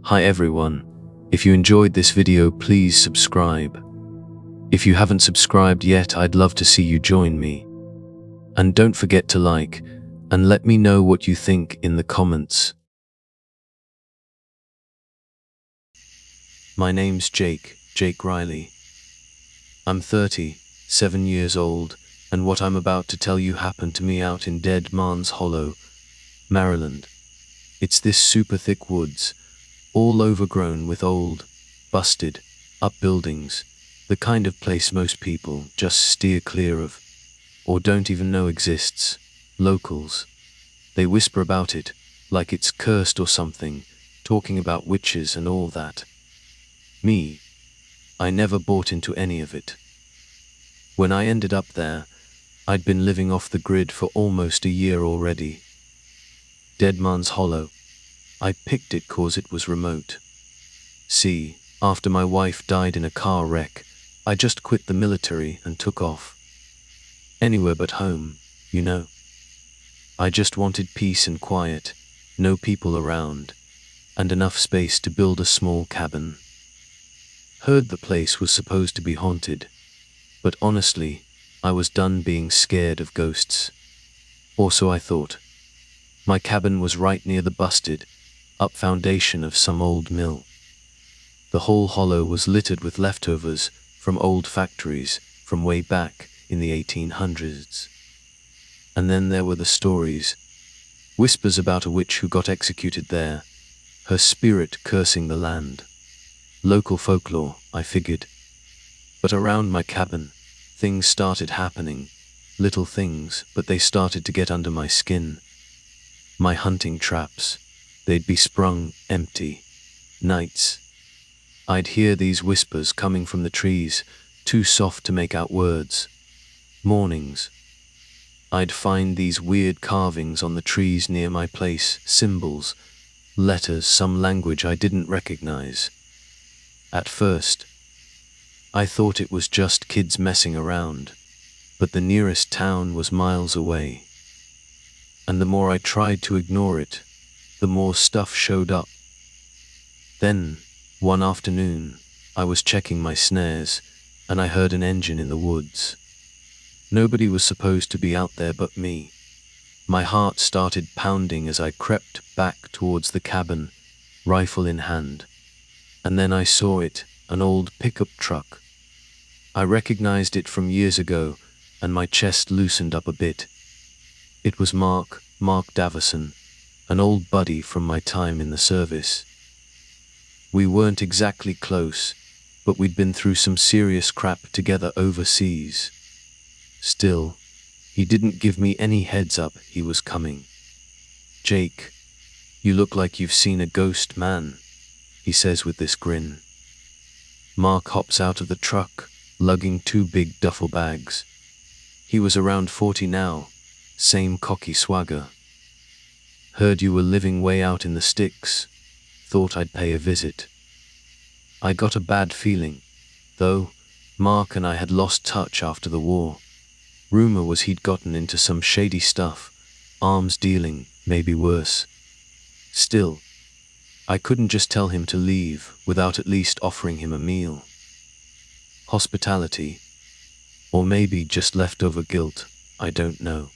Hi everyone. If you enjoyed this video, please subscribe. If you haven't subscribed yet, I'd love to see you join me. And don't forget to like and let me know what you think in the comments. My name's Jake Riley. I'm 37 years old, and what I'm about to tell you happened to me out in Dead Man's Hollow, Maryland. It's this super thick woods, all overgrown with old, busted up buildings, the kind of place most people just steer clear of, or don't even know exists. Locals, they whisper about it, like it's cursed or something, talking about witches and all that. Me, I never bought into any of it. When I ended up there, I'd been living off the grid for almost a year already. Dead Man's Hollow. I picked it cause it was remote. See, after my wife died in a car wreck, I just quit the military and took off. Anywhere but home, you know. I just wanted peace and quiet, no people around, and enough space to build a small cabin. Heard the place was supposed to be haunted, but honestly, I was done being scared of ghosts. Or so I thought. My cabin was right near the busted up foundation of some old mill. The whole hollow was littered with leftovers from old factories from way back in the 1800s. And then there were the stories, whispers about a witch who got executed there, her spirit cursing the land. Local folklore, I figured. But around my cabin, things started happening, little things, but they started to get under my skin. My hunting traps, they'd be sprung empty. Nights, I'd hear these whispers coming from the trees, too soft to make out words. Mornings, I'd find these weird carvings on the trees near my place, symbols, letters, some language I didn't recognize. At first, I thought it was just kids messing around, but the nearest town was miles away. And the more I tried to ignore it, the more stuff showed up. Then, one afternoon, I was checking my snares, and I heard an engine in the woods. Nobody was supposed to be out there but me. My heart started pounding as I crept back towards the cabin, rifle in hand. And then I saw it, an old pickup truck. I recognized it from years ago, and my chest loosened up a bit. It was Mark Davison, an old buddy from my time in the service. We weren't exactly close, but we'd been through some serious crap together overseas. Still, he didn't give me any heads up he was coming. "Jake, you look like you've seen a ghost, man," he says with this grin. Mark hops out of the truck, lugging 2 big duffel bags. He was around 40 now, same cocky swagger. "Heard you were living way out in the sticks. Thought I'd pay a visit." I got a bad feeling, though. Mark and I had lost touch after the war. Rumor was he'd gotten into some shady stuff, arms dealing, maybe worse. Still, I couldn't just tell him to leave without at least offering him a meal. Hospitality, or maybe just leftover guilt, I don't know.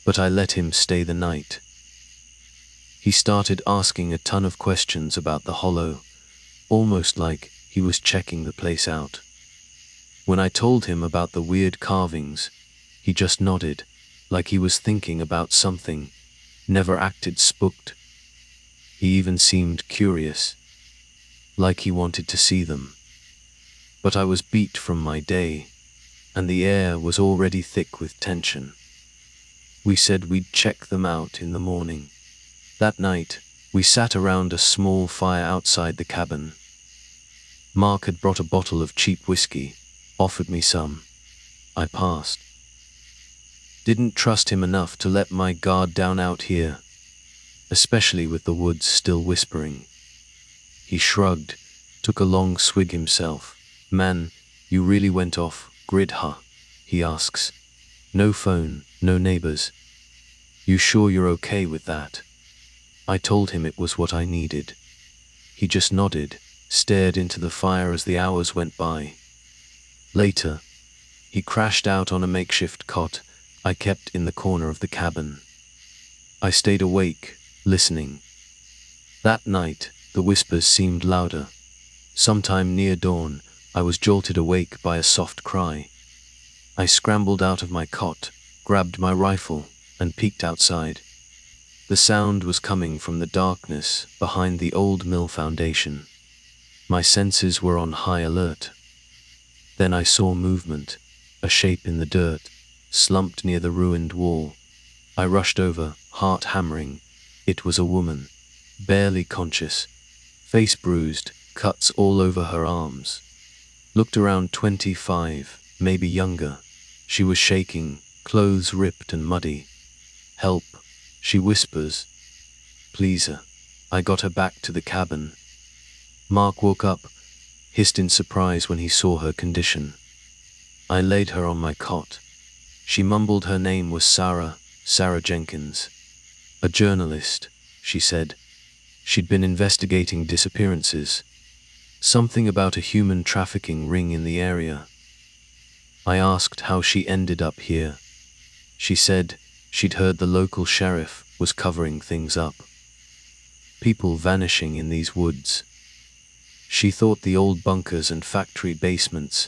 But I let him stay the night. He started asking a ton of questions about the hollow, almost like he was checking the place out. When I told him about the weird carvings, he just nodded, like he was thinking about something, never acted spooked. He even seemed curious, like he wanted to see them. But I was beat from my day, and the air was already thick with tension. We said we'd check them out in the morning. That night, we sat around a small fire outside the cabin. Mark had brought a bottle of cheap whiskey, offered me some. I passed. Didn't trust him enough to let my guard down out here, especially with the woods still whispering. He shrugged, took a long swig himself. "Man, you really went off grid, huh?" he asks. "No phone, no neighbors. You sure you're okay with that?" I told him it was what I needed. He just nodded, stared into the fire as the hours went by. Later, he crashed out on a makeshift cot I kept in the corner of the cabin. I stayed awake, listening. That night, the whispers seemed louder. Sometime near dawn, I was jolted awake by a soft cry. I scrambled out of my cot, grabbed my rifle, and peeked outside. The sound was coming from the darkness behind the old mill foundation. My senses were on high alert. Then I saw movement, a shape in the dirt, slumped near the ruined wall. I rushed over, heart hammering. It was a woman, barely conscious, face bruised, cuts all over her arms. Looked around 25, maybe younger. She was shaking, clothes ripped and muddy. "Help," she whispers. "Please." I got her back to the cabin. Mark woke up, hissed in surprise when he saw her condition. I laid her on my cot. She mumbled her name was Sarah Jenkins. "A journalist," she said. She'd been investigating disappearances. Something about a human trafficking ring in the area. I asked how she ended up here. She said she'd heard the local sheriff was covering things up. People vanishing in these woods. She thought the old bunkers and factory basements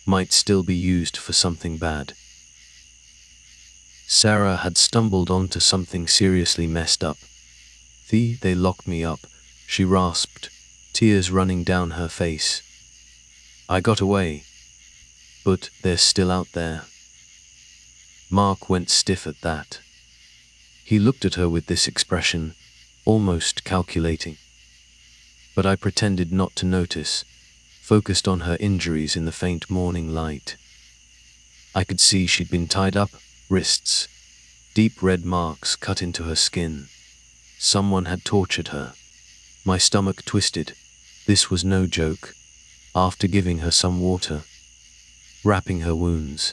might still be used for something bad. Sarah had stumbled onto something seriously messed up. They locked me up," she rasped, tears running down her face. "I got away, but they're still out there." Mark went stiff at that. He looked at her with this expression, almost calculating. But I pretended not to notice, focused on her injuries in the faint morning light. I could see she'd been tied up, wrists, deep red marks cut into her skin. Someone had tortured her. My stomach twisted. This was no joke. After giving her some water, wrapping her wounds,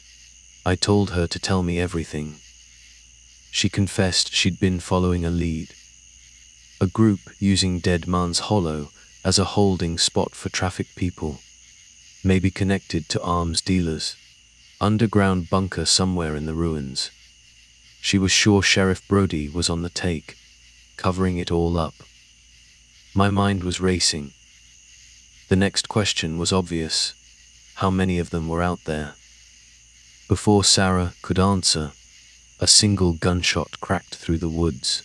I told her to tell me everything. She confessed she'd been following a lead. A group using Dead Man's Hollow as a holding spot for trafficked people, maybe connected to arms dealers. Underground bunker somewhere in the ruins. She was sure Sheriff Brody was on the take, covering it all up. My mind was racing. The next question was obvious. How many of them were out there? Before Sarah could answer, a single gunshot cracked through the woods.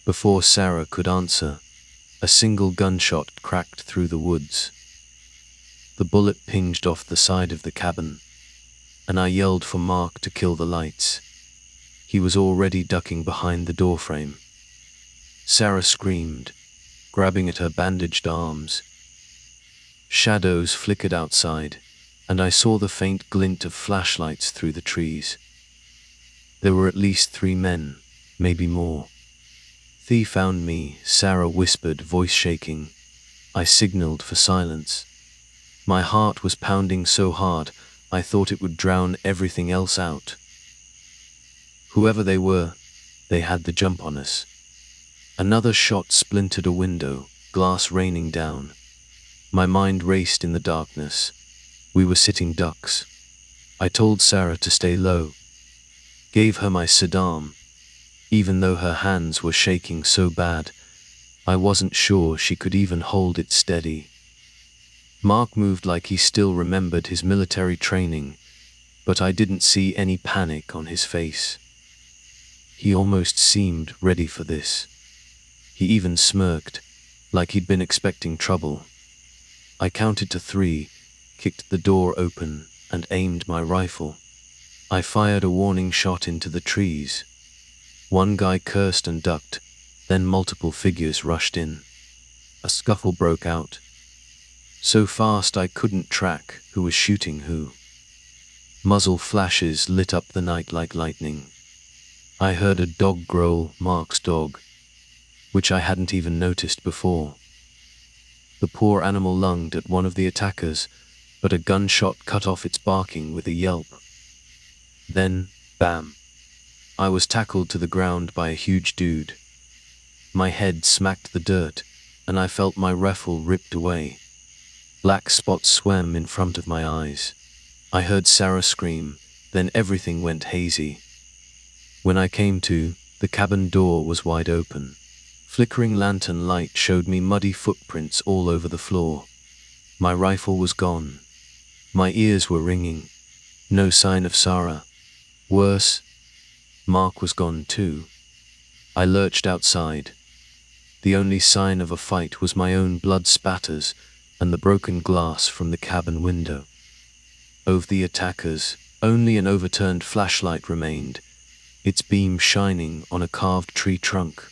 Before Sarah could answer, a single gunshot cracked through the woods. The bullet pinged off the side of the cabin, and I yelled for Mark to kill the lights. He was already ducking behind the doorframe. Sarah screamed, grabbing at her bandaged arms. Shadows flickered outside, and I saw the faint glint of flashlights through the trees. There were at least 3 men, maybe more. "Thee found me," Sarah whispered, voice shaking. I signaled for silence. My heart was pounding so hard, I thought it would drown everything else out. Whoever they were, they had the jump on us. Another shot splintered a window, glass raining down. My mind raced in the darkness. We were sitting ducks. I told Sarah to stay low. Gave her my sidearm. Even though her hands were shaking so bad, I wasn't sure she could even hold it steady. Mark moved like he still remembered his military training, but I didn't see any panic on his face. He almost seemed ready for this. He even smirked, like he'd been expecting trouble. I counted to 3, kicked the door open, and aimed my rifle. I fired a warning shot into the trees. One guy cursed and ducked, then multiple figures rushed in. A scuffle broke out. So fast I couldn't track who was shooting who. Muzzle flashes lit up the night like lightning. I heard a dog growl, Mark's dog, which I hadn't even noticed before. The poor animal lunged at one of the attackers, but a gunshot cut off its barking with a yelp. Then, bam! I was tackled to the ground by a huge dude. My head smacked the dirt, and I felt my rifle ripped away. Black spots swam in front of my eyes. I heard Sarah scream, then everything went hazy. When I came to, the cabin door was wide open. Flickering lantern light showed me muddy footprints all over the floor. My rifle was gone. My ears were ringing. No sign of Sarah. Worse, Mark was gone too. I lurched outside. The only sign of a fight was my own blood spatters and the broken glass from the cabin window. Of the attackers, only an overturned flashlight remained, its beam shining on a carved tree trunk.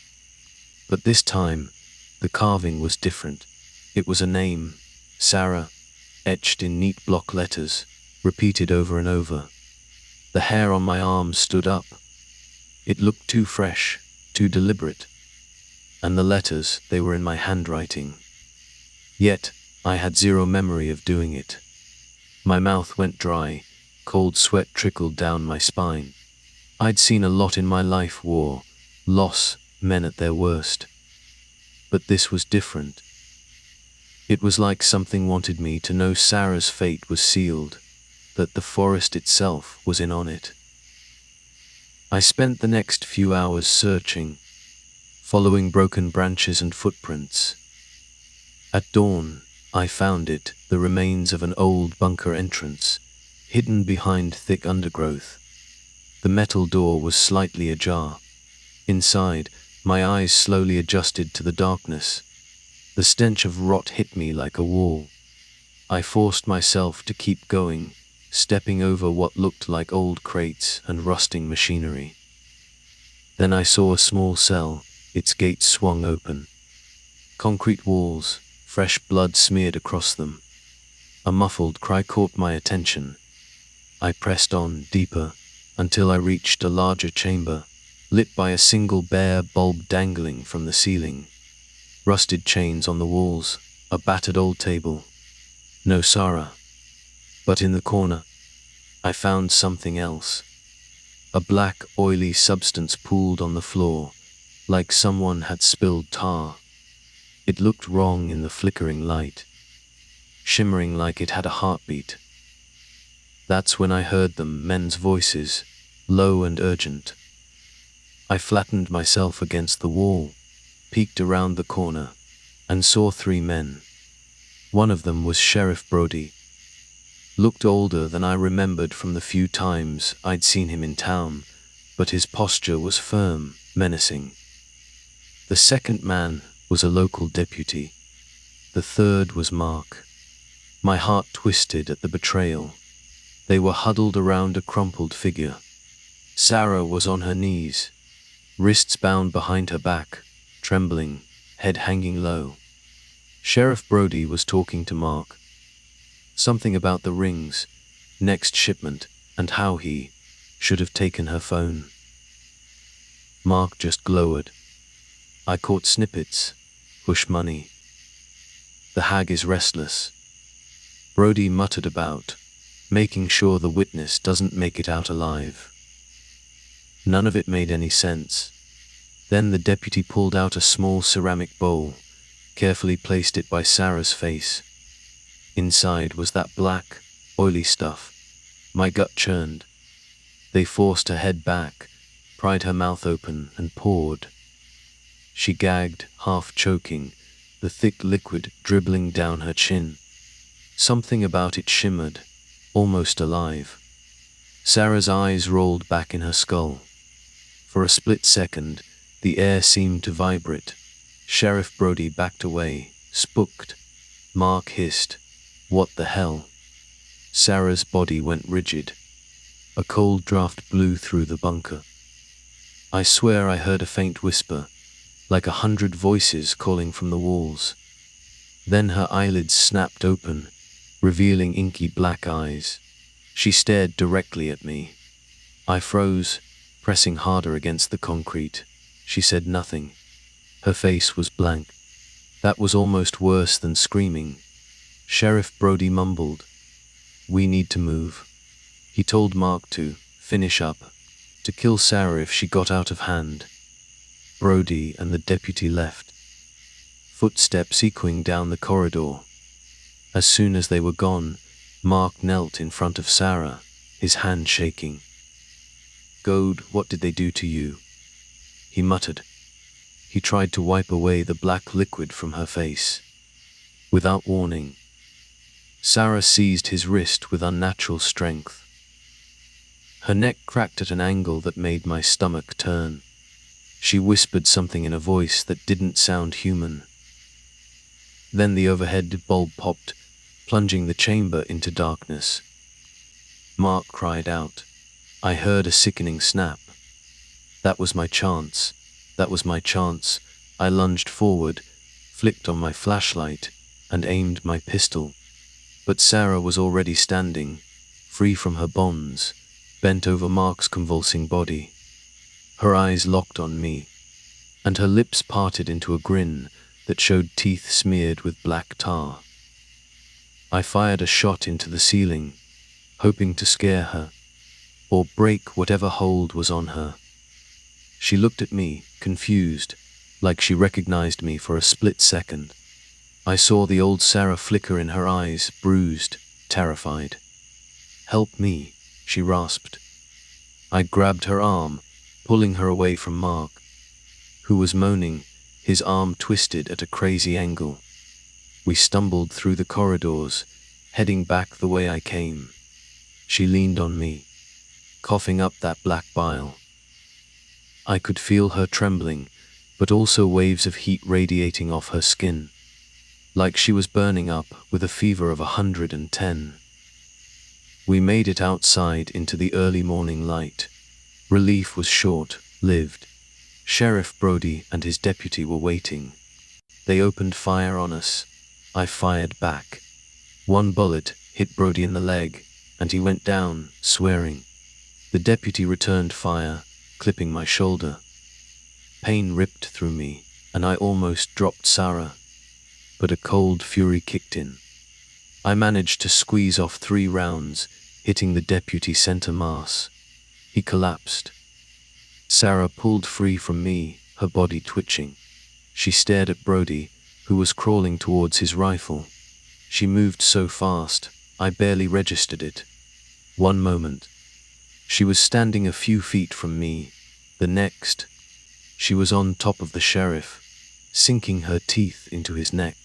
But this time, the carving was different. It was a name, Sarah, etched in neat block letters, repeated over and over. The hair on my arm stood up. It looked too fresh, too deliberate. And the letters, they were in my handwriting. Yet, I had zero memory of doing it. My mouth went dry, cold sweat trickled down my spine. I'd seen a lot in my life: war, loss, men at their worst. But this was different. It was like something wanted me to know Sarah's fate was sealed, that the forest itself was in on it. I spent the next few hours searching, following broken branches and footprints. At dawn, I found it, the remains of an old bunker entrance, hidden behind thick undergrowth. The metal door was slightly ajar. Inside, my eyes slowly adjusted to the darkness. The stench of rot hit me like a wall. I forced myself to keep going, stepping over what looked like old crates and rusting machinery. Then I saw a small cell, its gates swung open. Concrete walls, fresh blood smeared across them. A muffled cry caught my attention. I pressed on, deeper, until I reached a larger chamber, lit by a single bare bulb dangling from the ceiling. Rusted chains on the walls, a battered old table. No Sarah. But in the corner, I found something else. A black, oily substance pooled on the floor, like someone had spilled tar. It looked wrong in the flickering light, shimmering like it had a heartbeat. That's when I heard them, men's voices, low and urgent. I flattened myself against the wall, peeked around the corner, and saw 3 men. One of them was Sheriff Brody. Looked older than I remembered from the few times I'd seen him in town, but his posture was firm, menacing. The second man was a local deputy. The third was Mark. My heart twisted at the betrayal. They were huddled around a crumpled figure. Sarah was on her knees, wrists bound behind her back, trembling, head hanging low. Sheriff Brody was talking to Mark. Something about the rings, next shipment, and how he should have taken her phone. Mark just glowered. I caught snippets. Hush money. The hag is restless. Brody muttered about making sure the witness doesn't make it out alive. None of it made any sense. Then the deputy pulled out a small ceramic bowl, carefully placed it by Sarah's face. Inside was that black, oily stuff. My gut churned. They forced her head back, pried her mouth open, and poured. She gagged, half choking, the thick liquid dribbling down her chin. Something about it shimmered, almost alive. Sarah's eyes rolled back in her skull. For a split second, the air seemed to vibrate. Sheriff Brody backed away, spooked. Mark hissed, "What the hell?" Sarah's body went rigid. A cold draft blew through the bunker. I swear I heard a faint whisper, like 100 voices calling from the walls. Then her eyelids snapped open, revealing inky black eyes. She stared directly at me. I froze, pressing harder against the concrete. She said nothing. Her face was blank. That was almost worse than screaming. Sheriff Brody mumbled, "We need to move." He told Mark to finish up, to kill Sarah if she got out of hand. Brody and the deputy left. footsteps echoing down the corridor. As soon as they were gone, Mark knelt in front of Sarah, his hand shaking. "God, what did they do to you?" he muttered. He tried to wipe away the black liquid from her face. Without warning, Sarah seized his wrist with unnatural strength. Her neck cracked at an angle that made my stomach turn. She whispered something in a voice that didn't sound human. Then the overhead bulb popped, plunging the chamber into darkness. Mark cried out. I heard a sickening snap. That was my chance. That was my chance. I lunged forward, flicked on my flashlight, and aimed my pistol. But Sarah was already standing, free from her bonds, bent over Mark's convulsing body. Her eyes locked on me, and her lips parted into a grin that showed teeth smeared with black tar. I fired a shot into the ceiling, hoping to scare her, or break whatever hold was on her. She looked at me, confused, like she recognized me for a split second. I saw the old Sarah flicker in her eyes, bruised, terrified. "Help me," she rasped. I grabbed her arm, pulling her away from Mark, who was moaning, his arm twisted at a crazy angle. We stumbled through the corridors, heading back the way I came. She leaned on me, coughing up that black bile. I could feel her trembling, but also waves of heat radiating off her skin, like she was burning up with a fever of 110. We made it outside into the early morning light. Relief was short-lived. Sheriff Brody and his deputy were waiting. They opened fire on us. I fired back. One bullet hit Brody in the leg, and he went down, swearing. The deputy returned fire, clipping my shoulder. Pain ripped through me, and I almost dropped Sarah. But a cold fury kicked in. I managed to squeeze off 3 rounds, hitting the deputy center mass. He collapsed. Sarah pulled free from me, her body twitching. She stared at Brody, who was crawling towards his rifle. She moved so fast, I barely registered it. One moment, she was standing a few feet from me. The next, she was on top of the sheriff, sinking her teeth into his neck.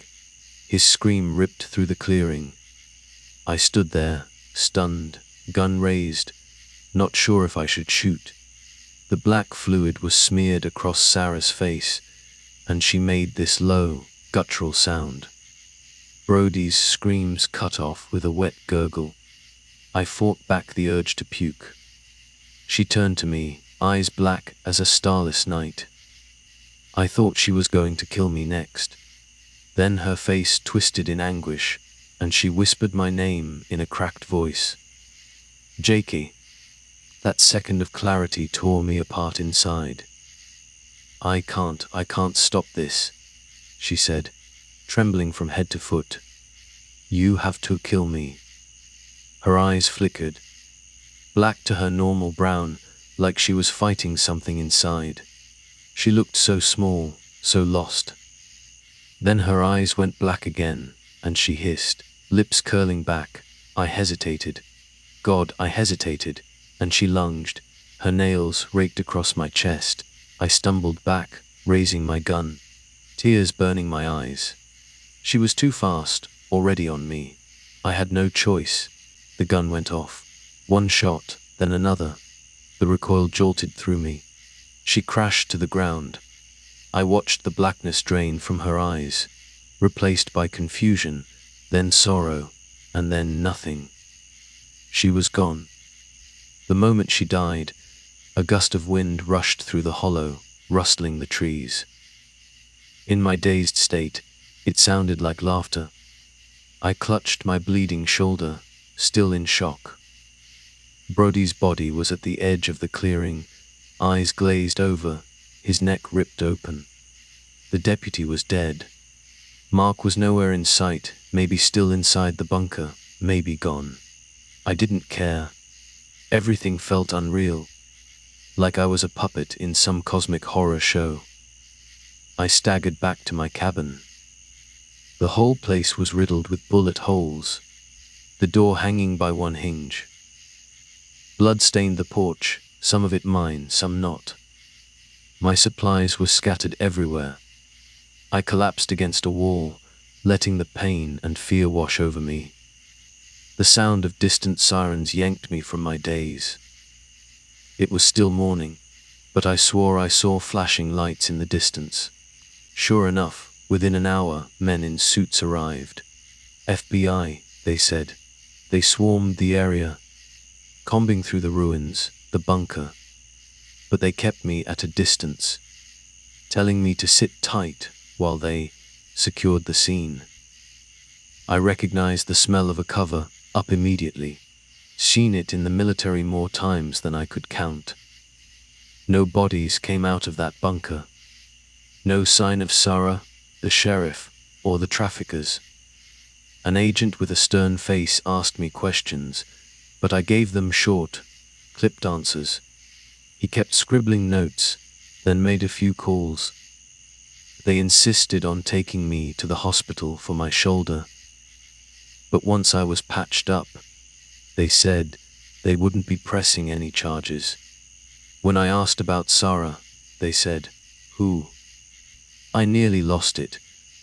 His scream ripped through the clearing. I stood there, stunned, gun raised, not sure if I should shoot. The black fluid was smeared across Sarah's face, and she made this low, guttural sound. Brody's screams cut off with a wet gurgle. I fought back the urge to puke. She turned to me, eyes black as a starless night. I thought she was going to kill me next. Then her face twisted in anguish, and she whispered my name in a cracked voice. "Jakey." That second of clarity tore me apart inside. I can't stop this," she said, trembling from head to foot. "You have to kill me." Her eyes flickered, black to her normal brown, like she was fighting something inside. She looked so small, so lost. Then her eyes went black again, and she hissed, lips curling back. I hesitated. God, I hesitated, and she lunged. Her nails raked across my chest. I stumbled back, raising my gun, tears burning my eyes. She was too fast, already on me. I had no choice. The gun went off. One shot, then another. The recoil jolted through me. She crashed to the ground. I watched the blackness drain from her eyes, replaced by confusion, then sorrow, and then nothing. She was gone. The moment she died, a gust of wind rushed through the hollow, rustling the trees. In my dazed state, it sounded like laughter. I clutched my bleeding shoulder, still in shock. Brody's body was at the edge of the clearing, eyes glazed over, his neck ripped open. The deputy was dead. Mark was nowhere in sight, maybe still inside the bunker, maybe gone. I didn't care. Everything felt unreal, like I was a puppet in some cosmic horror show. I staggered back to my cabin, The whole place was riddled with bullet holes, the door hanging by one hinge. Blood stained the porch, some of it mine, some not. My supplies were scattered everywhere. I collapsed against a wall, letting the pain and fear wash over me. The sound of distant sirens yanked me from my daze. It was still morning, but I swore I saw flashing lights in the distance. Sure enough, within an hour, men in suits arrived. FBI, they said. They swarmed the area, combing through the ruins, the bunker. But they kept me at a distance, telling me to sit tight while they secured the scene. I recognized the smell of a cover up immediately, seen it in the military more times than I could count. No bodies came out of that bunker. No sign of Sarah, the sheriff, or the traffickers. An agent with a stern face asked me questions, but I gave them short, clipped answers. He kept scribbling notes, then made a few calls. They insisted on taking me to the hospital for my shoulder. But once I was patched up, they said they wouldn't be pressing any charges. When I asked about Sarah, they said, "Who?" I nearly lost it,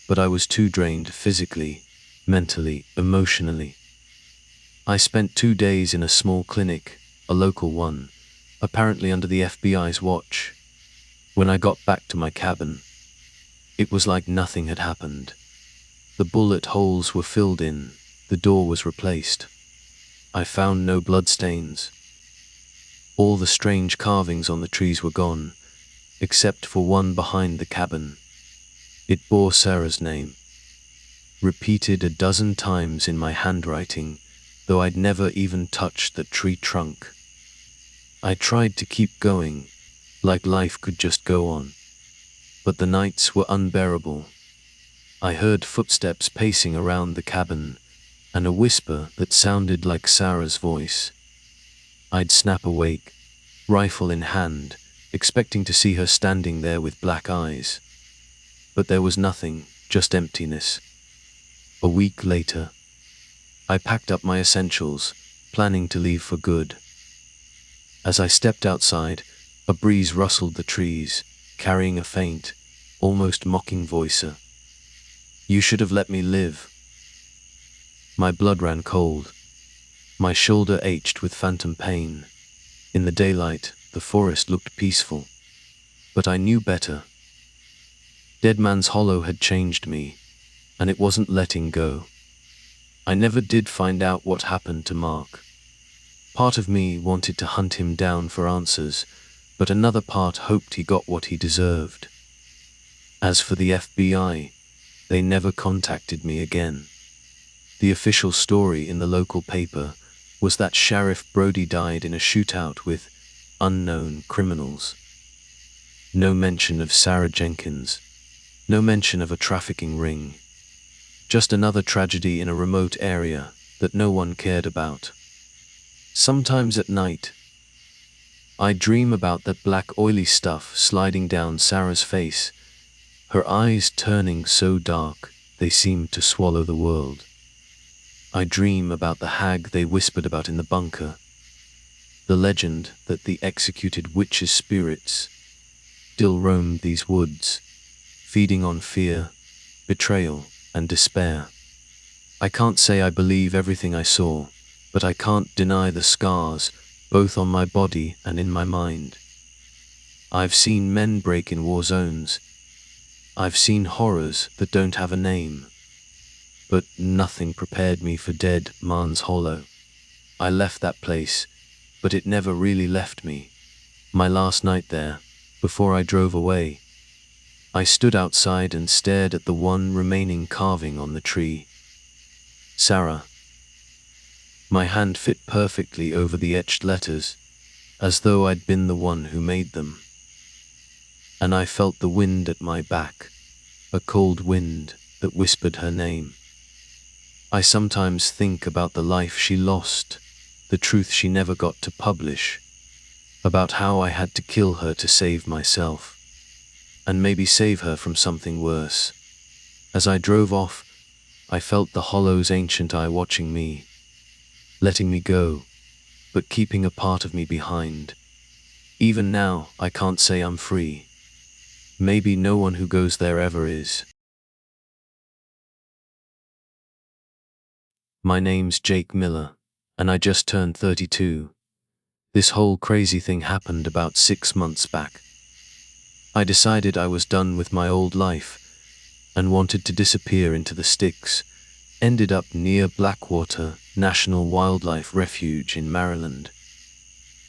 but I was too drained physically, mentally, emotionally. I spent 2 days in a small clinic, a local one, apparently under the FBI's watch. When I got back to my cabin, it was like nothing had happened. The bullet holes were filled in, the door was replaced. I found no bloodstains. All the strange carvings on the trees were gone, except for one behind the cabin. It bore Sarah's name, repeated a dozen times in my handwriting, though I'd never even touched the tree trunk. I tried to keep going, like life could just go on. But the nights were unbearable. I heard footsteps pacing around the cabin, and a whisper that sounded like Sarah's voice. I'd snap awake, rifle in hand, expecting to see her standing there with black eyes. But there was nothing, just emptiness. A week later, I packed up my essentials, planning to leave for good. As I stepped outside, a breeze rustled the trees, carrying a faint, almost mocking voice. "You should have let me live." My blood ran cold. My shoulder ached with phantom pain. In the daylight, the forest looked peaceful. But I knew better. Dead Man's Hollow had changed me, and it wasn't letting go. I never did find out what happened to Mark. Part of me wanted to hunt him down for answers, but another part hoped he got what he deserved. As for the FBI, they never contacted me again. The official story in the local paper was that Sheriff Brody died in a shootout with unknown criminals. No mention of Sarah Jenkins, no mention of a trafficking ring. Just another tragedy in a remote area that no one cared about. Sometimes at night, I dream about that black oily stuff sliding down Sarah's face, her eyes turning so dark they seemed to swallow the world. I dream about the hag they whispered about in the bunker, the legend that the executed witches' spirits still roamed these woods, feeding on fear, betrayal, and despair. I can't say I believe everything I saw, but I can't deny the scars, both on my body and in my mind. I've seen men break in war zones. I've seen horrors that don't have a name. But nothing prepared me for Dead Man's Hollow. I left that place, but it never really left me. My last night there, before I drove away, I stood outside and stared at the one remaining carving on the tree. Sarah. My hand fit perfectly over the etched letters, as though I'd been the one who made them. And I felt the wind at my back, a cold wind that whispered her name. I sometimes think about the life she lost, the truth she never got to publish, about how I had to kill her to save myself, and maybe save her from something worse. As I drove off, I felt the hollow's ancient eye watching me, letting me go, but keeping a part of me behind. Even now, I can't say I'm free. Maybe no one who goes there ever is. My name's Jake Miller, and I just turned 32. This whole crazy thing happened about 6 months back. I decided I was done with my old life and wanted to disappear into the sticks. Ended up near Blackwater National Wildlife Refuge in Maryland.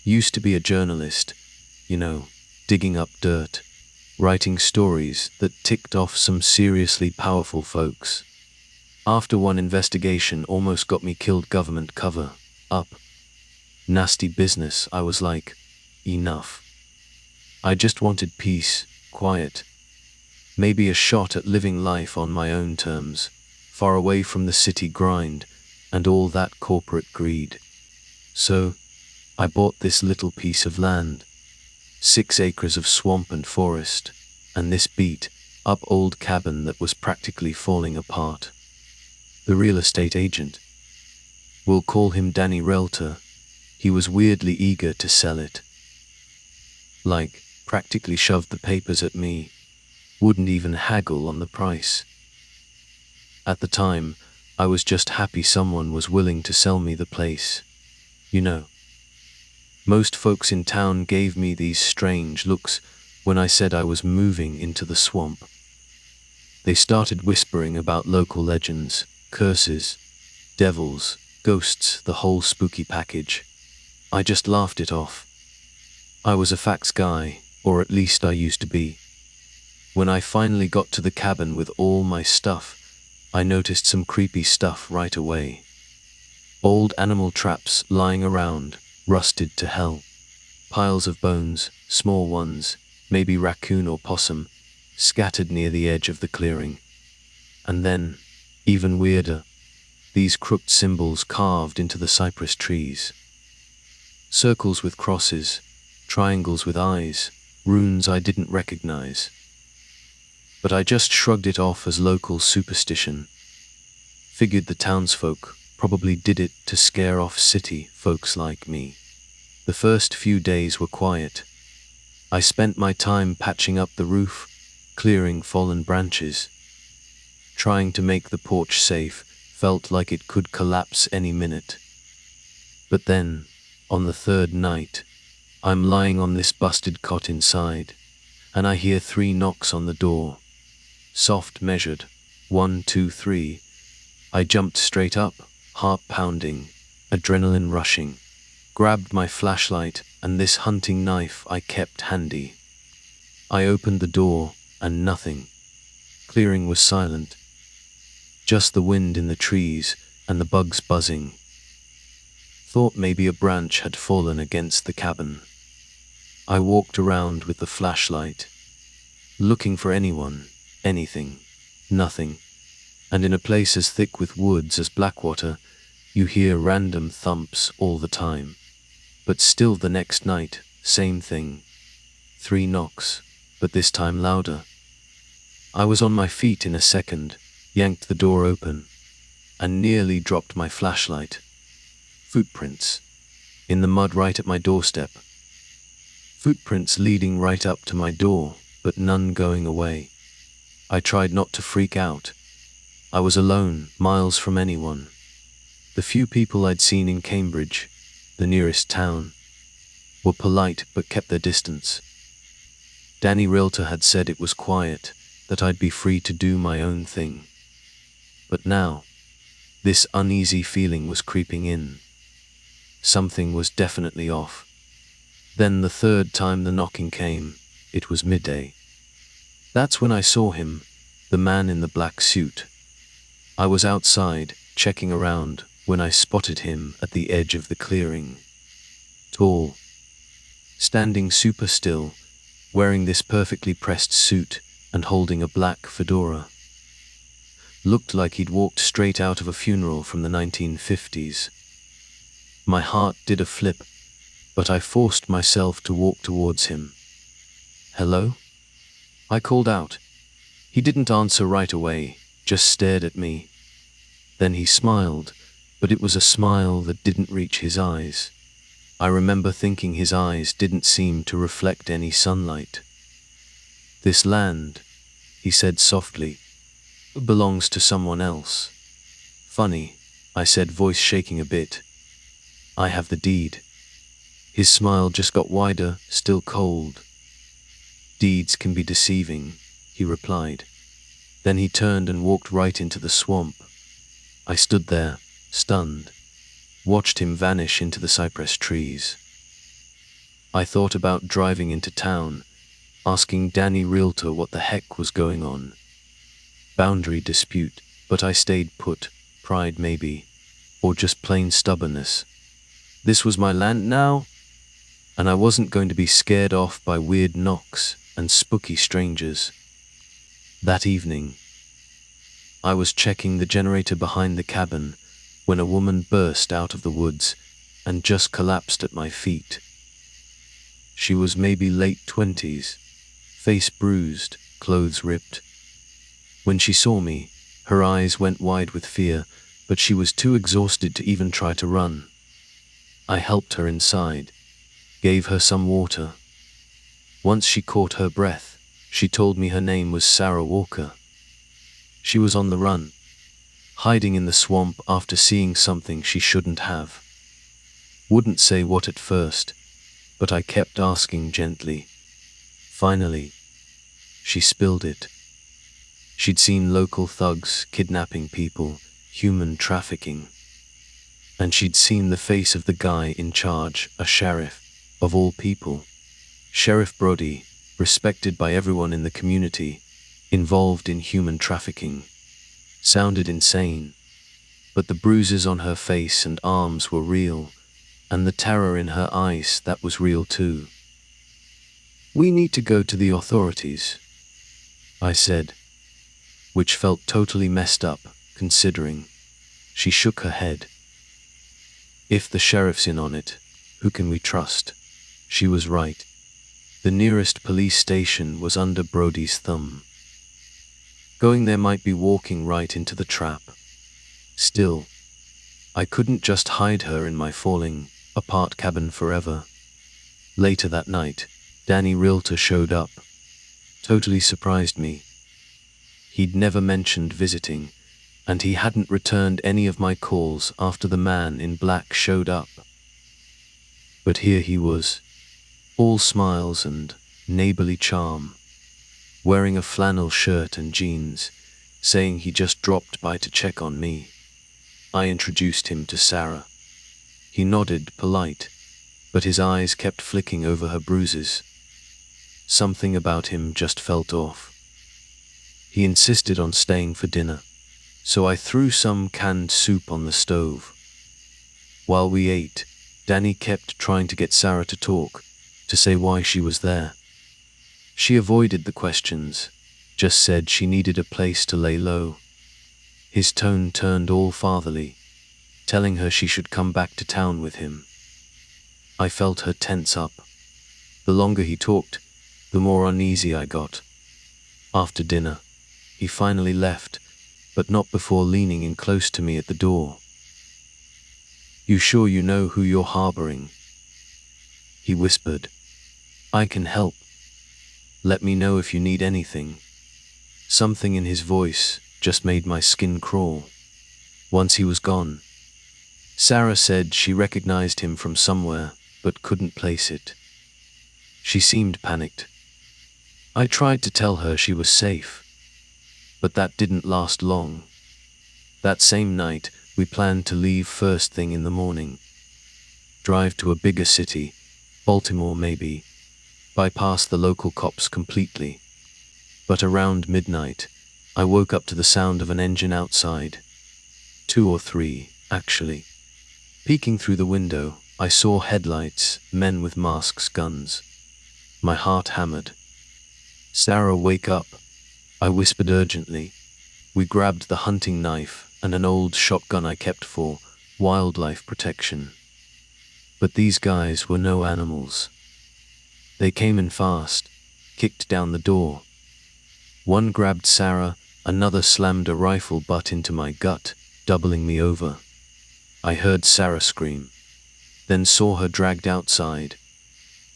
Used to be a journalist, digging up dirt, writing stories that ticked off some seriously powerful folks. After one investigation almost got me killed, government cover up, nasty business, I was like, enough. I just wanted peace, quiet, maybe a shot at living life on my own terms, far away from the city grind and all that corporate greed. So, I bought this little piece of land, 6 acres of swamp and forest, and this beat-up old cabin that was practically falling apart. The real estate agent, we'll call him Danny Realtor, he was weirdly eager to sell it. Like, practically shoved the papers at me, wouldn't even haggle on the price. At the time, I was just happy someone was willing to sell me the place. Most folks in town gave me these strange looks when I said I was moving into the swamp. They started whispering about local legends, curses, devils, ghosts, the whole spooky package. I just laughed it off. I was a facts guy, or at least I used to be. When I finally got to the cabin with all my stuff, I noticed some creepy stuff right away. Old animal traps lying around, rusted to hell. Piles of bones, small ones, maybe raccoon or possum, scattered near the edge of the clearing. And then, even weirder, these crooked symbols carved into the cypress trees. Circles with crosses, triangles with eyes, runes I didn't recognize. But I just shrugged it off as local superstition. Figured the townsfolk probably did it to scare off city folks like me. The first few days were quiet. I spent my time patching up the roof, clearing fallen branches. Trying to make the porch safe felt like it could collapse any minute. But then, on the 3rd night, I'm lying on this busted cot inside, and I hear 3 knocks on the door. Soft, measured, 1, 2, 3. I jumped straight up, heart pounding, adrenaline rushing, grabbed my flashlight and this hunting knife I kept handy. I opened the door, and nothing. Clearing was silent. Just the wind in the trees and the bugs buzzing. Thought maybe a branch had fallen against the cabin. I walked around with the flashlight, looking for anyone, anything, nothing. And in a place as thick with woods as Blackwater, you hear random thumps all the time. But still the next night, same thing. 3 knocks, but this time louder. I was on my feet in a second, yanked the door open, and nearly dropped my flashlight. Footprints. In the mud right at my doorstep. Footprints leading right up to my door, but none going away. I tried not to freak out. I was alone, miles from anyone. The few people I'd seen in Cambridge, the nearest town, were polite but kept their distance. Danny Realtor had said it was quiet, that I'd be free to do my own thing. But now, this uneasy feeling was creeping in. Something was definitely off. Then the 3rd time the knocking came, it was midday. That's when I saw him, the man in the black suit. I was outside, checking around, when I spotted him at the edge of the clearing. Tall, standing super still, wearing this perfectly pressed suit and holding a black fedora. Looked like he'd walked straight out of a funeral from the 1950s. My heart did a flip, but I forced myself to walk towards him. "Hello?" I called out. He didn't answer right away, just stared at me. Then he smiled, but it was a smile that didn't reach his eyes. I remember thinking his eyes didn't seem to reflect any sunlight. "This land," he said softly, "belongs to someone else." "Funny," I said, voice shaking a bit. "I have the deed." His smile just got wider, still cold. "Deeds can be deceiving," he replied. Then he turned and walked right into the swamp. I stood there, stunned, watched him vanish into the cypress trees. I thought about driving into town, asking Danny Realtor what the heck was going on. Boundary dispute, but I stayed put, pride maybe, or just plain stubbornness. This was my land now, and I wasn't going to be scared off by weird knocks and spooky strangers. That evening, I was checking the generator behind the cabin when a woman burst out of the woods and just collapsed at my feet. She was maybe late 20s, face bruised, clothes ripped. When she saw me, her eyes went wide with fear, but she was too exhausted to even try to run. I helped her inside, gave her some water. Once she caught her breath, she told me her name was Sarah Walker. She was on the run, hiding in the swamp after seeing something she shouldn't have. Wouldn't say what at first, but I kept asking gently. Finally, she spilled it. She'd seen local thugs kidnapping people, human trafficking. And she'd seen the face of the guy in charge, a sheriff, of all people. Sheriff Brody, respected by everyone in the community, involved in human trafficking. Sounded insane, but the bruises on her face and arms were real, and the terror in her eyes, that was real too. "We need to go to the authorities," I said, which felt totally messed up, considering. She shook her head. "If the sheriff's in on it, who can we trust?" She was right. The nearest police station was under Brody's thumb. Going there might be walking right into the trap. Still, I couldn't just hide her in my falling apart cabin forever. Later that night, Danny Realtor showed up. Totally surprised me. He'd never mentioned visiting, and he hadn't returned any of my calls after the man in black showed up. But here he was, all smiles and neighborly charm, wearing a flannel shirt and jeans, saying he just dropped by to check on me. I introduced him to Sarah. He nodded, polite, but his eyes kept flicking over her bruises. Something about him just felt off. He insisted on staying for dinner, so I threw some canned soup on the stove. While we ate, Danny kept trying to get Sarah to talk, to say why she was there. She avoided the questions, just said she needed a place to lay low. His tone turned all fatherly, telling her she should come back to town with him. I felt her tense up. The longer he talked, the more uneasy I got. After dinner, he finally left, but not before leaning in close to me at the door. "You sure you know who you're harboring?" he whispered. "I can help. Let me know if you need anything." Something in his voice just made my skin crawl. Once he was gone, Sarah said she recognized him from somewhere, but couldn't place it. She seemed panicked. I tried to tell her she was safe, but that didn't last long. That same night, we planned to leave first thing in the morning. Drive to a bigger city, Baltimore maybe, bypass the local cops completely. But around midnight, I woke up to the sound of an engine outside. 2 or 3, actually. Peeking through the window, I saw headlights, men with masks, guns. My heart hammered. "Sarah, wake up," I whispered urgently. We grabbed the hunting knife and an old shotgun I kept for wildlife protection. But these guys were no animals. They came in fast, kicked down the door. One grabbed Sarah, another slammed a rifle butt into my gut, doubling me over. I heard Sarah scream, then saw her dragged outside.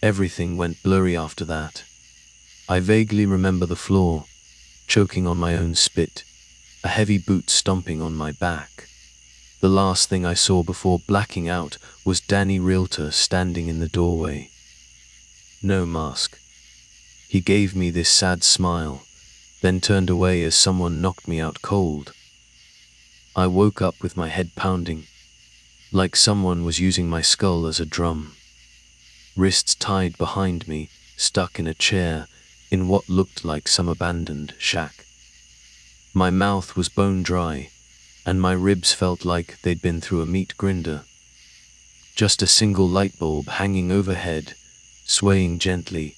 Everything went blurry after that. I vaguely remember the floor, choking on my own spit, a heavy boot stomping on my back. The last thing I saw before blacking out was Danny Realtor standing in the doorway. No mask. He gave me this sad smile, then turned away as someone knocked me out cold. I woke up with my head pounding, like someone was using my skull as a drum. Wrists tied behind me, stuck in a chair, in what looked like some abandoned shack. My mouth was bone dry, and my ribs felt like they'd been through a meat grinder. Just a single light bulb hanging overhead, swaying gently,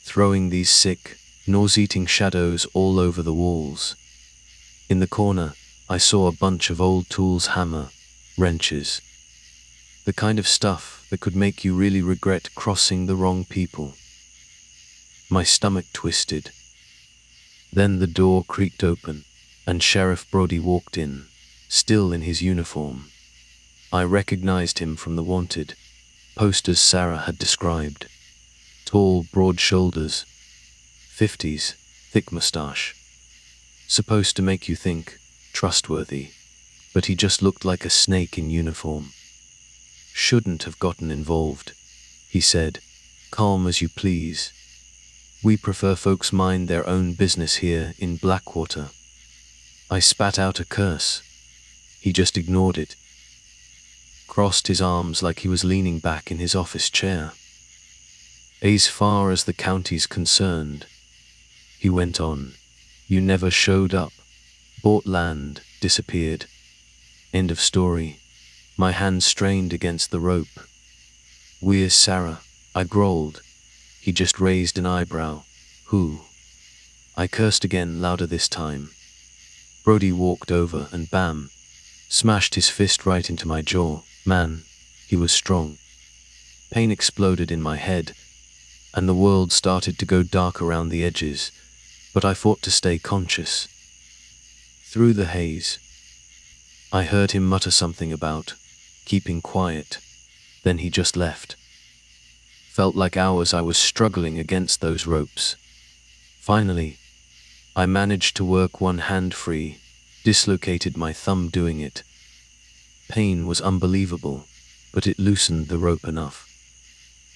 throwing these sick, nauseating shadows all over the walls. In the corner, I saw a bunch of old tools, hammer, wrenches. The kind of stuff that could make you really regret crossing the wrong people. My stomach twisted. Then the door creaked open, and Sheriff Brody walked in, still in his uniform. I recognized him from the wanted posters Sarah had described. Tall, broad shoulders, 50s, thick mustache. Supposed to make you think trustworthy, but he just looked like a snake in uniform. Shouldn't have gotten involved, he said, calm as you please. We prefer folks mind their own business here in Blackwater. I spat out a curse. He just ignored it, crossed his arms like he was leaning back in his office chair. As far as the county's concerned, he went on, you never showed up, bought land, disappeared. End of story. My hand strained against the rope. Where's Sarah? I growled. He just raised an eyebrow. Who? I cursed again, louder this time. Brody walked over and bam, smashed his fist right into my jaw. Man, he was strong. Pain exploded in my head, and the world started to go dark around the edges, but I fought to stay conscious. Through the haze, I heard him mutter something about keeping quiet. Then he just left. Felt like hours I was struggling against those ropes. Finally, I managed to work one hand free, dislocated my thumb doing it. Pain was unbelievable, but it loosened the rope enough.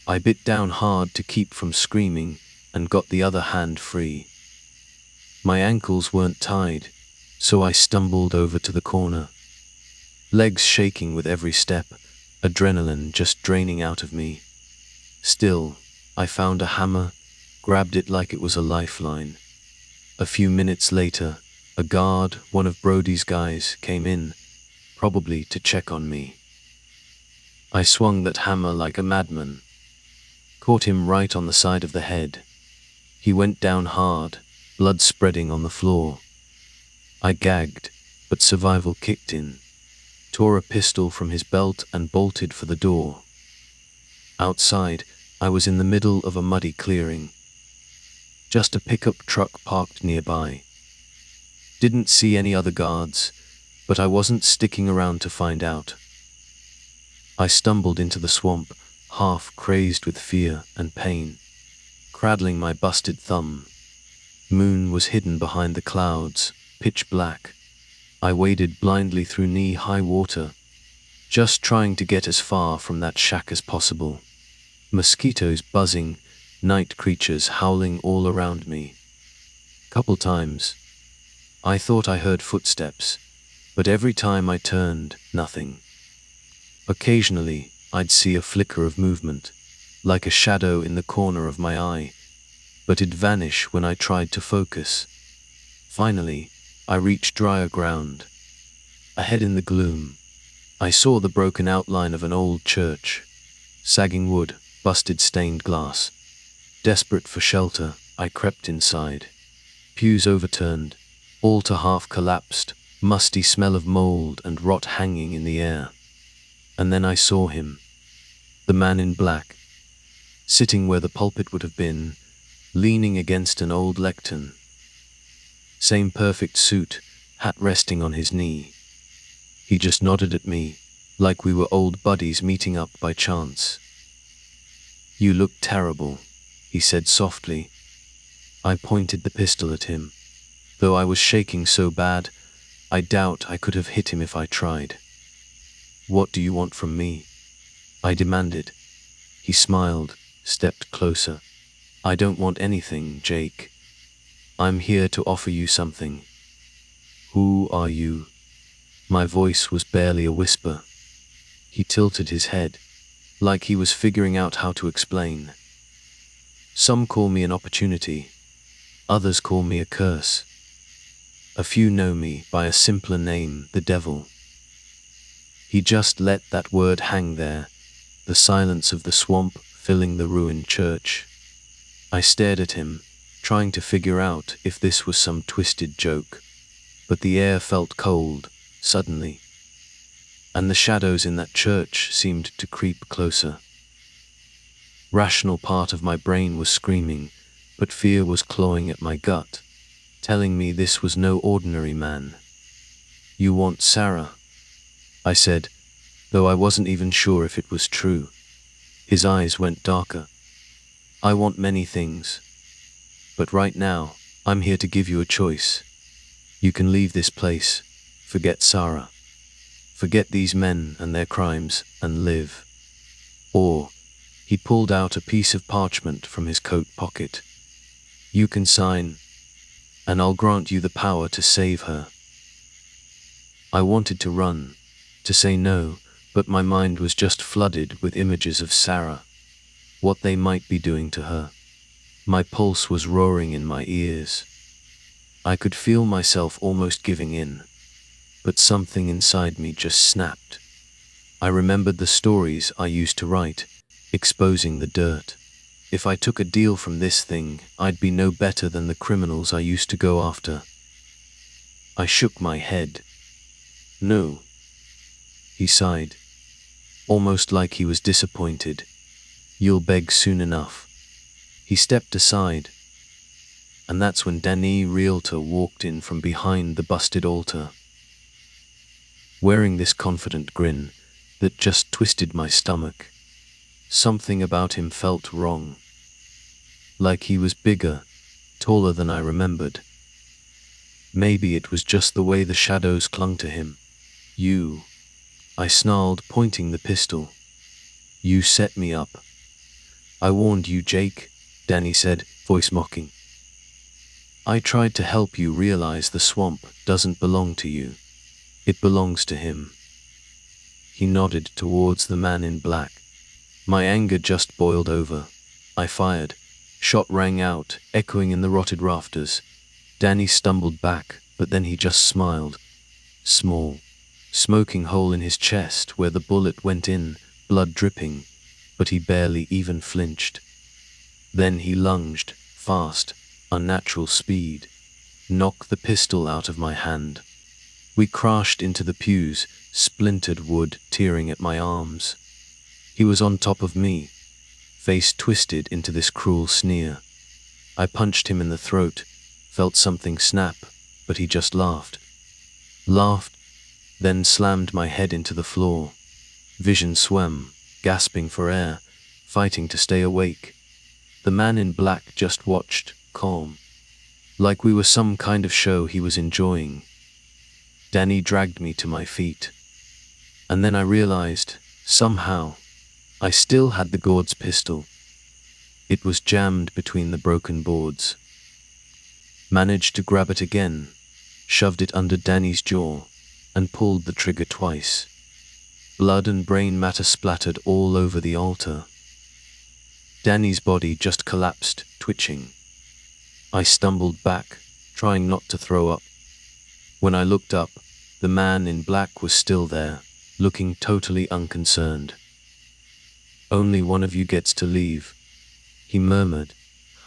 I bit down hard to keep from screaming and got the other hand free. My ankles weren't tied, so I stumbled over to the corner. Legs shaking with every step, adrenaline just draining out of me. Still, I found a hammer, grabbed it like it was a lifeline. A few minutes later, a guard, one of Brody's guys, came in, probably to check on me. I swung that hammer like a madman, caught him right on the side of the head. He went down hard, blood spreading on the floor. I gagged, but survival kicked in, tore a pistol from his belt and bolted for the door. Outside, I was in the middle of a muddy clearing. Just a pickup truck parked nearby. Didn't see any other guards, but I wasn't sticking around to find out. I stumbled into the swamp, half crazed with fear and pain, cradling my busted thumb. Moon was hidden behind the clouds, pitch black. I waded blindly through knee-high water, just trying to get as far from that shack as possible. Mosquitoes buzzing, night creatures howling all around me. Couple times, I thought I heard footsteps, but every time I turned, nothing. Occasionally, I'd see a flicker of movement, like a shadow in the corner of my eye, but it'd vanish when I tried to focus. Finally, I reached drier ground. Ahead in the gloom, I saw the broken outline of an old church. Sagging wood, busted stained glass. Desperate for shelter, I crept inside. Pews overturned, altar half collapsed, musty smell of mold and rot hanging in the air. And then I saw him, the man in black, sitting where the pulpit would have been, leaning against an old lectern. Same perfect suit, hat resting on his knee. He just nodded at me, like we were old buddies meeting up by chance. "You look terrible," he said softly. I pointed the pistol at him. Though I was shaking so bad, I doubt I could have hit him if I tried. "What do you want from me?" I demanded. He smiled, stepped closer. "I don't want anything, Jake. I'm here to offer you something." "Who are you?" My voice was barely a whisper. He tilted his head, like he was figuring out how to explain. "Some call me an opportunity. Others call me a curse. A few know me by a simpler name, the devil." He just let that word hang there, the silence of the swamp filling the ruined church. I stared at him, trying to figure out if this was some twisted joke, but the air felt cold, suddenly, and the shadows in that church seemed to creep closer. Rational part of my brain was screaming, but fear was clawing at my gut, telling me this was no ordinary man. "You want Sarah," I said, though I wasn't even sure if it was true. His eyes went darker. "I want many things. But right now, I'm here to give you a choice. You can leave this place, forget Sarah, forget these men and their crimes, and live. Or," he pulled out a piece of parchment from his coat pocket, "you can sign, and I'll grant you the power to save her." I wanted to run, to say no, but my mind was just flooded with images of Sarah, what they might be doing to her. My pulse was roaring in my ears. I could feel myself almost giving in, but something inside me just snapped. I remembered the stories I used to write, exposing the dirt. If I took a deal from this thing, I'd be no better than the criminals I used to go after. I shook my head. "No," he sighed, almost like he was disappointed. "You'll beg soon enough." He stepped aside, and that's when Danny Realtor walked in from behind the busted altar, wearing this confident grin that just twisted my stomach. Something about him felt wrong, like he was bigger, taller than I remembered. Maybe it was just the way the shadows clung to him. "You," I snarled, pointing the pistol. "You set me up." "I warned you, Jake," Danny said, voice mocking. "I tried to help you realize the swamp doesn't belong to you. It belongs to him." He nodded towards the man in black. My anger just boiled over. I fired. Shot rang out, echoing in the rotted rafters. Danny stumbled back, but then he just smiled. Small, smoking hole in his chest where the bullet went in, blood dripping, but he barely even flinched. Then he lunged, fast, unnatural speed, knocked the pistol out of my hand. We crashed into the pews, splintered wood tearing at my arms. He was on top of me, face twisted into this cruel sneer. I punched him in the throat, felt something snap, but he just laughed. Then slammed my head into the floor. Vision swam, gasping for air, fighting to stay awake. The man in black just watched, calm, like we were some kind of show he was enjoying. Danny dragged me to my feet. And then I realized, somehow, I still had the Gord's pistol. It was jammed between the broken boards. Managed to grab it again, shoved it under Danny's jaw, and pulled the trigger twice. Blood and brain matter splattered all over the altar. Danny's body just collapsed, twitching. I stumbled back, trying not to throw up. When I looked up, the man in black was still there, looking totally unconcerned. "Only one of you gets to leave," he murmured.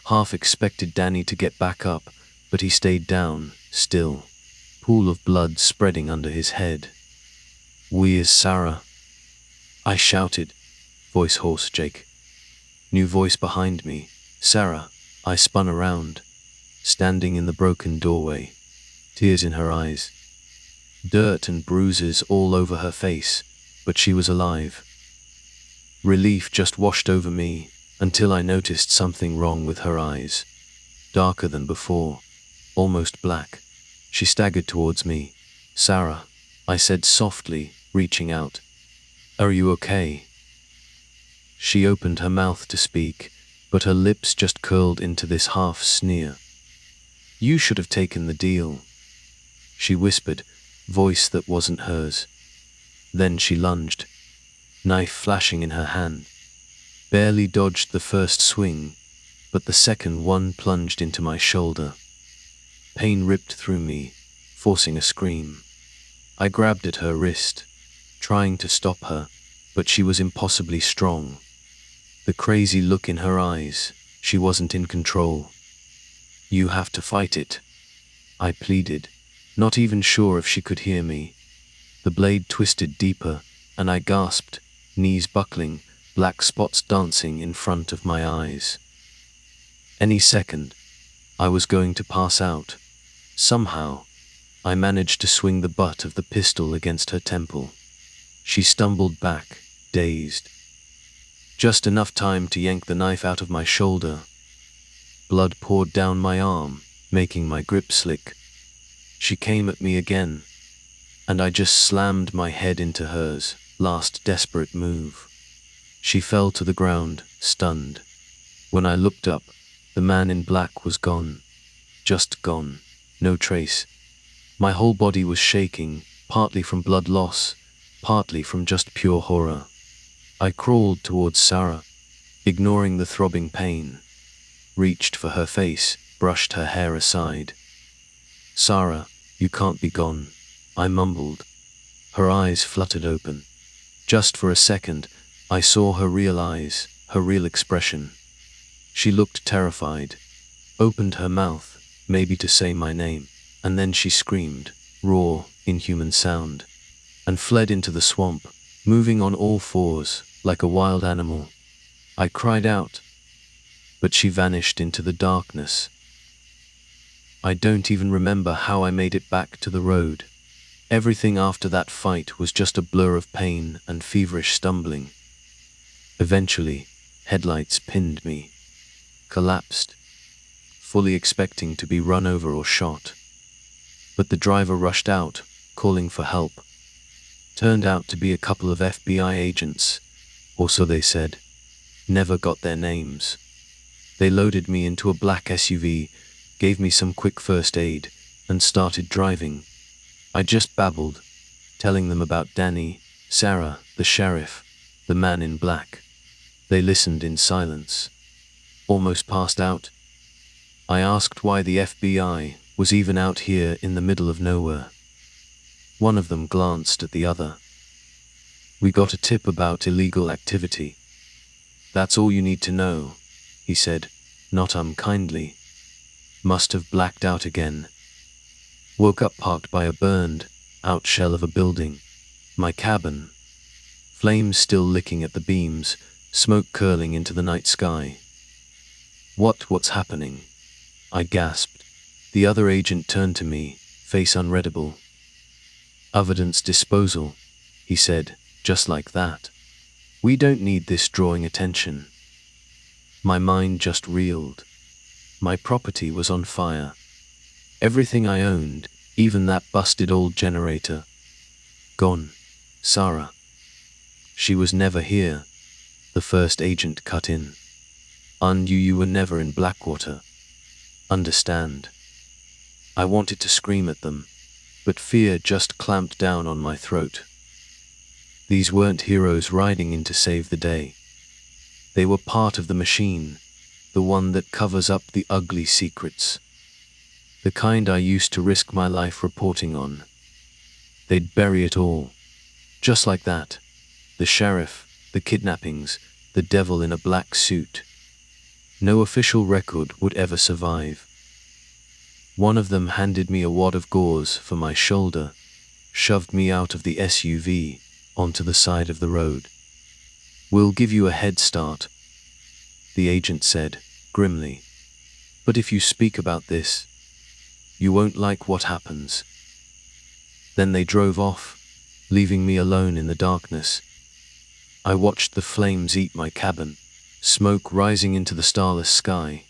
Half expected Danny to get back up, but he stayed down, still, pool of blood spreading under his head. "Where's Sarah?" I shouted, voice hoarse. "Jake." New voice behind me. "Sarah." I spun around, standing in the broken doorway, tears in her eyes. dirt and bruises all over her face, but she was alive. Relief just washed over me, until I noticed something wrong with her eyes. Darker than before, almost black. She staggered towards me. "Sarah," I said softly, reaching out. "Are you okay?" She opened her mouth to speak, but her lips just curled into this half sneer. "You should have taken the deal," she whispered, voice that wasn't hers. Then she lunged, knife flashing in her hand. Barely dodged the first swing, but the second one plunged into my shoulder. Pain ripped through me, forcing a scream. I grabbed at her wrist, trying to stop her, but she was impossibly strong. The crazy look in her eyes, she wasn't in control. "You have to fight it," I pleaded, not even sure if she could hear me. The blade twisted deeper, and I gasped, knees buckling, black spots dancing in front of my eyes. Any second, I was going to pass out. Somehow, I managed to swing the butt of the pistol against her temple. She stumbled back, dazed. Just enough time to yank the knife out of my shoulder. Blood poured down my arm, making my grip slick. She came at me again, and I just slammed my head into hers, last desperate move. She fell to the ground, stunned. When I looked up, the man in black was gone. Just gone. No trace. My whole body was shaking, partly from blood loss, partly from just pure horror. I crawled towards Sarah, ignoring the throbbing pain. Reached for her face, brushed her hair aside. "Sarah, you can't be gone," I mumbled. Her eyes fluttered open. Just for a second, I saw her real eyes, her real expression. She looked terrified, opened her mouth, maybe to say my name, and then she screamed, raw, inhuman sound, and fled into the swamp, moving on all fours, like a wild animal. I cried out, but she vanished into the darkness. I don't even remember how I made it back to the road. Everything after that fight was just a blur of pain and feverish stumbling. Eventually, headlights pinned me. Collapsed, fully expecting to be run over or shot. But the driver rushed out, calling for help. Turned out to be a couple of FBI agents, or so they said. Never got their names. They loaded me into a black SUV, gave me some quick first aid, and started driving. I just babbled, telling them about Danny, Sarah, the sheriff, the man in black. They listened in silence. Almost passed out. I asked why the FBI was even out here in the middle of nowhere. One of them glanced at the other. "We got a tip about illegal activity. That's all you need to know," he said, not unkindly. Must have blacked out again. Woke up parked by a burned out shell of a building. My cabin. Flames still licking at the beams, smoke curling into the night sky. What's happening?" I gasped. The other agent turned to me, face unreadable. "Evidence disposal," he said, just like that. "We don't need this drawing attention." My mind just reeled. My property was on fire. Everything I owned, even that busted old generator. Gone. Sarah. She was never here. The first agent cut in. "You were never in Blackwater. Understand?" I wanted to scream at them, but fear just clamped down on my throat. These weren't heroes riding in to save the day. They were part of the machine, the one that covers up the ugly secrets. The kind I used to risk my life reporting on. They'd bury it all. Just like that. The sheriff, the kidnappings, the devil in a black suit. No official record would ever survive. One of them handed me a wad of gauze for my shoulder, shoved me out of the SUV onto the side of the road. "We'll give you a head start," the agent said, grimly. "But if you speak about this, you won't like what happens." Then they drove off, leaving me alone in the darkness. I watched the flames eat my cabin, smoke rising into the starless sky,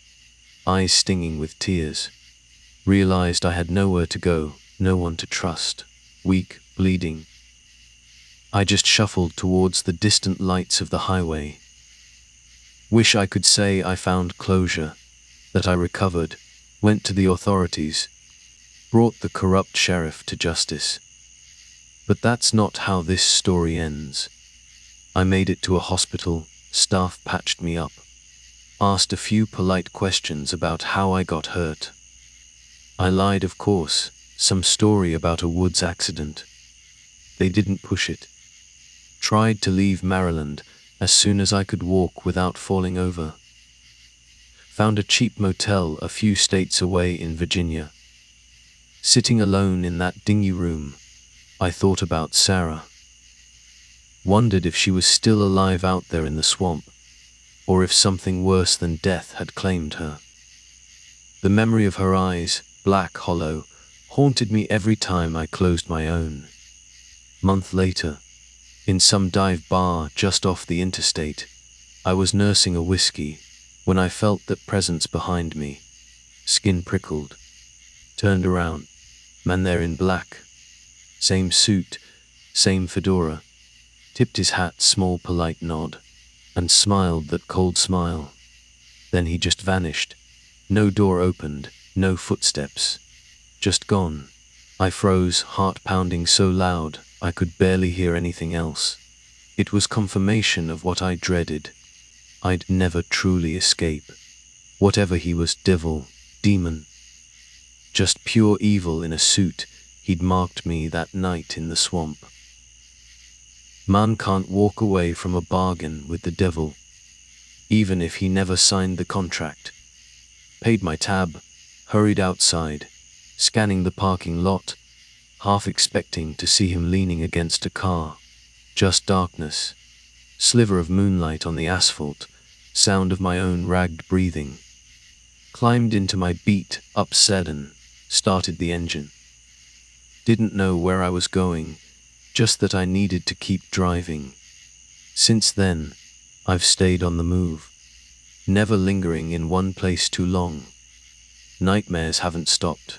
eyes stinging with tears. Realized I had nowhere to go, no one to trust. Weak, bleeding, I just shuffled towards the distant lights of the highway. Wish I could say I found closure, that I recovered, went to the authorities, brought the corrupt sheriff to justice. But that's not how this story ends. I made it to a hospital, staff patched me up, asked a few polite questions about how I got hurt. I lied, of course, some story about a woods accident. They didn't push it. Tried to leave Maryland as soon as I could walk without falling over. Found a cheap motel a few states away in Virginia. Sitting alone in that dingy room, I thought about Sarah. Wondered if she was still alive out there in the swamp, or if something worse than death had claimed her. The memory of her eyes, black, hollow, haunted me every time I closed my own. Month later, in some dive bar just off the interstate, I was nursing a whiskey when I felt that presence behind me. Skin prickled. Turned around. Man there in black. Same suit, same fedora. Tipped his hat, small polite nod, and smiled that cold smile. Then he just vanished. No door opened, no footsteps. Just gone. I froze, heart pounding so loud I could barely hear anything else. It was confirmation of what I dreaded. I'd never truly escape. Whatever he was, devil, demon. Just pure evil in a suit, he'd marked me that night in the swamp. Man can't walk away from a bargain with the devil, even if he never signed the contract. Paid my tab, hurried outside, scanning the parking lot, half expecting to see him leaning against a car. Just darkness, sliver of moonlight on the asphalt, sound of my own ragged breathing. Climbed into my beat, up sudden, started the engine. Didn't know where I was going, just that I needed to keep driving. Since then, I've stayed on the move, never lingering in one place too long. Nightmares haven't stopped.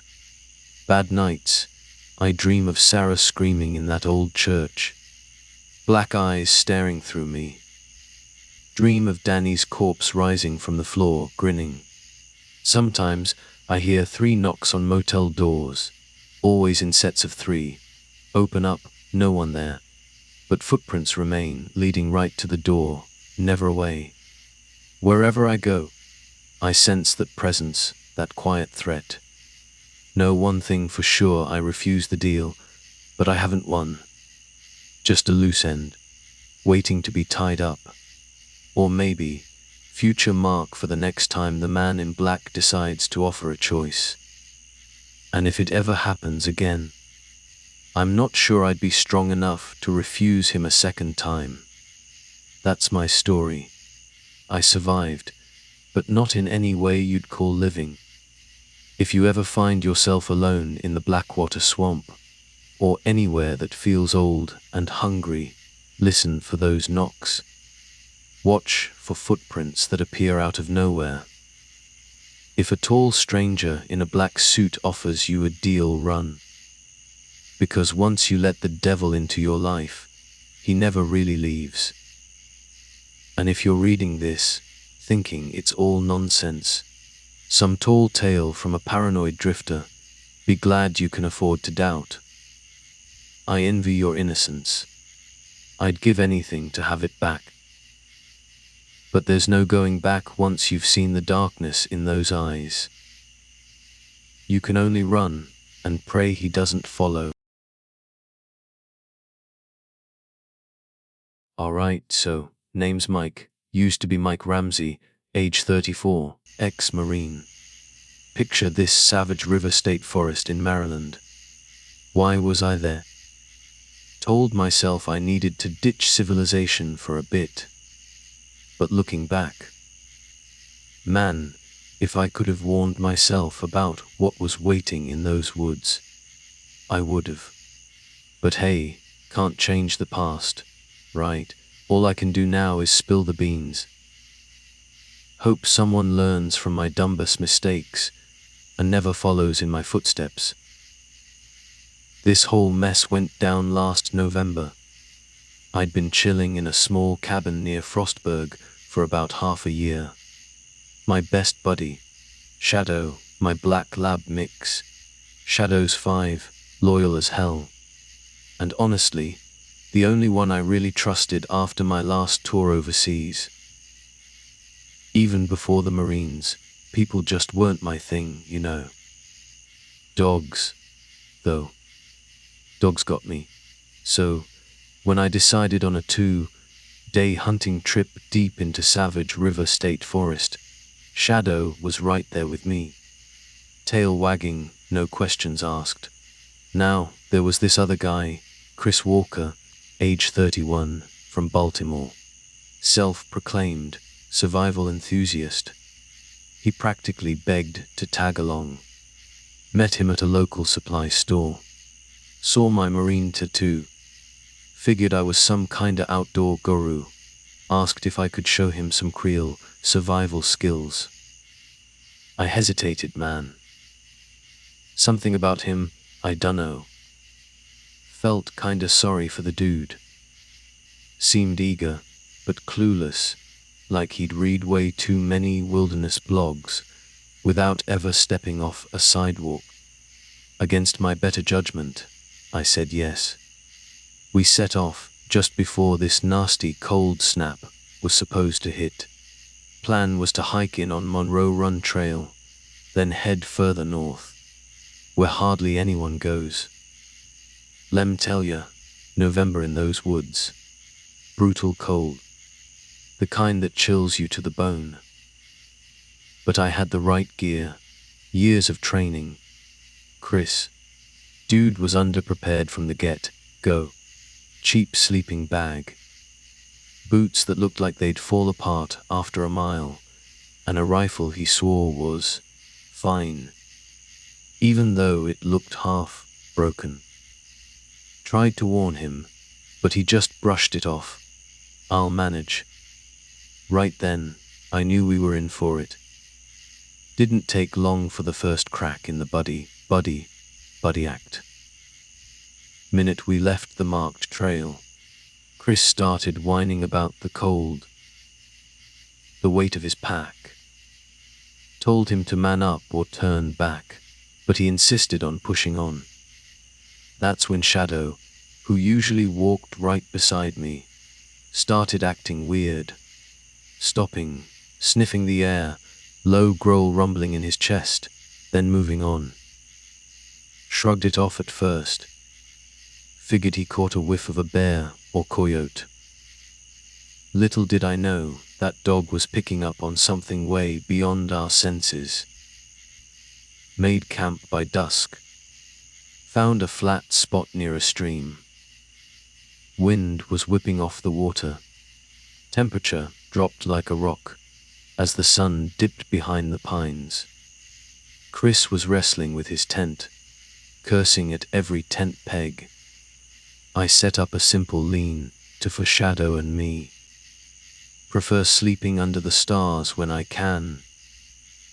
Bad nights, I dream of Sarah screaming in that old church. Black eyes staring through me. Dream of Danny's corpse rising from the floor, grinning. Sometimes I hear 3 knocks on motel doors, always in sets of 3. Open up, no one there. But footprints remain, leading right to the door, never away. Wherever I go, I sense that presence, that quiet threat. Know one thing for sure, I refuse the deal, but I haven't won. Just a loose end, waiting to be tied up. Or maybe, future mark for the next time the man in black decides to offer a choice. And if it ever happens again, I'm not sure I'd be strong enough to refuse him a second time. That's my story. I survived, but not in any way you'd call living. If you ever find yourself alone in the Blackwater swamp, or anywhere that feels old and hungry, listen for those knocks. Watch for footprints that appear out of nowhere. If a tall stranger in a black suit offers you a deal, run. Because once you let the devil into your life, he never really leaves. And if you're reading this, thinking it's all nonsense, some tall tale from a paranoid drifter, be glad you can afford to doubt. I envy your innocence. I'd give anything to have it back. But there's no going back once you've seen the darkness in those eyes. You can only run and pray he doesn't follow. Alright, so, name's Mike, used to be Mike Ramsey, age 34, ex-Marine. Picture this savage river state forest in Maryland. Why was I there? Told myself I needed to ditch civilization for a bit. But looking back, man, if I could have warned myself about what was waiting in those woods, I would have. But hey, can't change the past, right? All I can do now is spill the beans. Hope someone learns from my dumbest mistakes and never follows in my footsteps. This whole mess went down last November. I'd been chilling in a small cabin near Frostburg for about half a year. My best buddy, Shadow, my black lab mix. Shadow's 5, loyal as hell. And honestly, the only one I really trusted after my last tour overseas. Even before the Marines, people just weren't my thing, you know. Dogs, though. Dogs got me. So, when I decided on a 2-day hunting trip deep into Savage River State Forest, Shadow was right there with me. Tail wagging, no questions asked. Now, there was this other guy, Chris Walker, age 31, from Baltimore. Self-proclaimed survival enthusiast. He practically begged to tag along. Met him at a local supply store. Saw my Marine tattoo. Figured I was some kinda outdoor guru. Asked if I could show him some Creole survival skills. I hesitated, man. Something about him, I dunno. Felt kinda sorry for the dude. Seemed eager, but clueless, like he'd read way too many wilderness blogs without ever stepping off a sidewalk. Against my better judgment, I said yes. We set off just before this nasty cold snap was supposed to hit. Plan was to hike in on Monroe Run Trail, then head further north, where hardly anyone goes. Lem tell ya, November in those woods. Brutal cold. The kind that chills you to the bone. But I had the right gear, years of training. Chris. Dude was underprepared from the get-go. Cheap sleeping bag. Boots that looked like they'd fall apart after a mile, and a rifle he swore was fine, even though it looked half broken. Tried to warn him, but he just brushed it off. I'll manage. Right then, I knew we were in for it. Didn't take long for the first crack in the buddy act. Minute we left the marked trail, Chris started whining about the cold, the weight of his pack. Told him to man up or turn back, but he insisted on pushing on. That's when Shadow, who usually walked right beside me, started acting weird. Stopping, sniffing the air, low growl rumbling in his chest, then moving on. Shrugged it off at first. Figured he caught a whiff of a bear or coyote. Little did I know that dog was picking up on something way beyond our senses. Made camp by dusk. Found a flat spot near a stream. Wind was whipping off the water. Temperature dropped like a rock as the sun dipped behind the pines. Chris was wrestling with his tent, cursing at every tent peg. I set up a simple lean to for Shadow and me. Prefer sleeping under the stars when I can,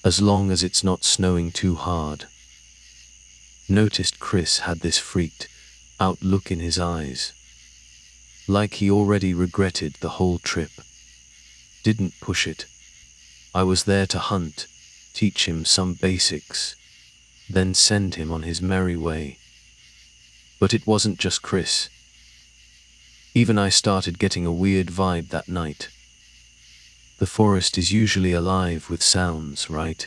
as long as it's not snowing too hard. Noticed Chris had this freaked out look in his eyes, like he already regretted the whole trip. Didn't push it. I was there to hunt, teach him some basics, then send him on his merry way. But it wasn't just Chris. Even I started getting a weird vibe that night. The forest is usually alive with sounds, right?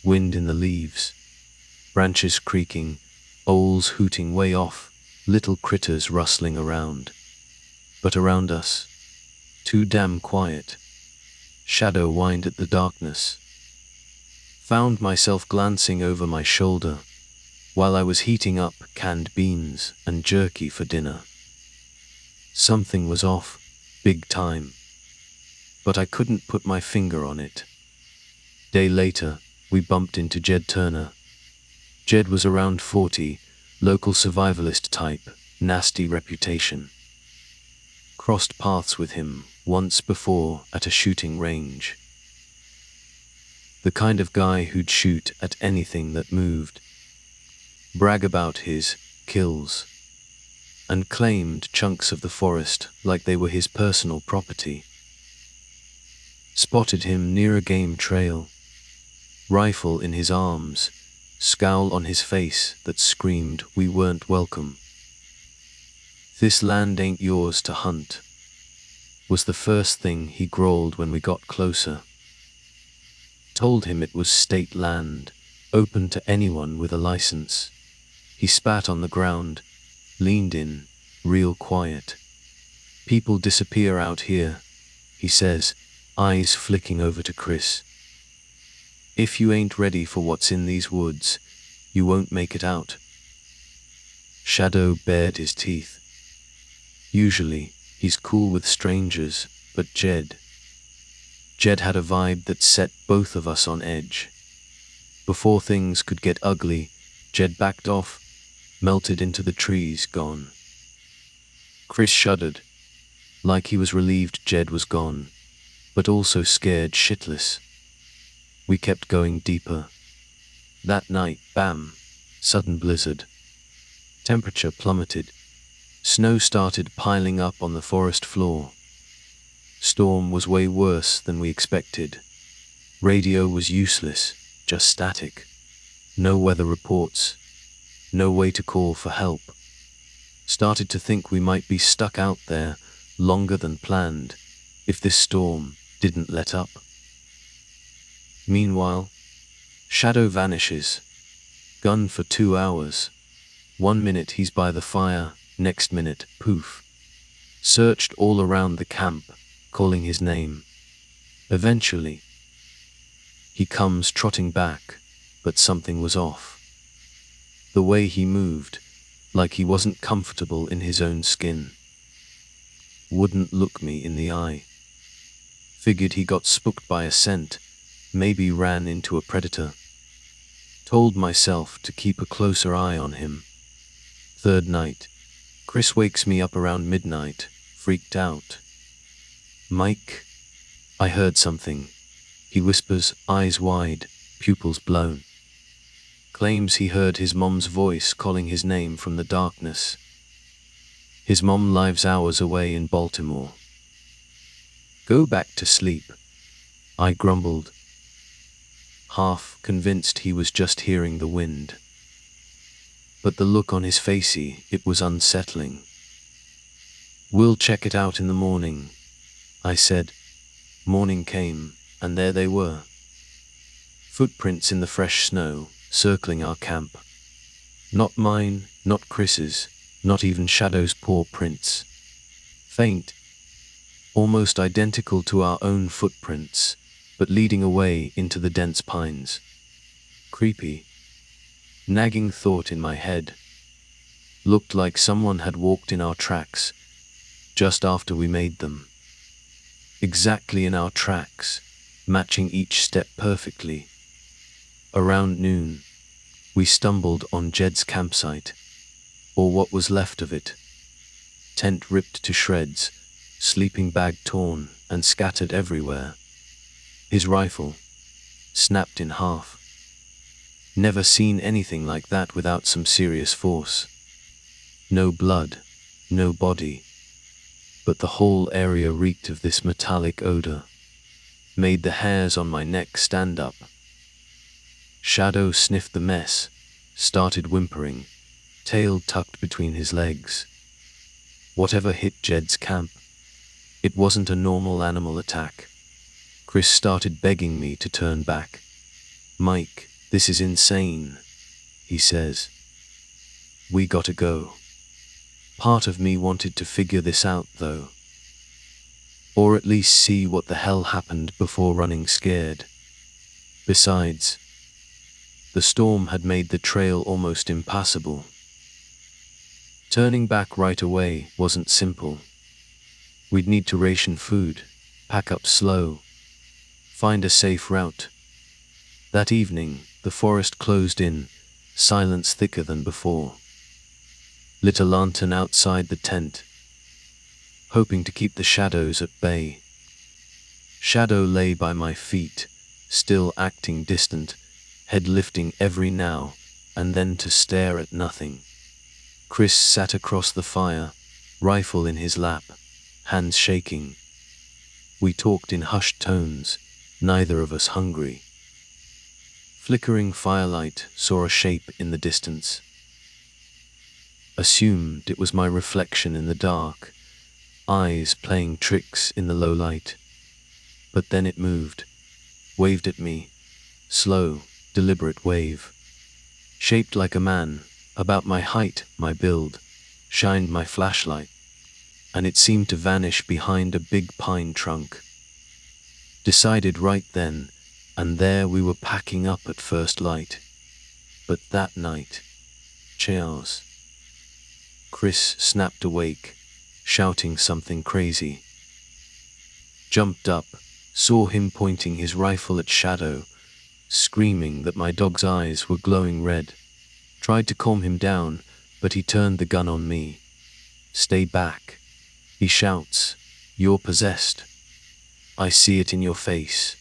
Wind in the leaves, branches creaking, owls hooting way off, little critters rustling around. But around us, too damn quiet. Shadow whined at the darkness. Found myself glancing over my shoulder while I was heating up canned beans and jerky for dinner. Something was off, big time, but I couldn't put my finger on it. Day later, we bumped into Jed Turner. Jed was around 40, local survivalist type, nasty reputation. Crossed paths with him once before at a shooting range. The kind of guy who'd shoot at anything that moved, brag about his kills, and claimed chunks of the forest like they were his personal property. Spotted him near a game trail, rifle in his arms, scowl on his face that screamed we weren't welcome. "This land ain't yours to hunt," was the first thing he growled when we got closer. Told him it was state land, open to anyone with a license. He spat on the ground, leaned in, real quiet. "People disappear out here," he says, eyes flicking over to Chris. "If you ain't ready for what's in these woods, you won't make it out." Shadow bared his teeth. Usually, he's cool with strangers, but Jed had a vibe that set both of us on edge. Before things could get ugly, Jed backed off, melted into the trees, gone. Chris shuddered, like he was relieved Jed was gone, but also scared shitless. We kept going deeper. That night, bam, sudden blizzard. Temperature plummeted. Snow started piling up on the forest floor. Storm was way worse than we expected. Radio was useless, just static. No weather reports. No way to call for help. Started to think we might be stuck out there longer than planned if this storm didn't let up. Meanwhile, Shadow vanishes. Gone for 2 hours. 1 minute he's by the fire, next minute, poof. Searched all around the camp, calling his name. Eventually, he comes trotting back, but something was off. The way he moved, like he wasn't comfortable in his own skin. Wouldn't look me in the eye. Figured he got spooked by a scent, maybe ran into a predator. Told myself to keep a closer eye on him. Third night, Chris wakes me up around midnight, freaked out. "Mike, I heard something," he whispers, eyes wide, pupils blown. Claims he heard his mom's voice calling his name from the darkness. His mom lives hours away in Baltimore. "Go back to sleep," I grumbled, half convinced he was just hearing the wind. But the look on his facey, it was unsettling. "We'll check it out in the morning," I said. Morning came, and there they were. Footprints in the fresh snow, circling our camp. Not mine, not Chris's, not even Shadow's paw prints. Faint, almost identical to our own footprints, but leading away into the dense pines. Creepy. Nagging thought in my head. Looked like someone had walked in our tracks, just after we made them. Exactly in our tracks, matching each step perfectly. Around noon, we stumbled on Jed's campsite, or what was left of it. Tent ripped to shreds, sleeping bag torn and scattered everywhere. His rifle, snapped in half. Never seen anything like that without some serious force. No blood, no body, but the whole area reeked of this metallic odor. Made the hairs on my neck stand up. Shadow sniffed the mess, started whimpering, tail tucked between his legs. Whatever hit Jed's camp, it wasn't a normal animal attack. Chris started begging me to turn back. "Mike, this is insane," he says. "We gotta go." Part of me wanted to figure this out, though. Or at least see what the hell happened before running scared. Besides, the storm had made the trail almost impassable. Turning back right away wasn't simple. We'd need to ration food, pack up slow, find a safe route. That evening, the forest closed in, silence thicker than before. lit a lantern outside the tent, hoping to keep the shadows at bay. Shadow lay by my feet, still acting distant, head lifting every now and then to stare at nothing. Chris sat across the fire, rifle in his lap, hands shaking. We talked in hushed tones, neither of us hungry. Flickering firelight saw a shape in the distance. Assumed it was my reflection in the dark, eyes playing tricks in the low light. But then it moved, waved at me, slow, deliberate wave. Shaped like a man, about my height, my build, shined my flashlight, and it seemed to vanish behind a big pine trunk. Decided right then and there we were packing up at first light. But that night, chaos. Chris snapped awake, shouting something crazy. Jumped up, saw him pointing his rifle at Shadow, screaming that my dog's eyes were glowing red. Tried to calm him down, but he turned the gun on me. Stay back, he shouts. You're possessed. I see it in your face.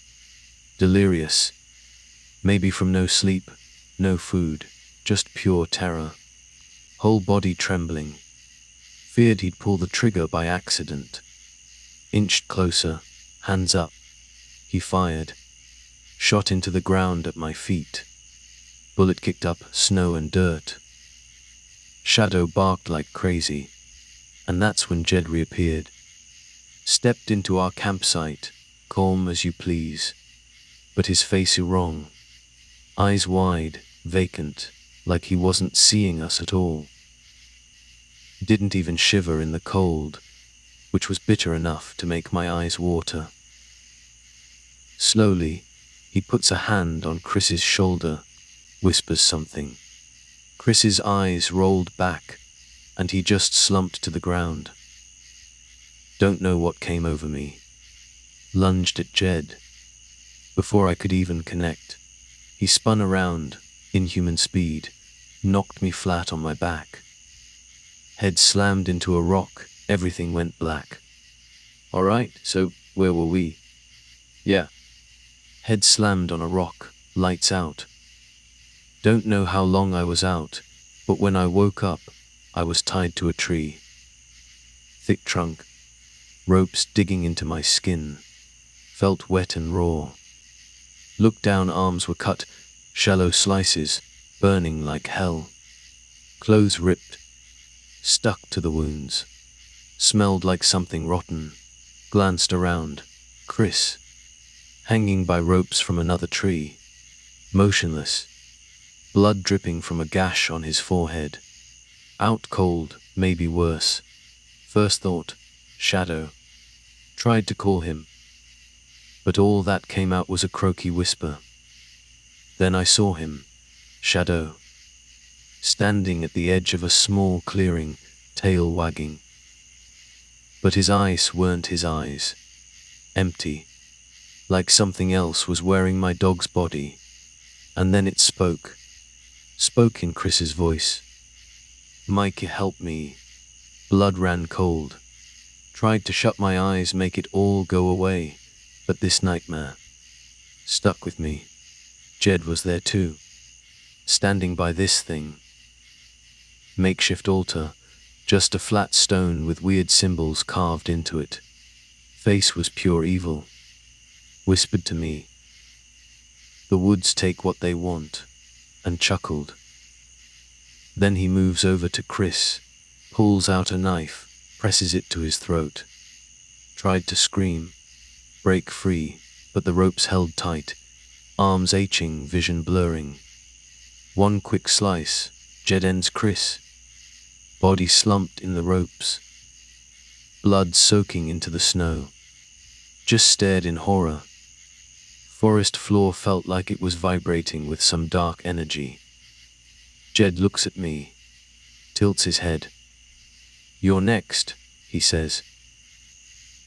Delirious. Maybe from no sleep, no food, just pure terror. Whole body trembling. Feared he'd pull the trigger by accident. Inched closer, hands up. He fired. Shot into the ground at my feet. Bullet kicked up snow and dirt. Shadow barked like crazy. And that's when Jed reappeared. Stepped into our campsite, calm as you please. But his face wrong. Eyes wide, vacant, like he wasn't seeing us at all. Didn't even shiver in the cold, which was bitter enough to make my eyes water. Slowly, he puts a hand on Chris's shoulder, whispers something. Chris's eyes rolled back, and he just slumped to the ground. Don't know what came over me. Lunged at Jed. Before I could even connect, he spun around, inhuman speed, knocked me flat on my back. Head slammed into a rock, everything went black. Alright, so where were we? Yeah. Head slammed on a rock, lights out. Don't know how long I was out, but when I woke up, I was tied to a tree. Thick trunk, ropes digging into my skin, felt wet and raw. Looked down, arms were cut, shallow slices, burning like hell. Clothes ripped, stuck to the wounds. Smelled like something rotten. Glanced around. Chris, hanging by ropes from another tree. Motionless. Blood dripping from a gash on his forehead. Out cold, maybe worse. First thought, Shadow. Tried to call him. But all that came out was a croaky whisper. Then I saw him, Shadow, standing at the edge of a small clearing, tail wagging. But his eyes weren't his eyes. Empty. Like something else was wearing my dog's body. And then it spoke. Spoke in Chris's voice. Mike, help me. Blood ran cold. Tried to shut my eyes, make it all go away. But this nightmare stuck with me. Jed was there too. Standing by this thing. Makeshift altar, just a flat stone with weird symbols carved into it. Face was pure evil. Whispered to me, the woods take what they want, and chuckled. Then he moves over to Chris, pulls out a knife, presses it to his throat. Tried to scream, break free, but the ropes held tight, arms aching, vision blurring. One quick slice, Jed ends Chris. Body slumped in the ropes. Blood soaking into the snow. Just stared in horror. Forest floor felt like it was vibrating with some dark energy. Jed looks at me, tilts his head. You're next, he says.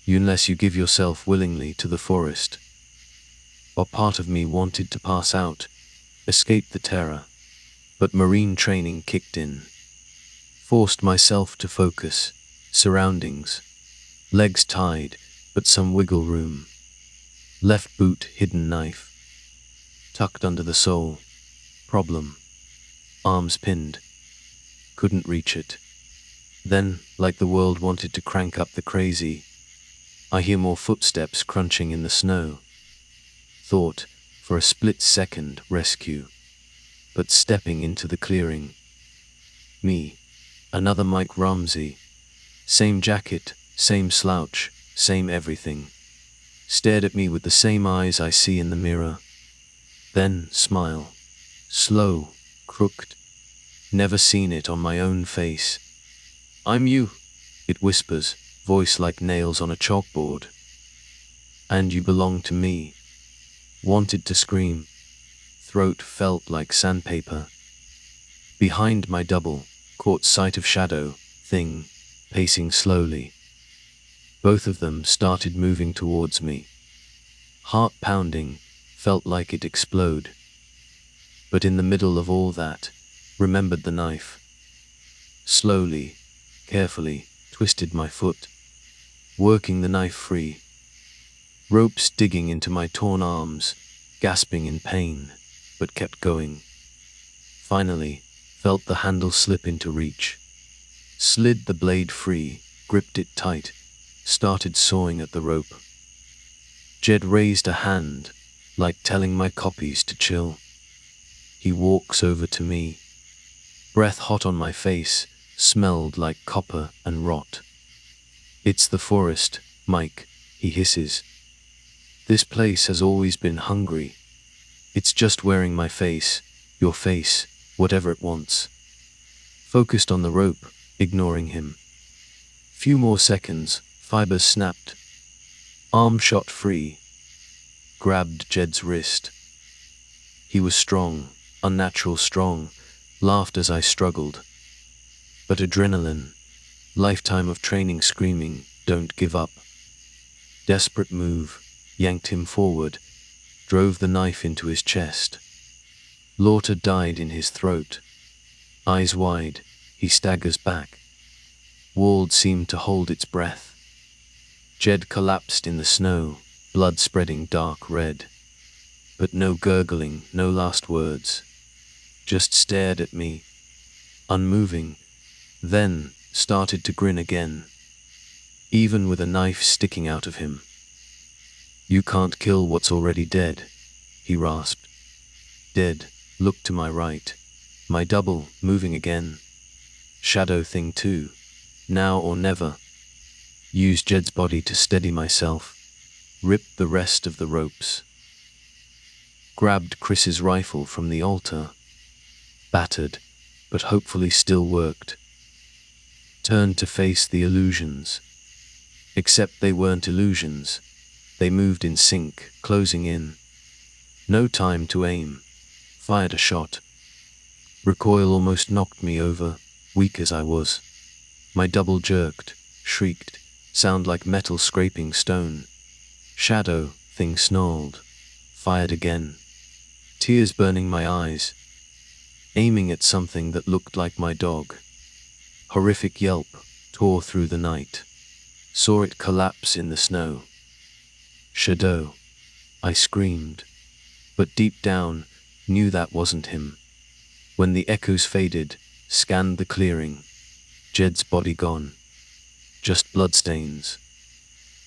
Unless you give yourself willingly to the forest. Or part of me wanted to pass out, escape the terror. But marine training kicked in. Forced myself to focus. Surroundings. Legs tied, but some wiggle room. Left boot hidden knife. Tucked under the sole. Problem. Arms pinned. Couldn't reach it. Then, like the world wanted to crank up the crazy, I hear more footsteps crunching in the snow. Thought, for a split second, rescue. But stepping into the clearing. Me. Another Mike Ramsey. Same jacket, same slouch, same everything. Stared at me with the same eyes I see in the mirror. Then smile. Slow, crooked. Never seen it on my own face. I'm you, it whispers, voice like nails on a chalkboard. And you belong to me. Wanted to scream. Throat felt like sandpaper. Behind my double, caught sight of shadow, thing, pacing slowly. Both of them started moving towards me. Heart pounding, felt like it'd explode. But in the middle of all that, remembered the knife. Slowly, carefully, twisted my foot, working the knife free. Ropes digging into my torn arms, gasping in pain, but kept going. Finally, felt the handle slip into reach. Slid the blade free, gripped it tight, started sawing at the rope. Jed raised a hand, like telling my copies to chill. He walks over to me. Breath hot on my face, smelled like copper and rot. It's the forest, Mike, he hisses. This place has always been hungry. It's just wearing my face, your face, whatever it wants. Focused on the rope, ignoring him. Few more seconds, fibers snapped. Arm shot free. Grabbed Jed's wrist. He was strong, unnatural strong, laughed as I struggled. But adrenaline, lifetime of training screaming, don't give up. Desperate move, yanked him forward, drove the knife into his chest. Laughter died in his throat. Eyes wide, he staggers back. World seemed to hold its breath. Jed collapsed in the snow, blood spreading dark red. But no gurgling, no last words. Just stared at me, unmoving, then started to grin again, even with a knife sticking out of him. You can't kill what's already dead, he rasped. Dead, looked to my right. My double, moving again. Shadow thing too. Now or never. Used Jed's body to steady myself. Ripped the rest of the ropes. Grabbed Chris's rifle from the altar. Battered, but hopefully still worked. Turned to face the illusions. Except they weren't illusions. They moved in sync, closing in. No time to aim. Fired a shot. Recoil almost knocked me over, weak as I was. My double jerked, shrieked, sound like metal scraping stone. Shadow, thing snarled. Fired again. Tears burning my eyes. Aiming at something that looked like my dog. Horrific yelp, tore through the night. Saw it collapse in the snow. Shadow, I screamed. But deep down, knew that wasn't him. When the echoes faded, scanned the clearing. Jed's body gone. Just bloodstains.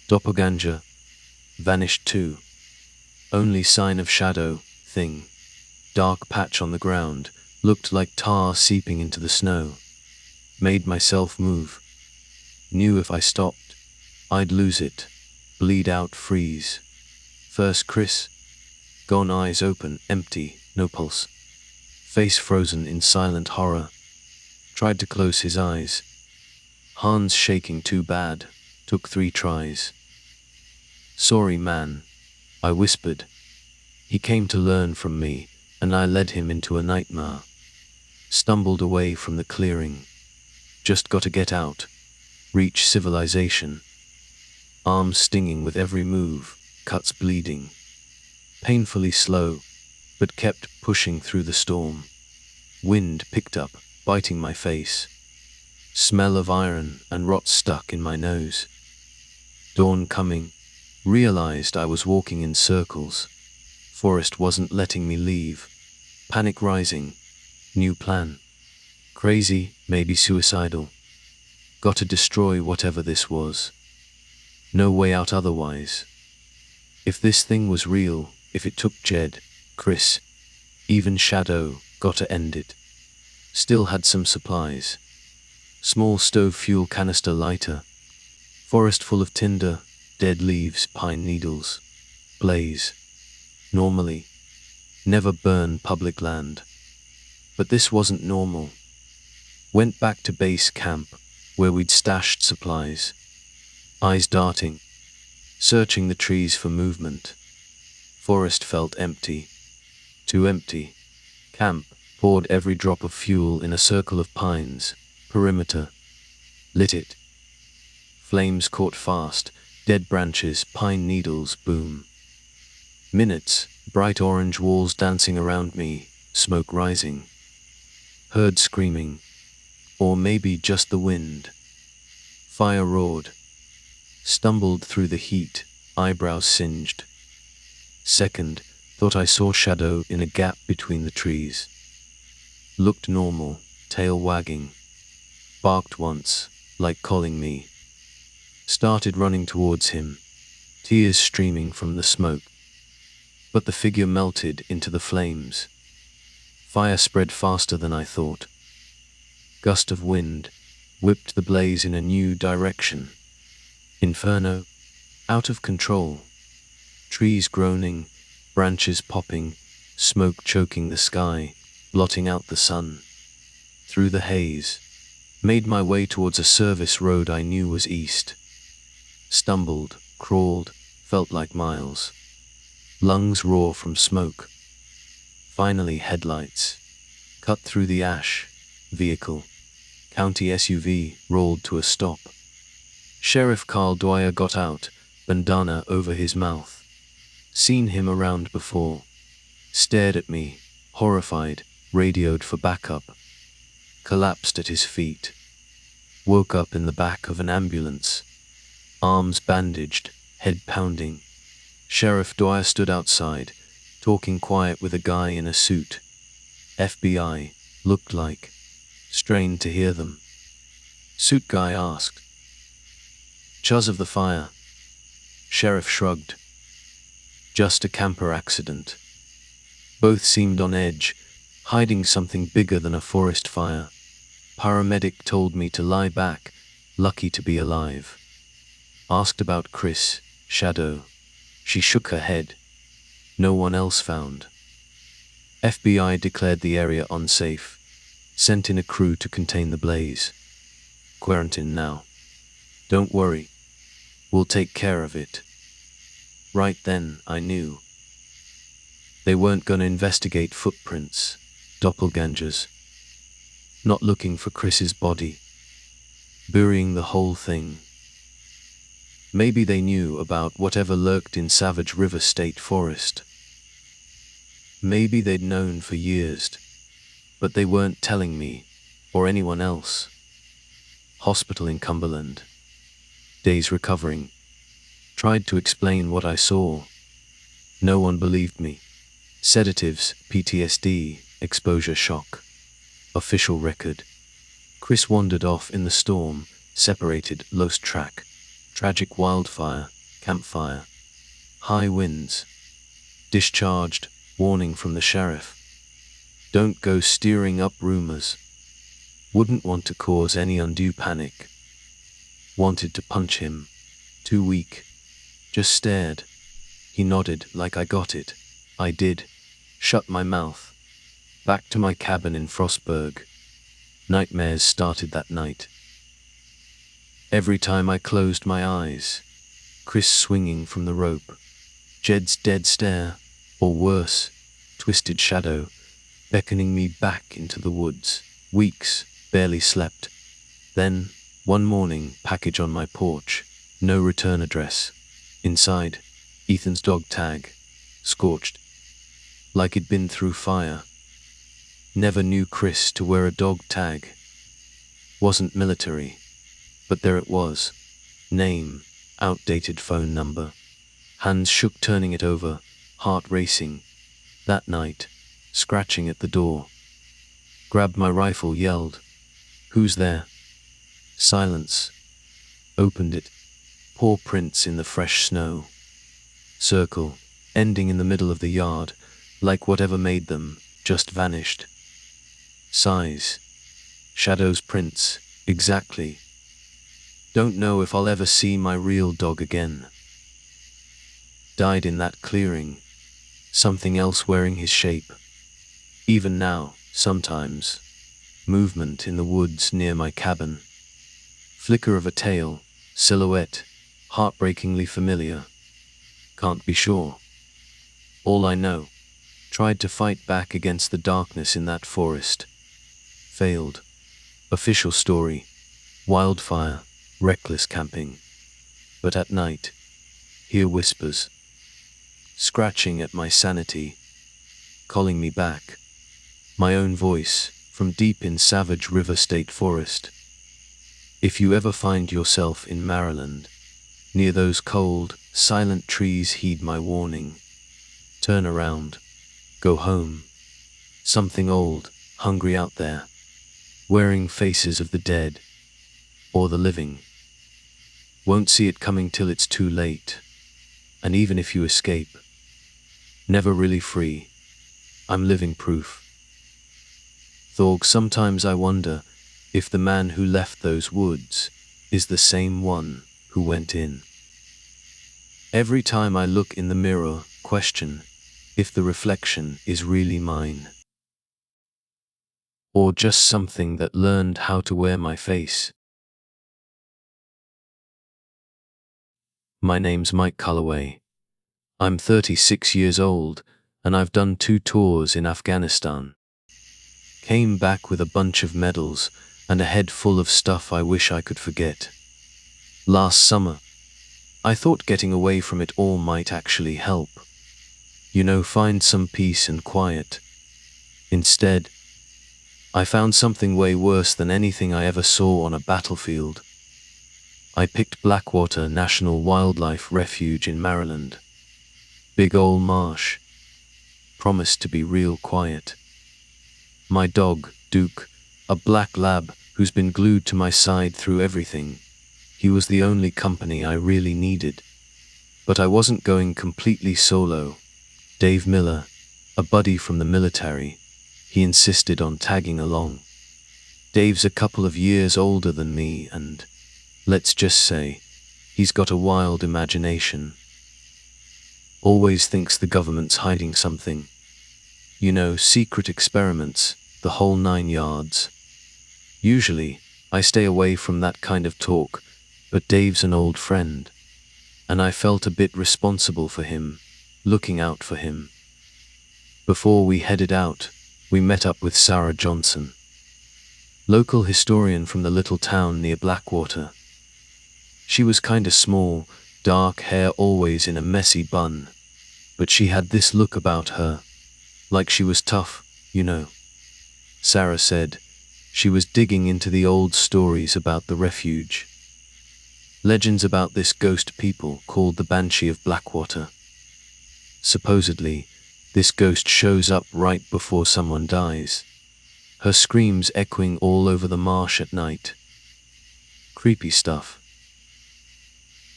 Doppelganger. Vanished too. Only sign of shadow, thing. Dark patch on the ground, looked like tar seeping into the snow. Made myself move. Knew if I stopped, I'd lose it. Bleed out, freeze. First Chris. Gone, eyes open, empty, no pulse. Face frozen in silent horror. Tried to close his eyes. Hands shaking too bad. Took 3 tries. Sorry man, I whispered. He came to learn from me, and I led him into a nightmare. Stumbled away from the clearing. Just gotta get out. Reach civilization. Arms stinging with every move, cuts bleeding. Painfully slow, but kept pushing through the storm. Wind picked up, biting my face. Smell of iron and rot stuck in my nose. Dawn coming. Realized I was walking in circles. Forest wasn't letting me leave. Panic rising. New plan. Crazy, maybe suicidal. Gotta destroy whatever this was. No way out otherwise. If this thing was real, if it took Jed, Chris, even Shadow, gotta end it. Still had some supplies. Small stove fuel canister lighter. Forest full of tinder, dead leaves, pine needles. Blaze. Normally. Never burn public land. But this wasn't normal. Went back to base camp, where we'd stashed supplies. Eyes darting. Searching the trees for movement. Forest felt empty. Too empty. Camp. Poured every drop of fuel in a circle of pines. Perimeter. Lit it. Flames caught fast. Dead branches, pine needles, boom. Minutes. Bright orange walls dancing around me. Smoke rising. Heard screaming. Or maybe just the wind. Fire roared. Stumbled through the heat, eyebrows singed. Second, thought I saw Shadow in a gap between the trees. Looked normal, tail wagging. Barked once, like calling me. Started running towards him, tears streaming from the smoke. But the figure melted into the flames. Fire spread faster than I thought. Gust of wind whipped the blaze in a new direction. Inferno, out of control. Trees groaning, branches popping, smoke choking the sky, blotting out the sun. Through the haze, made my way towards a service road I knew was east. Stumbled, crawled, felt like miles. Lungs raw from smoke. Finally headlights. Cut through the ash. Vehicle. County SUV rolled to a stop. Sheriff Carl Dwyer got out, bandana over his mouth. Seen him around before. Stared at me, horrified, radioed for backup. Collapsed at his feet. Woke up in the back of an ambulance. Arms bandaged, head pounding. Sheriff Dwyer stood outside, talking quiet with a guy in a suit. FBI, looked like. Strained to hear them. Suit guy asked. "'Cause of the fire?" Sheriff shrugged. "Just a camper accident." Both seemed on edge, hiding something bigger than a forest fire. Paramedic told me to lie back, lucky to be alive. Asked about Chris, Shadow. She shook her head. No one else found. FBI declared the area unsafe. Sent in a crew to contain the blaze. Quarantine now. Don't worry. We'll take care of it. Right then, I knew. They weren't gonna investigate footprints, doppelgangers. Not looking for Chris's body. Burying the whole thing. Maybe they knew about whatever lurked in Savage River State Forest. Maybe they'd known for years, but they weren't telling me, or anyone else. Hospital in Cumberland. Days recovering. Tried to explain what I saw. No one believed me. Sedatives, PTSD, exposure shock. Official record. Chris wandered off in the storm, separated, lost track. Tragic wildfire, campfire. High winds. Discharged, warning from the sheriff. Don't go stirring up rumors. Wouldn't want to cause any undue panic. Wanted to punch him. Too weak. Just stared. He nodded like I got it. I did. Shut my mouth. Back to my cabin in Frostburg. Nightmares started that night. Every time I closed my eyes. Chris swinging from the rope. Jed's dead stare, or worse, twisted shadow, beckoning me back into the woods. Weeks, barely slept. Then, one morning, package on my porch. No return address. Inside, Ethan's dog tag. Scorched. Like it'd been through fire. Never knew Chris to wear a dog tag. Wasn't military, but there it was. Name, outdated phone number. Hands shook turning it over, heart racing. That night, scratching at the door. Grabbed my rifle, yelled, "Who's there?" Silence. Opened it. Paw prints in the fresh snow. Circle, ending in the middle of the yard, like whatever made them, just vanished. Size. Shadows prints, exactly. Don't know if I'll ever see my real dog again. Died in that clearing. Something else wearing his shape. Even now, sometimes. Movement in the woods near my cabin. Flicker of a tail, silhouette, heartbreakingly familiar. Can't be sure. All I know. Tried to fight back against the darkness in that forest. Failed. Official story. Wildfire, reckless camping. But at night, hear whispers. Scratching at my sanity. Calling me back. My own voice, from deep in Savage River State Forest. If you ever find yourself in Maryland, near those cold, silent trees, heed my warning. Turn around. Go home. Something old, hungry out there, wearing faces of the dead, or the living. Won't see it coming till it's too late. And even if you escape, never really free. I'm living proof. Thorg, sometimes I wonder if the man who left those woods is the same one who went in. Every time I look in the mirror, question if the reflection is really mine. Or just something that learned how to wear my face. My name's Mike Culloway. I'm 36 years old, and I've done 2 tours in Afghanistan. Came back with a bunch of medals and a head full of stuff I wish I could forget. Last summer, I thought getting away from it all might actually help. You know, find some peace and quiet. Instead, I found something way worse than anything I ever saw on a battlefield. I picked Blackwater National Wildlife Refuge in Maryland. Big old marsh. Promised to be real quiet. My dog, Duke, a black lab who's been glued to my side through everything. He was the only company I really needed. But I wasn't going completely solo. Dave Miller, a buddy from the military, he insisted on tagging along. Dave's a couple of years older than me and, let's just say, he's got a wild imagination. Always thinks the government's hiding something. You know, secret experiments, the whole 9 yards. Usually, I stay away from that kind of talk, but Dave's an old friend, and I felt a bit responsible for him, looking out for him. Before we headed out, we met up with Sarah Johnson, local historian from the little town near Blackwater. She was kinda small, dark hair always in a messy bun, but she had this look about her, like she was tough, you know. Sarah said she was digging into the old stories about the refuge. Legends about this ghost people called the Banshee of Blackwater. Supposedly, this ghost shows up right before someone dies, her screams echoing all over the marsh at night. Creepy stuff.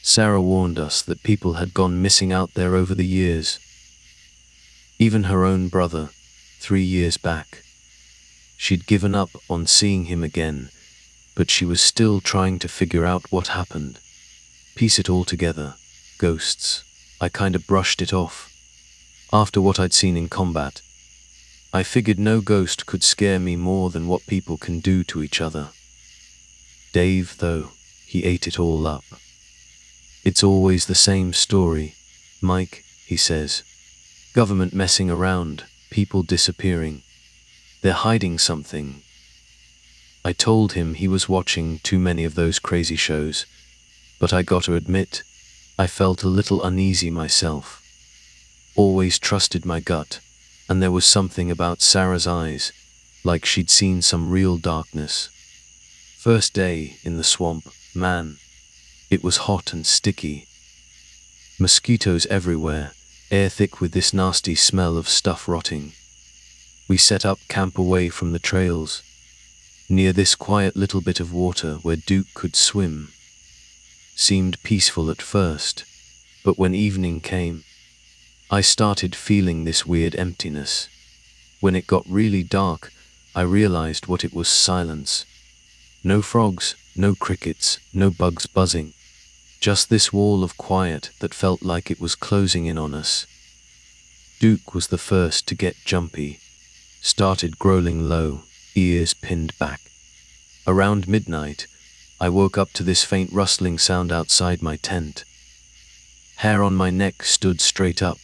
Sarah warned us that people had gone missing out there over the years. Even her own brother, 3 years back. She'd given up on seeing him again, but she was still trying to figure out what happened. Piece it all together. Ghosts. I kinda brushed it off. After what I'd seen in combat, I figured no ghost could scare me more than what people can do to each other. Dave, though, he ate it all up. It's always the same story, Mike, he says. Government messing around, people disappearing. They're hiding something. I told him he was watching too many of those crazy shows, but I gotta admit, I felt a little uneasy myself. Always trusted my gut, and there was something about Sarah's eyes, like she'd seen some real darkness. First day in the swamp, man, it was hot and sticky. Mosquitoes everywhere, air thick with this nasty smell of stuff rotting. We set up camp away from the trails, near this quiet little bit of water where Duke could swim. Seemed peaceful at first, but when evening came, I started feeling this weird emptiness. When it got really dark, I realized what it was: silence. No frogs, no crickets, no bugs buzzing. Just this wall of quiet that felt like it was closing in on us. Duke was the first to get jumpy. Started growling low, ears pinned back. Around midnight, I woke up to this faint rustling sound outside my tent. Hair on my neck stood straight up.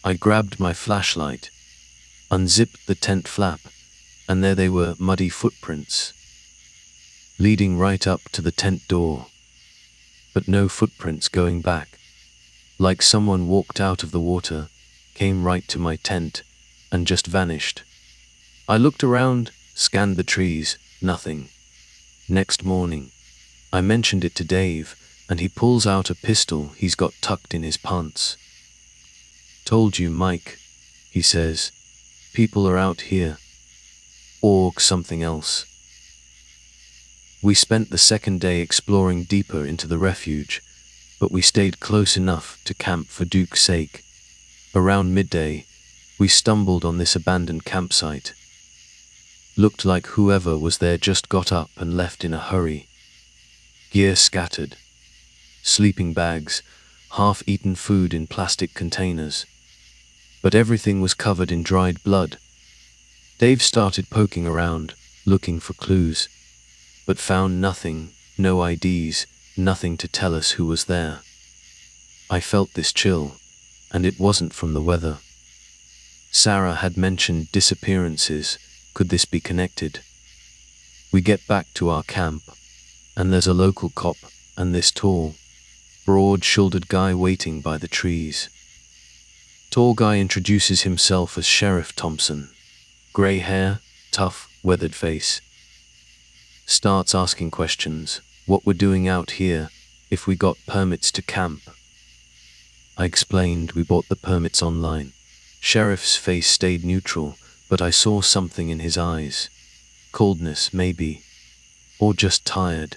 I grabbed my flashlight, unzipped the tent flap, and there they were, muddy footprints, leading right up to the tent door. But no footprints going back. Like someone walked out of the water, came right to my tent, and just vanished. I looked around, scanned the trees, nothing. Next morning, I mentioned it to Dave, and he pulls out a pistol he's got tucked in his pants. "Told you, Mike," he says. "People are out here. Or something else." We spent the second day exploring deeper into the refuge, but we stayed close enough to camp for Duke's sake. Around midday, we stumbled on this abandoned campsite. Looked like whoever was there just got up and left in a hurry. Gear scattered. Sleeping bags, half-eaten food in plastic containers. But everything was covered in dried blood. Dave started poking around, looking for clues, but found nothing, no IDs, nothing to tell us who was there. I felt this chill, and it wasn't from the weather. Sarah had mentioned disappearances. Could this be connected? We get back to our camp, and there's a local cop and this tall, broad-shouldered guy waiting by the trees. Tall guy introduces himself as Sheriff Thompson. Gray hair, tough, weathered face. Starts asking questions, what we're doing out here, if we got permits to camp. I explained we bought the permits online. Sheriff's face stayed neutral, but I saw something in his eyes. Coldness, maybe. Or just tired.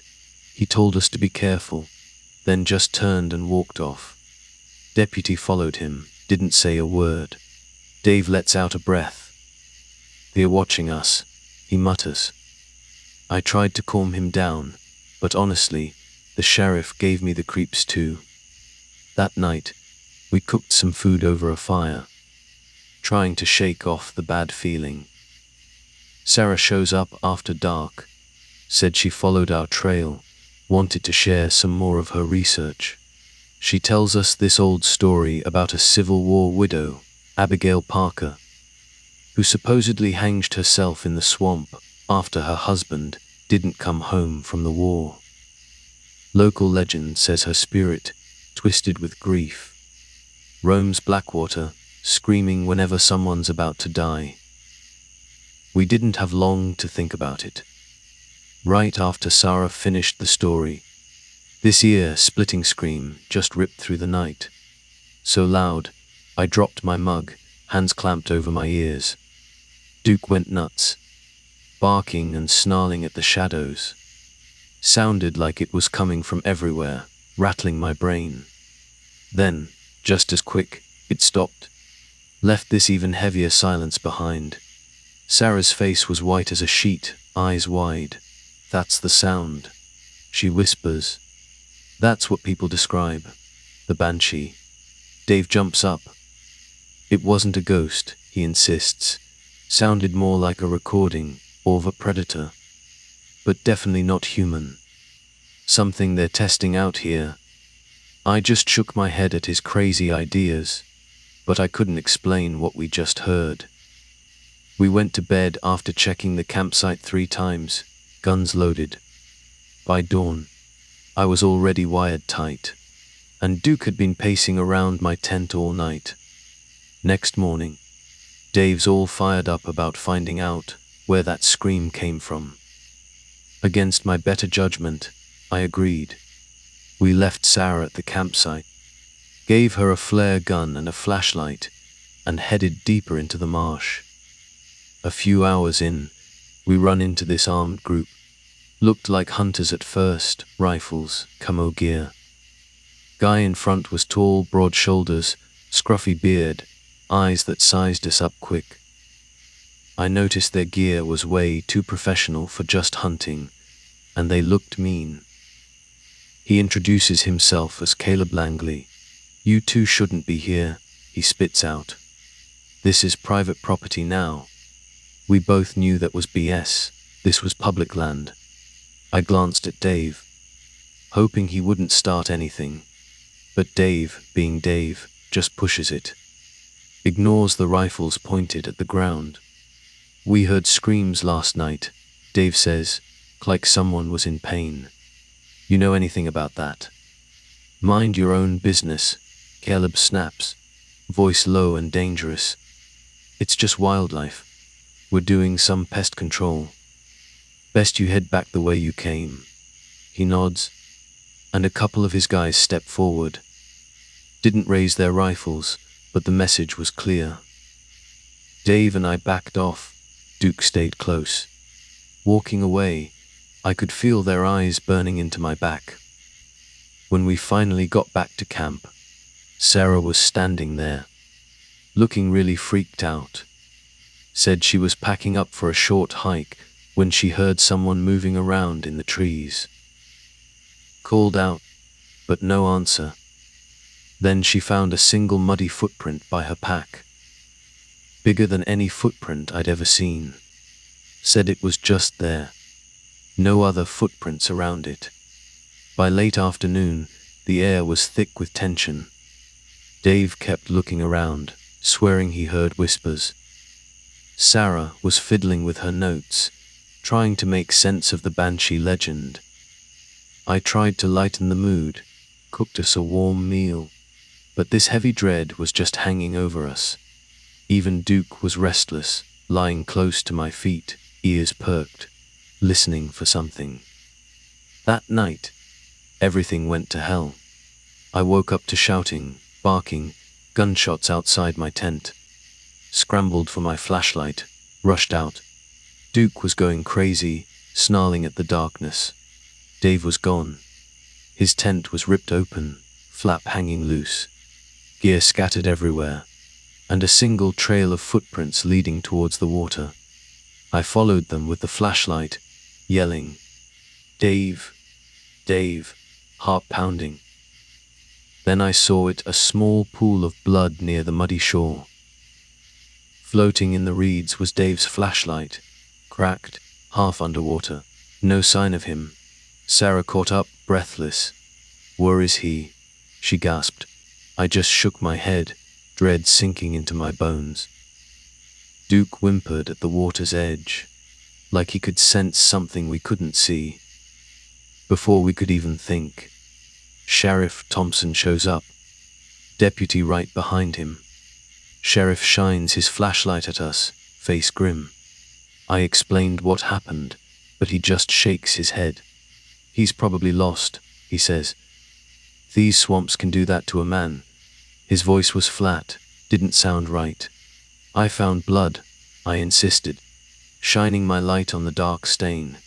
He told us to be careful, then just turned and walked off. Deputy followed him, didn't say a word. Dave lets out a breath. "They're watching us," he mutters. I tried to calm him down, but honestly, the sheriff gave me the creeps too. That night, we cooked some food over a fire, trying to shake off the bad feeling. Sarah shows up after dark, said she followed our trail, wanted to share some more of her research. She tells us this old story about a Civil War widow, Abigail Parker, who supposedly hanged herself in the swamp after her husband didn't come home from the war. Local legend says her spirit, twisted with grief, roams Blackwater, screaming whenever someone's about to die. We didn't have long to think about it. Right after Sarah finished the story, this ear-splitting scream just ripped through the night. So loud, I dropped my mug, hands clamped over my ears. Duke went nuts, barking and snarling at the shadows. Sounded like it was coming from everywhere, rattling my brain. Then, just as quick, it stopped. Left this even heavier silence behind. Sarah's face was white as a sheet, eyes wide. "That's the sound," she whispers. "That's what people describe. The banshee." Dave jumps up. "It wasn't a ghost," he insists. "Sounded more like a recording, of a predator. But definitely not human. Something they're testing out here." I just shook my head at his crazy ideas, but I couldn't explain what we just heard. We went to bed after checking the campsite 3 times, guns loaded. By dawn, I was already wired tight, and Duke had been pacing around my tent all night. Next morning, Dave's all fired up about finding out where that scream came from. Against my better judgment, I agreed. We left Sarah at the campsite, gave her a flare gun and a flashlight, and headed deeper into the marsh. A few hours in, we run into this armed group. Looked like hunters at first, rifles, camo gear. Guy in front was tall, broad shoulders, scruffy beard, eyes that sized us up quick. I noticed their gear was way too professional for just hunting, and they looked mean. He introduces himself as Caleb Langley. "You two shouldn't be here," he spits out. "This is private property now." We both knew that was BS. This was public land. I glanced at Dave, hoping he wouldn't start anything. But Dave, being Dave, just pushes it. Ignores the rifles pointed at the ground. "We heard screams last night," Dave says, like someone was in pain. "You know anything about that?" "Mind your own business," Caleb snaps, voice low and dangerous. "It's just wildlife. We're doing some pest control. Best you head back the way you came." He nods, and a couple of his guys step forward. Didn't raise their rifles, but the message was clear. Dave and I backed off. Duke stayed close. Walking away, I could feel their eyes burning into my back. When we finally got back to camp, Sarah was standing there, looking really freaked out. Said she was packing up for a short hike when she heard someone moving around in the trees. Called out, but no answer. Then she found a single muddy footprint by her pack. Bigger than any footprint I'd ever seen. Said it was just there. No other footprints around it. By late afternoon, the air was thick with tension. Dave kept looking around, swearing he heard whispers. Sarah was fiddling with her notes, trying to make sense of the Banshee legend. I tried to lighten the mood, cooked us a warm meal, but this heavy dread was just hanging over us. Even Duke was restless, lying close to my feet, ears perked, listening for something. That night, everything went to hell. I woke up to shouting, barking, gunshots outside my tent. Scrambled for my flashlight, rushed out. Duke was going crazy, snarling at the darkness. Dave was gone. His tent was ripped open, flap hanging loose. Gear scattered everywhere, and a single trail of footprints leading towards the water. I followed them with the flashlight, yelling, "Dave! Dave!" heart pounding. Then I saw it, a small pool of blood near the muddy shore. Floating in the reeds was Dave's flashlight, cracked, half underwater. No sign of him. Sarah caught up, breathless. "Where is he?" she gasped. I just shook my head, dread sinking into my bones. Duke whimpered at the water's edge, like he could sense something we couldn't see. Before we could even think, Sheriff Thompson shows up, deputy right behind him. Sheriff shines his flashlight at us, face grim. I explained what happened, but he just shakes his head. "He's probably lost," he says. "These swamps can do that to a man." His voice was flat, didn't sound right. "I found blood," I insisted, shining my light on the dark stain.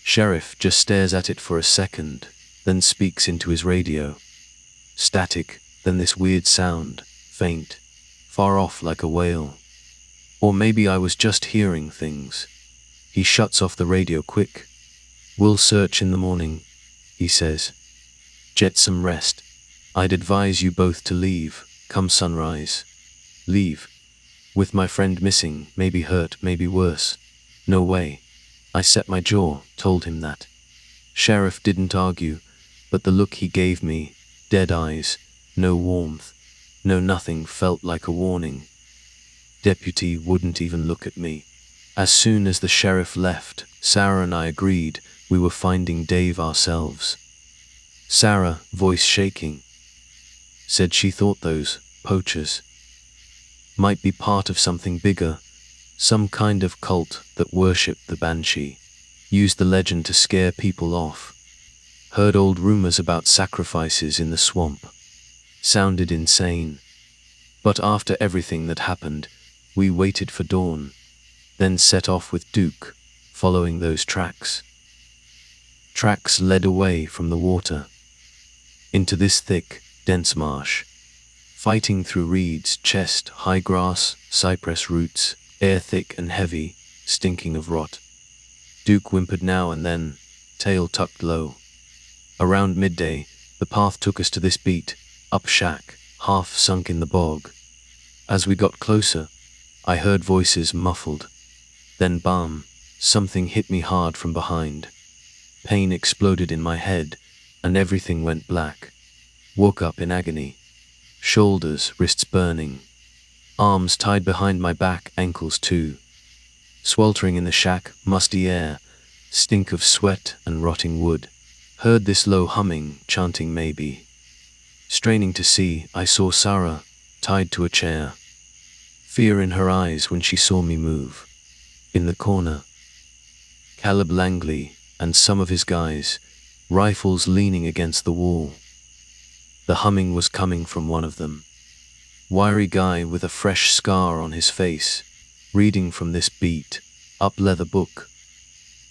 Sheriff just stares at it for a second, then speaks into his radio. Static, then this weird sound, faint, far off like a wail. Or maybe I was just hearing things. He shuts off the radio quick. "We'll search in the morning," he says. "Get some rest. I'd advise you both to leave, come sunrise." "Leave? With my friend missing, maybe hurt, maybe worse." "No way." I set my jaw, told him that. Sheriff didn't argue, but the look he gave me, dead eyes, no warmth, no nothing, felt like a warning. Deputy wouldn't even look at me. As soon as the sheriff left, Sarah and I agreed we were finding Dave ourselves. Sarah, voice shaking, said she thought those poachers might be part of something bigger, some kind of cult that worshipped the Banshee. Used the legend to scare people off. Heard old rumors about sacrifices in the swamp. Sounded insane. But after everything that happened, we waited for dawn, then set off with Duke, following those tracks. Tracks led away from the water, into this thick, dense marsh, fighting through reeds, chest, high grass, cypress roots, air thick and heavy, stinking of rot. Duke whimpered now and then, tail tucked low. Around midday, the path took us to this beat, up shack, half sunk in the bog. As we got closer, I heard voices muffled. Then bam, something hit me hard from behind. Pain exploded in my head, and everything went black. Woke up in agony. Shoulders, wrists burning. Arms tied behind my back, ankles too. Sweltering in the shack, musty air, stink of sweat and rotting wood. Heard this low humming, chanting maybe. Straining to see, I saw Sarah, tied to a chair. Fear in her eyes when she saw me move. In the corner, Caleb Langley and some of his guys, rifles leaning against the wall. The humming was coming from one of them. Wiry guy with a fresh scar on his face, reading from this beat, up leather book.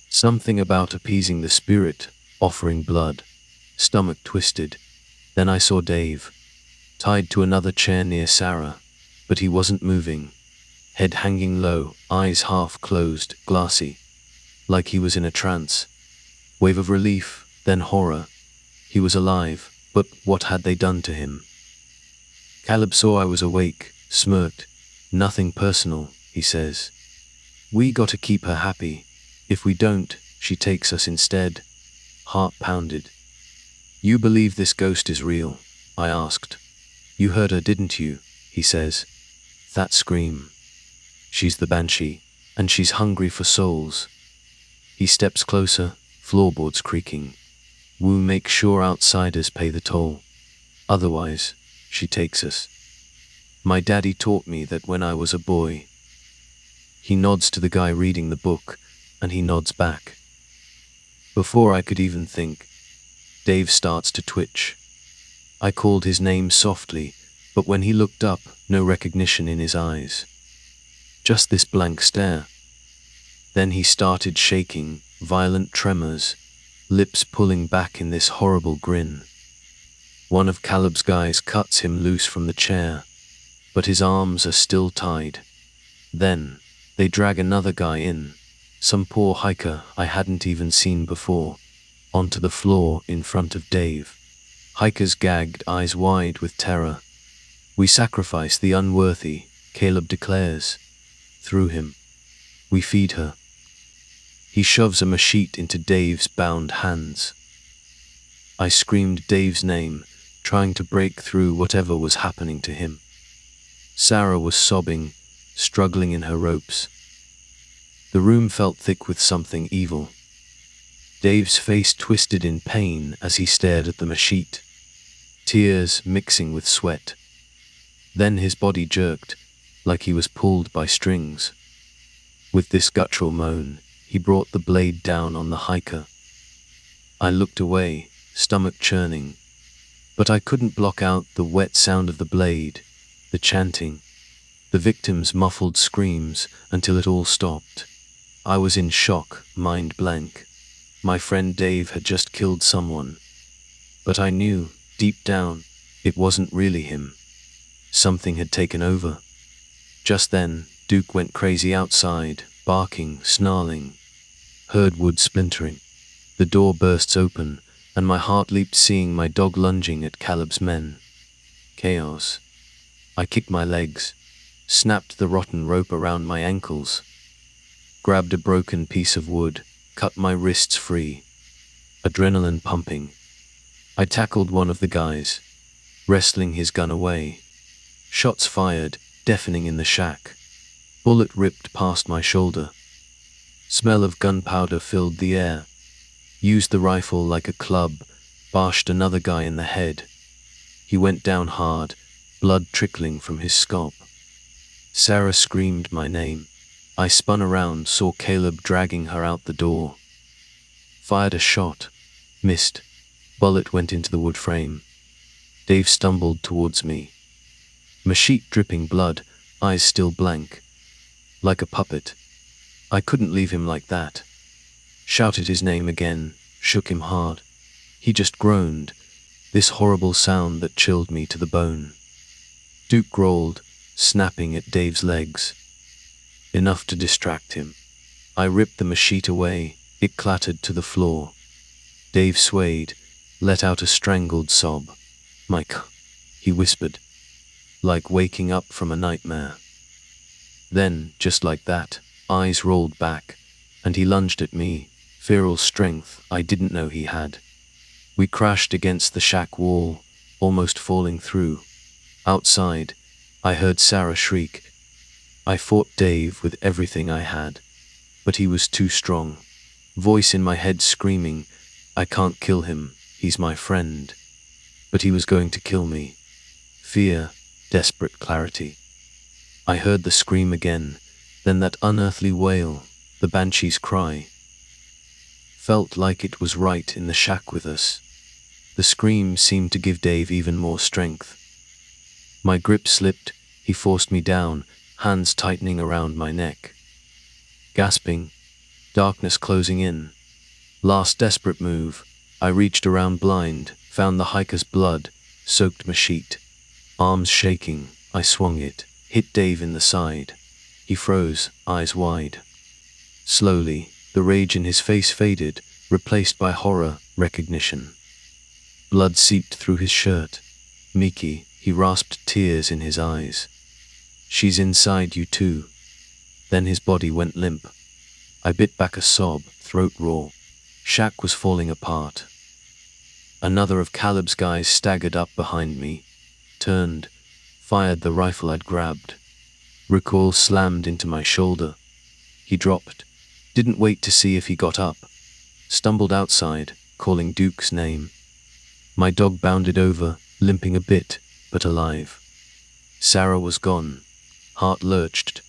Something about appeasing the spirit, offering blood. Stomach twisted. Then I saw Dave, tied to another chair near Sarah, but he wasn't moving. Head hanging low, eyes half closed, glassy, like he was in a trance. Wave of relief, then horror. He was alive, but what had they done to him? Caleb saw I was awake, smirked. Nothing personal, he says. We gotta keep her happy. If we don't, she takes us instead. Heart pounded. You believe this ghost is real? I asked. You heard her, didn't you? He says. That scream. She's the banshee, and she's hungry for souls. He steps closer, floorboards creaking. Woo, make sure outsiders pay the toll. Otherwise, she takes us. My daddy taught me that when I was a boy. He nods to the guy reading the book, and he nods back. Before I could even think, Dave starts to twitch. I called his name softly, but when he looked up, no recognition in his eyes. Just this blank stare. Then he started shaking, violent tremors, lips pulling back in this horrible grin. One of Caleb's guys cuts him loose from the chair, but his arms are still tied. Then, they drag another guy in, some poor hiker I hadn't even seen before, onto the floor in front of Dave. Hiker's gagged, eyes wide with terror. We sacrifice the unworthy, Caleb declares. Through him, we feed her. He shoves a machete into Dave's bound hands. I screamed Dave's name, trying to break through whatever was happening to him. Sarah was sobbing, struggling in her ropes. The room felt thick with something evil. Dave's face twisted in pain as he stared at the machete, tears mixing with sweat. Then his body jerked, like he was pulled by strings. With this guttural moan, he brought the blade down on the hiker. I looked away, stomach churning, but I couldn't block out the wet sound of the blade, the chanting, the victim's muffled screams until it all stopped. I was in shock, mind blank. My friend Dave had just killed someone, but I knew, deep down, it wasn't really him. Something had taken over. Just then, Duke went crazy outside, barking, snarling. Heard wood splintering. The door bursts open, and my heart leaped seeing my dog lunging at Caleb's men. Chaos. I kicked my legs, snapped the rotten rope around my ankles, grabbed a broken piece of wood, cut my wrists free. Adrenaline pumping. I tackled one of the guys, wrestling his gun away. Shots fired, deafening in the shack. Bullet ripped past my shoulder. Smell of gunpowder filled the air. Used the rifle like a club, bashed another guy in the head. He went down hard, blood trickling from his scalp. Sarah screamed my name. I spun around, saw Caleb dragging her out the door. Fired a shot. Missed. Bullet went into the wood frame. Dave stumbled towards me. Machete dripping blood, eyes still blank. Like a puppet. I couldn't leave him like that. Shouted his name again, shook him hard. He just groaned, this horrible sound that chilled me to the bone. Duke growled, snapping at Dave's legs. Enough to distract him. I ripped the machete away, it clattered to the floor. Dave swayed, let out a strangled sob. Mike, he whispered, like waking up from a nightmare. Then, just like that, eyes rolled back, and he lunged at me, feral strength I didn't know he had. We crashed against the shack wall, almost falling through. Outside, I heard Sarah shriek. I fought Dave with everything I had, but he was too strong. Voice in my head screaming, I can't kill him, he's my friend. But he was going to kill me. Fear, desperate clarity. I heard the scream again, then that unearthly wail, the banshee's cry. Felt like it was right in the shack with us. The scream seemed to give Dave even more strength. My grip slipped, he forced me down, hands tightening around my neck. Gasping, darkness closing in. Last desperate move, I reached around blind, found the hiker's blood-soaked machete. Arms shaking, I swung it, hit Dave in the side. He froze, eyes wide. Slowly, the rage in his face faded, replaced by horror, recognition. Blood seeped through his shirt. Miki, he rasped, tears in his eyes. She's inside you too. Then his body went limp. I bit back a sob, throat raw. Shack was falling apart. Another of Caleb's guys staggered up behind me, turned, fired the rifle I'd grabbed. Recoil slammed into my shoulder. He dropped, didn't wait to see if he got up. Stumbled outside, calling Duke's name. My dog bounded over, limping a bit, but alive. Sarah was gone. Heart lurched.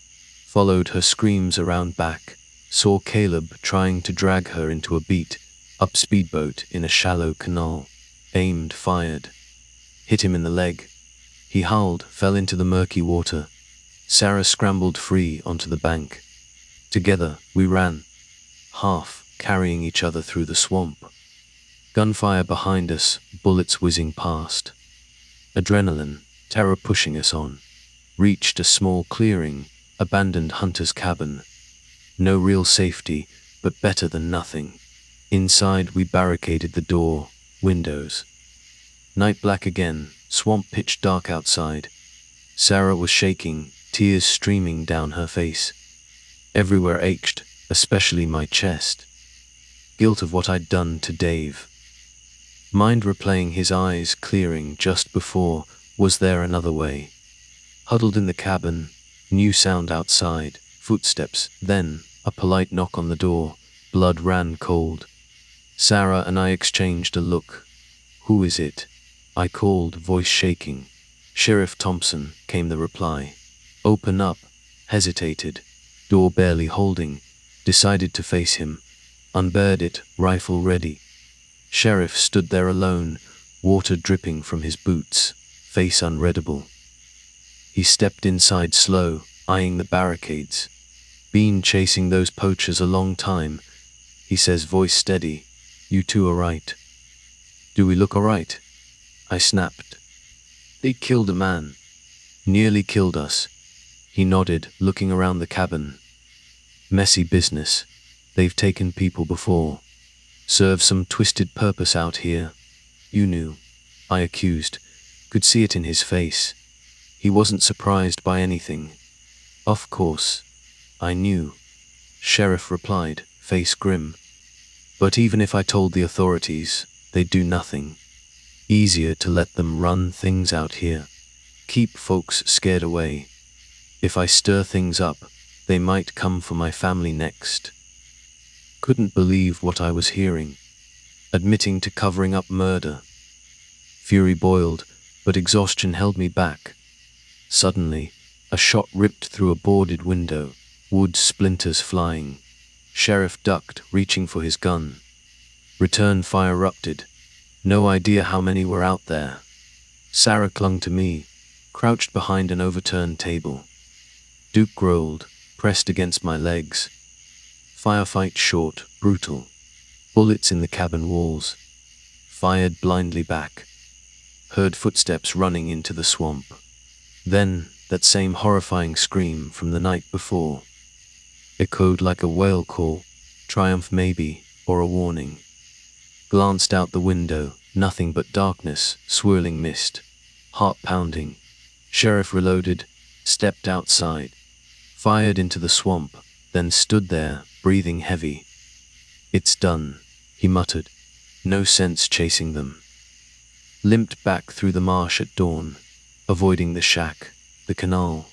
Followed her screams around back. Saw Caleb trying to drag her into a beat-up speedboat in a shallow canal. Aimed, fired. Hit him in the leg. He howled, fell into the murky water. Sarah scrambled free onto the bank. Together, we ran. Half, carrying each other through the swamp. Gunfire behind us, bullets whizzing past. Adrenaline, terror pushing us on. Reached a small clearing, abandoned hunter's cabin. No real safety, but better than nothing. Inside we barricaded the door, windows. Night black again, swamp pitch dark outside. Sarah was shaking, tears streaming down her face. Everywhere ached, especially my chest. Guilt of what I'd done to Dave. Mind replaying his eyes clearing just before, was there another way? Huddled in the cabin, new sound outside, footsteps, then, a polite knock on the door, blood ran cold. Sarah and I exchanged a look. Who is it? I called, voice shaking. Sheriff Thompson, came the reply. Open up, hesitated, door barely holding, decided to face him, unbarred it, rifle ready. Sheriff stood there alone, water dripping from his boots, face unreadable. He stepped inside slow, eyeing the barricades. Been chasing those poachers a long time, he says, voice steady. You two are right. Do we look alright? I snapped. They killed a man. Nearly killed us. He nodded, looking around the cabin. Messy business. They've taken people before. Serve some twisted purpose out here. You knew. I accused. Could see it in his face. He wasn't surprised by anything. Of course. I knew. Sheriff replied, face grim. But even if I told the authorities, they'd do nothing. Easier to let them run things out here. Keep folks scared away. If I stir things up, they might come for my family next. Couldn't believe what I was hearing. Admitting to covering up murder. Fury boiled, but exhaustion held me back. Suddenly, a shot ripped through a boarded window, wood splinters flying. Sheriff ducked, reaching for his gun. Return fire erupted. No idea how many were out there. Sarah clung to me, crouched behind an overturned table. Duke growled, pressed against my legs. Firefight short, brutal. Bullets in the cabin walls. Fired blindly back. Heard footsteps running into the swamp. Then, that same horrifying scream from the night before. Echoed like a whale call, triumph maybe, or a warning. Glanced out the window, nothing but darkness, swirling mist. Heart pounding. Sheriff reloaded, stepped outside. Fired into the swamp, then stood there, breathing heavy. It's done, he muttered. No sense chasing them. Limped back through the marsh at dawn, avoiding the shack, the canal.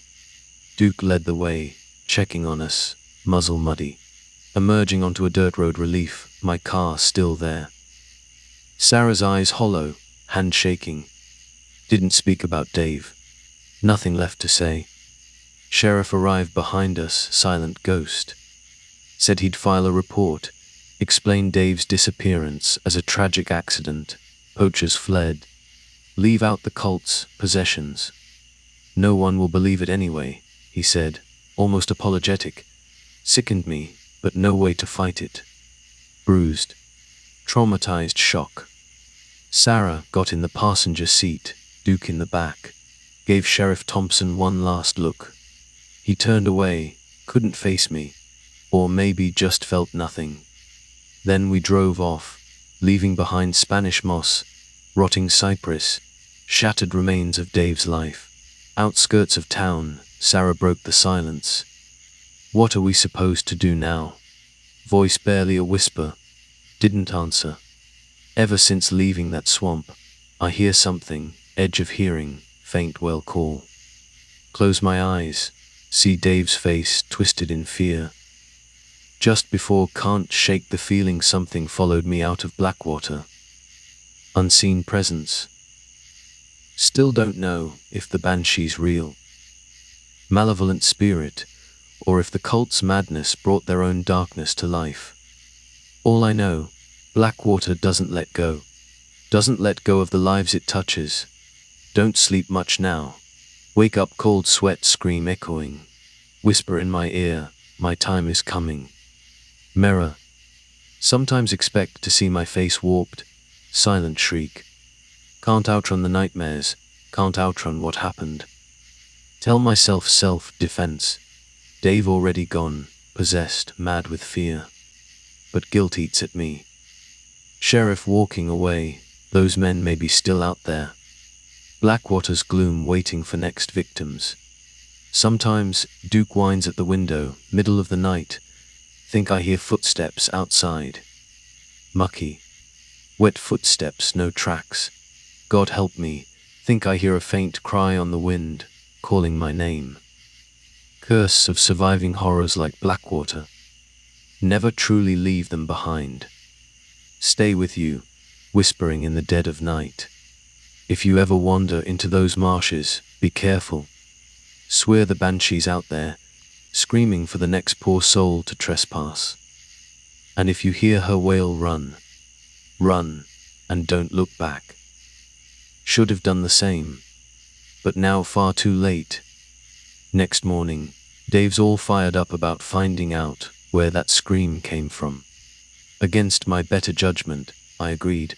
Duke led the way, checking on us, muzzle muddy. Emerging onto a dirt road relief, my car still there. Sarah's eyes hollow, hand shaking. Didn't speak about Dave. Nothing left to say. Sheriff arrived behind us, silent ghost. Said he'd file a report, explain Dave's disappearance as a tragic accident. Poachers fled. Leave out the cult's possessions. No one will believe it anyway, he said, almost apologetic. Sickened me, but no way to fight it. Bruised. Traumatized shock. Sarah got in the passenger seat, Duke in the back. Gave Sheriff Thompson one last look. He turned away, couldn't face me, or maybe just felt nothing. Then we drove off, leaving behind Spanish moss, rotting cypress, shattered remains of Dave's life. Outskirts of town, Sarah broke the silence. What are we supposed to do now? Voice barely a whisper. Didn't answer. Ever since leaving that swamp, I hear something, edge of hearing, faint well call. Close my eyes, see Dave's face twisted in fear. Just before can't shake the feeling something followed me out of Blackwater. Unseen presence. Still don't know if the banshee's real. Malevolent spirit, or if the cult's madness brought their own darkness to life. All I know, Blackwater doesn't let go. Doesn't let go of the lives it touches. Don't sleep much now. Wake up cold sweat scream echoing. Whisper in my ear, my time is coming. Mirror. Sometimes expect to see my face warped. Silent shriek. Can't outrun the nightmares. Can't outrun what happened. Tell myself self-defense. Dave already gone, possessed, mad with fear. But guilt eats at me. Sheriff walking away, those men may be still out there. Blackwater's gloom waiting for next victims. Sometimes, Duke whines at the window, middle of the night. Think I hear footsteps outside. Mucky. Wet footsteps, no tracks. God help me, think I hear a faint cry on the wind, calling my name. Curse of surviving horrors like Blackwater. Never truly leave them behind. Stay with you, whispering in the dead of night. If you ever wander into those marshes, be careful. Swear the banshee's out there, screaming for the next poor soul to trespass. And if you hear her wail, run. Run, and don't look back. Should have done the same, but now far too late. Next morning, Dave's all fired up about finding out where that scream came from. Against my better judgment, I agreed.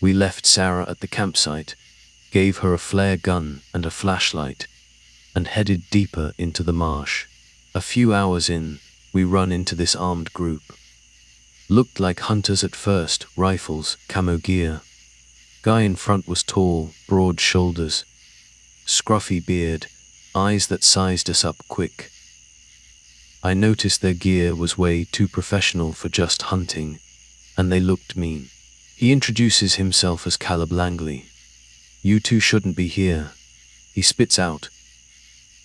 We left Sarah at the campsite, gave her a flare gun and a flashlight, and headed deeper into the marsh. A few hours in, we run into this armed group. Looked like hunters at first, rifles, camo gear. Guy in front was tall, broad shoulders, scruffy beard, eyes that sized us up quick. I noticed their gear was way too professional for just hunting, and they looked mean. He introduces himself as Caleb Langley. You two shouldn't be here. He spits out.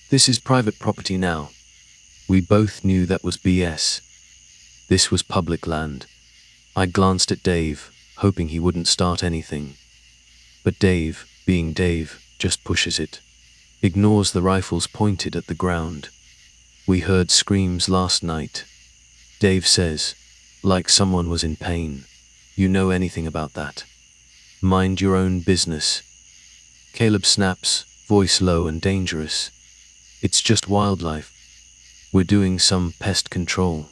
This is private property now. We both knew that was BS. This was public land. I glanced at Dave, hoping he wouldn't start anything. But Dave, being Dave, just pushes it. Ignores the rifles pointed at the ground. We heard screams last night. Dave says, like someone was in pain. You know anything about that? Mind your own business. Caleb snaps, voice low and dangerous. It's just wildlife. We're doing some pest control.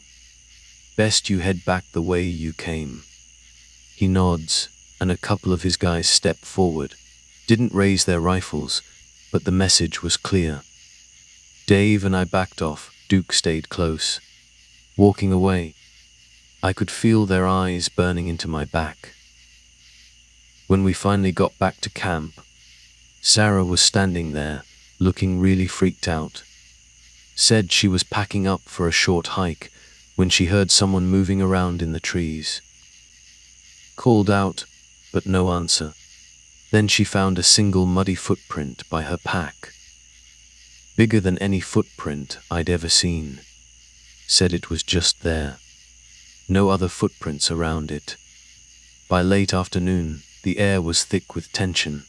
Best you head back the way you came. He nods, and a couple of his guys step forward. Didn't raise their rifles, but the message was clear. Dave and I backed off. Duke stayed close. Walking away, I could feel their eyes burning into my back. When we finally got back to camp, Sarah was standing there, looking really freaked out. Said she was packing up for a short hike when she heard someone moving around in the trees. Called out, but no answer. Then she found a single muddy footprint by her pack. Bigger than any footprint I'd ever seen. Said it was just there. No other footprints around it. By late afternoon, the air was thick with tension.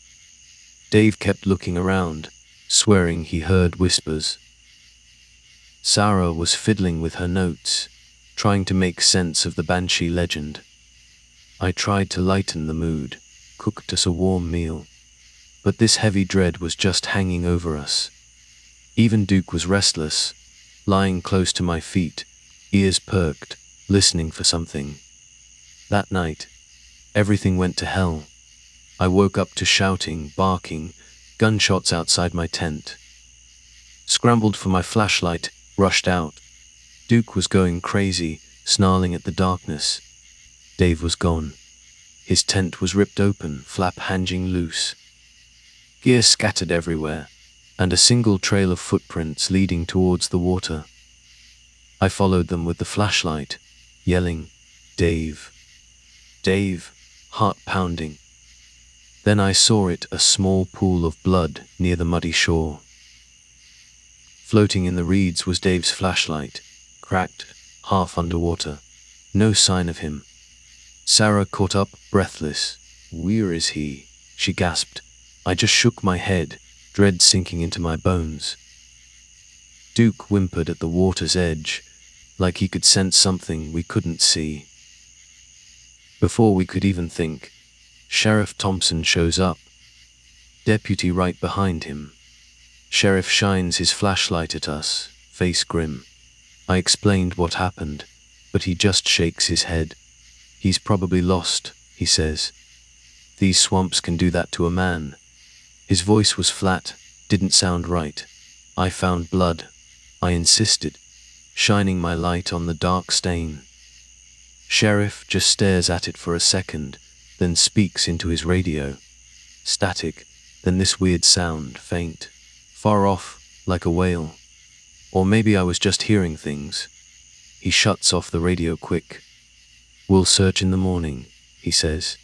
Dave kept looking around, swearing he heard whispers. Sarah was fiddling with her notes, trying to make sense of the Banshee legend. I tried to lighten the mood, cooked us a warm meal. But this heavy dread was just hanging over us. Even Duke was restless, lying close to my feet, ears perked, listening for something. That night, everything went to hell. I woke up to shouting, barking, gunshots outside my tent. Scrambled for my flashlight, rushed out. Duke was going crazy, snarling at the darkness. Dave was gone. His tent was ripped open, flap hanging loose. Gear scattered everywhere, and a single trail of footprints leading towards the water. I followed them with the flashlight, yelling, "Dave! Dave!" heart pounding. Then I saw it, a small pool of blood near the muddy shore. Floating in the reeds was Dave's flashlight, cracked, half underwater. No sign of him. Sarah caught up, breathless. "Where is he?" she gasped. I just shook my head, dread sinking into my bones. Duke whimpered at the water's edge, like he could sense something we couldn't see. Before we could even think, Sheriff Thompson shows up. Deputy right behind him. Sheriff shines his flashlight at us, face grim. I explained what happened, but he just shakes his head. "He's probably lost," he says. "These swamps can do that to a man." His voice was flat, didn't sound right. "I found blood," I insisted, shining my light on the dark stain. Sheriff just stares at it for a second, then speaks into his radio. Static, then this weird sound, faint, far off, like a wail. Or maybe I was just hearing things. He shuts off the radio quick. "We'll search in the morning," he says.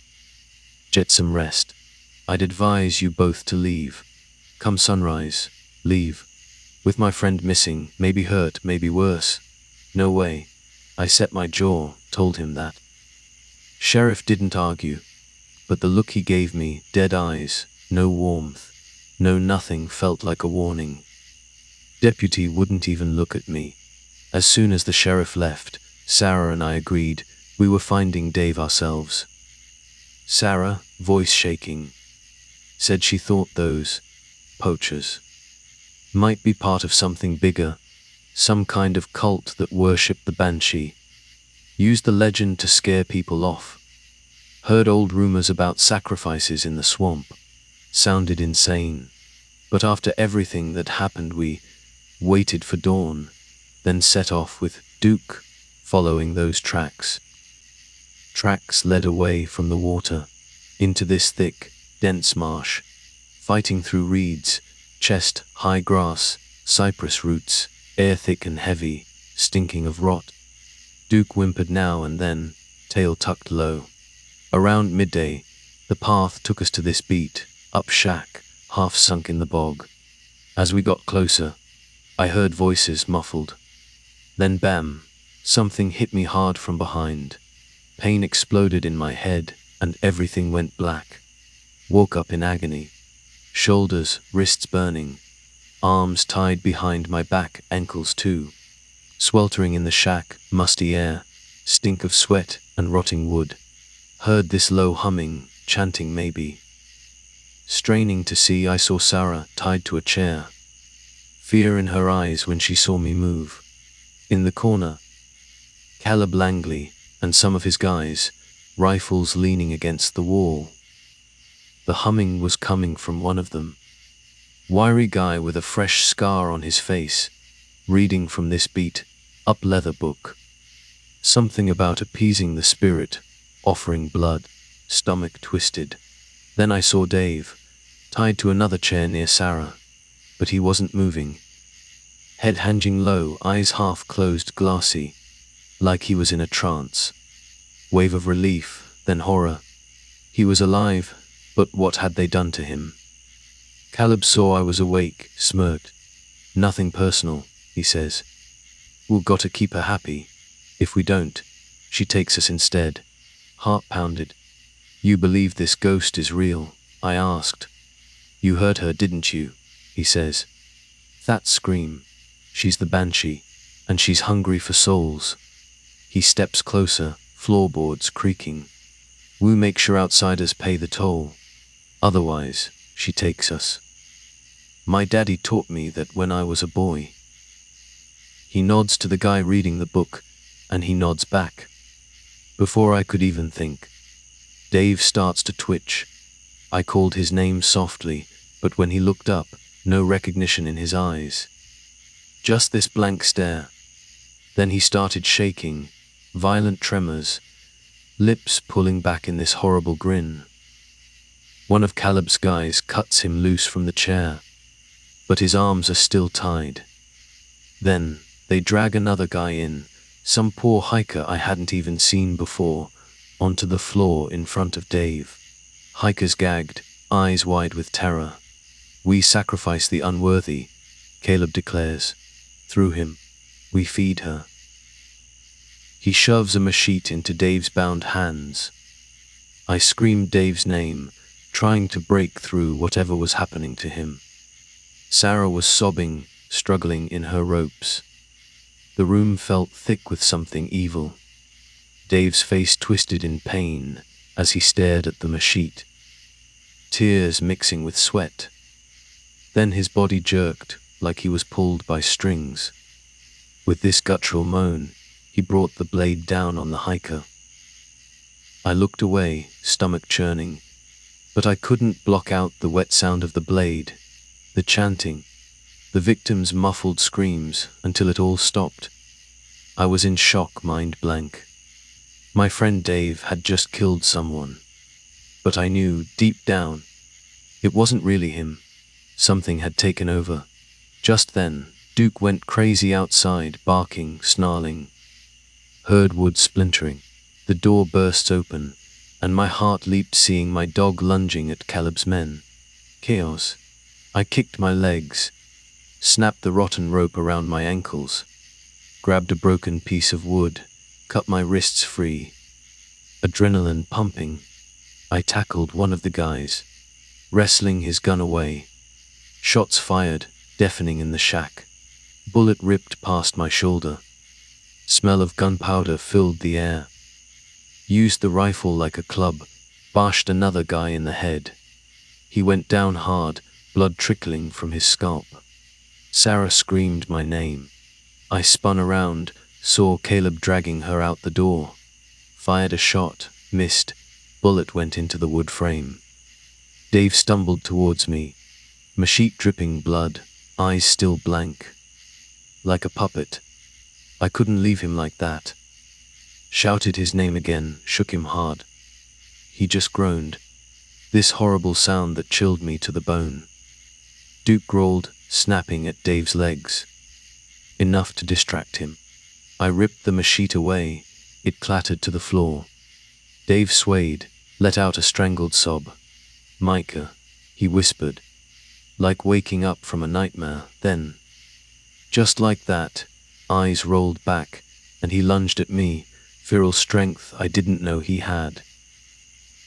"Get some rest. I'd advise you both to leave. Come sunrise, leave. With my friend missing, maybe hurt, maybe worse. No way." I set my jaw, told him that. Sheriff didn't argue, but the look he gave me, dead eyes, no warmth, no nothing, felt like a warning. Deputy wouldn't even look at me. As soon as the sheriff left, Sarah and I agreed we were finding Dave ourselves. Sarah, voice shaking, said she thought those poachers might be part of something bigger, some kind of cult that worshipped the Banshee, used the legend to scare people off. Heard old rumors about sacrifices in the swamp. Sounded insane. But after everything that happened, we waited for dawn, then set off with Duke, following those tracks. Tracks led away from the water, into this thick, dense marsh, fighting through reeds, chest-high grass, cypress roots, air thick and heavy, stinking of rot. Duke whimpered now and then, tail tucked low. Around midday, the path took us to this beat, up shack, half sunk in the bog. As we got closer, I heard voices muffled. Then bam, something hit me hard from behind. Pain exploded in my head, and everything went black. Woke up in agony. Shoulders, wrists burning. Arms tied behind my back, ankles too. Sweltering in the shack, musty air, stink of sweat and rotting wood. Heard this low humming, chanting maybe. Straining to see, I saw Sarah tied to a chair. Fear in her eyes when she saw me move. In the corner, Caleb Langley and some of his guys, rifles leaning against the wall. The humming was coming from one of them. Wiry guy with a fresh scar on his face, reading from this beat up leather book. Something about appeasing the spirit, offering blood, stomach twisted. Then I saw Dave, tied to another chair near Sarah, but he wasn't moving. Head hanging low, eyes half closed, glassy, like he was in a trance. Wave of relief, then horror. He was alive, but what had they done to him? Caleb saw I was awake, smirked. Nothing personal, he says. We'll gotta keep her happy. If we don't, she takes us instead. Heart pounded. You believe this ghost is real? I asked. You heard her, didn't you? He says. That scream. She's the banshee, and she's hungry for souls. He steps closer, floorboards creaking. We make sure outsiders pay the toll. Otherwise, she takes us. My daddy taught me that when I was a boy. He nods to the guy reading the book, and he nods back. Before I could even think, Dave starts to twitch. I called his name softly, but when he looked up, no recognition in his eyes. Just this blank stare. Then he started shaking, violent tremors, lips pulling back in this horrible grin. One of Caleb's guys cuts him loose from the chair, but his arms are still tied. Then they drag another guy in, some poor hiker I hadn't even seen before, onto the floor in front of Dave. Hikers gagged, eyes wide with terror. We sacrifice the unworthy, Caleb declares. Through him, we feed her. He shoves a machete into Dave's bound hands. I screamed Dave's name, trying to break through whatever was happening to him. Sarah was sobbing, struggling in her ropes. The room felt thick with something evil. Dave's face twisted in pain as he stared at the machete, tears mixing with sweat. Then his body jerked like he was pulled by strings. With this guttural moan, he brought the blade down on the hiker. I looked away, stomach churning, but I couldn't block out the wet sound of the blade, the chanting, the victim's muffled screams until it all stopped. I was in shock, mind blank. My friend Dave had just killed someone, but I knew, deep down, it wasn't really him. Something had taken over. Just then, Duke went crazy outside, barking, snarling. Heard wood splintering. The door bursts open, and my heart leaped seeing my dog lunging at Caleb's men. Chaos. I kicked my legs, snapped the rotten rope around my ankles, grabbed a broken piece of wood, cut my wrists free. Adrenaline pumping, I tackled one of the guys, wrestling his gun away. Shots fired, deafening in the shack. Bullet ripped past my shoulder. Smell of gunpowder filled the air. Used the rifle like a club, bashed another guy in the head. He went down hard, blood trickling from his scalp. Sarah screamed my name. I spun around, saw Caleb dragging her out the door. Fired a shot, missed. Bullet went into the wood frame. Dave stumbled towards me, machete dripping blood, eyes still blank. Like a puppet. I couldn't leave him like that. Shouted his name again, shook him hard. He just groaned. This horrible sound that chilled me to the bone. Duke growled, snapping at Dave's legs. Enough to distract him. I ripped the machete away. It clattered to the floor. Dave swayed, let out a strangled sob. Micah, he whispered, like waking up from a nightmare. Then, just like that, eyes rolled back, and he lunged at me, feral strength I didn't know he had.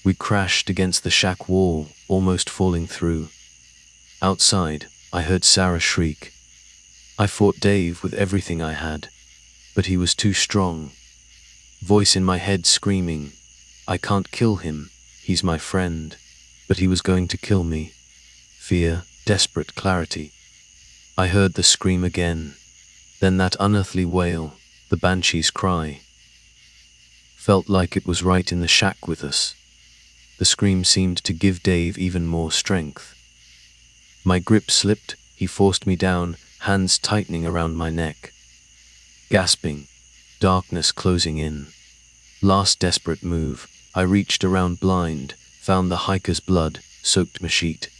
We crashed against the shack wall, almost falling through. Outside, I heard Sarah shriek. I fought Dave with everything I had, but he was too strong. Voice in my head screaming, I can't kill him. He's my friend. But he was going to kill me. Fear, desperate clarity. I heard the scream again. Then that unearthly wail, the banshee's cry. Felt like it was right in the shack with us. The scream seemed to give Dave even more strength. My grip slipped, he forced me down, hands tightening around my neck. Gasping, darkness closing in. Last desperate move, I reached around blind, found the hiker's blood-soaked machete.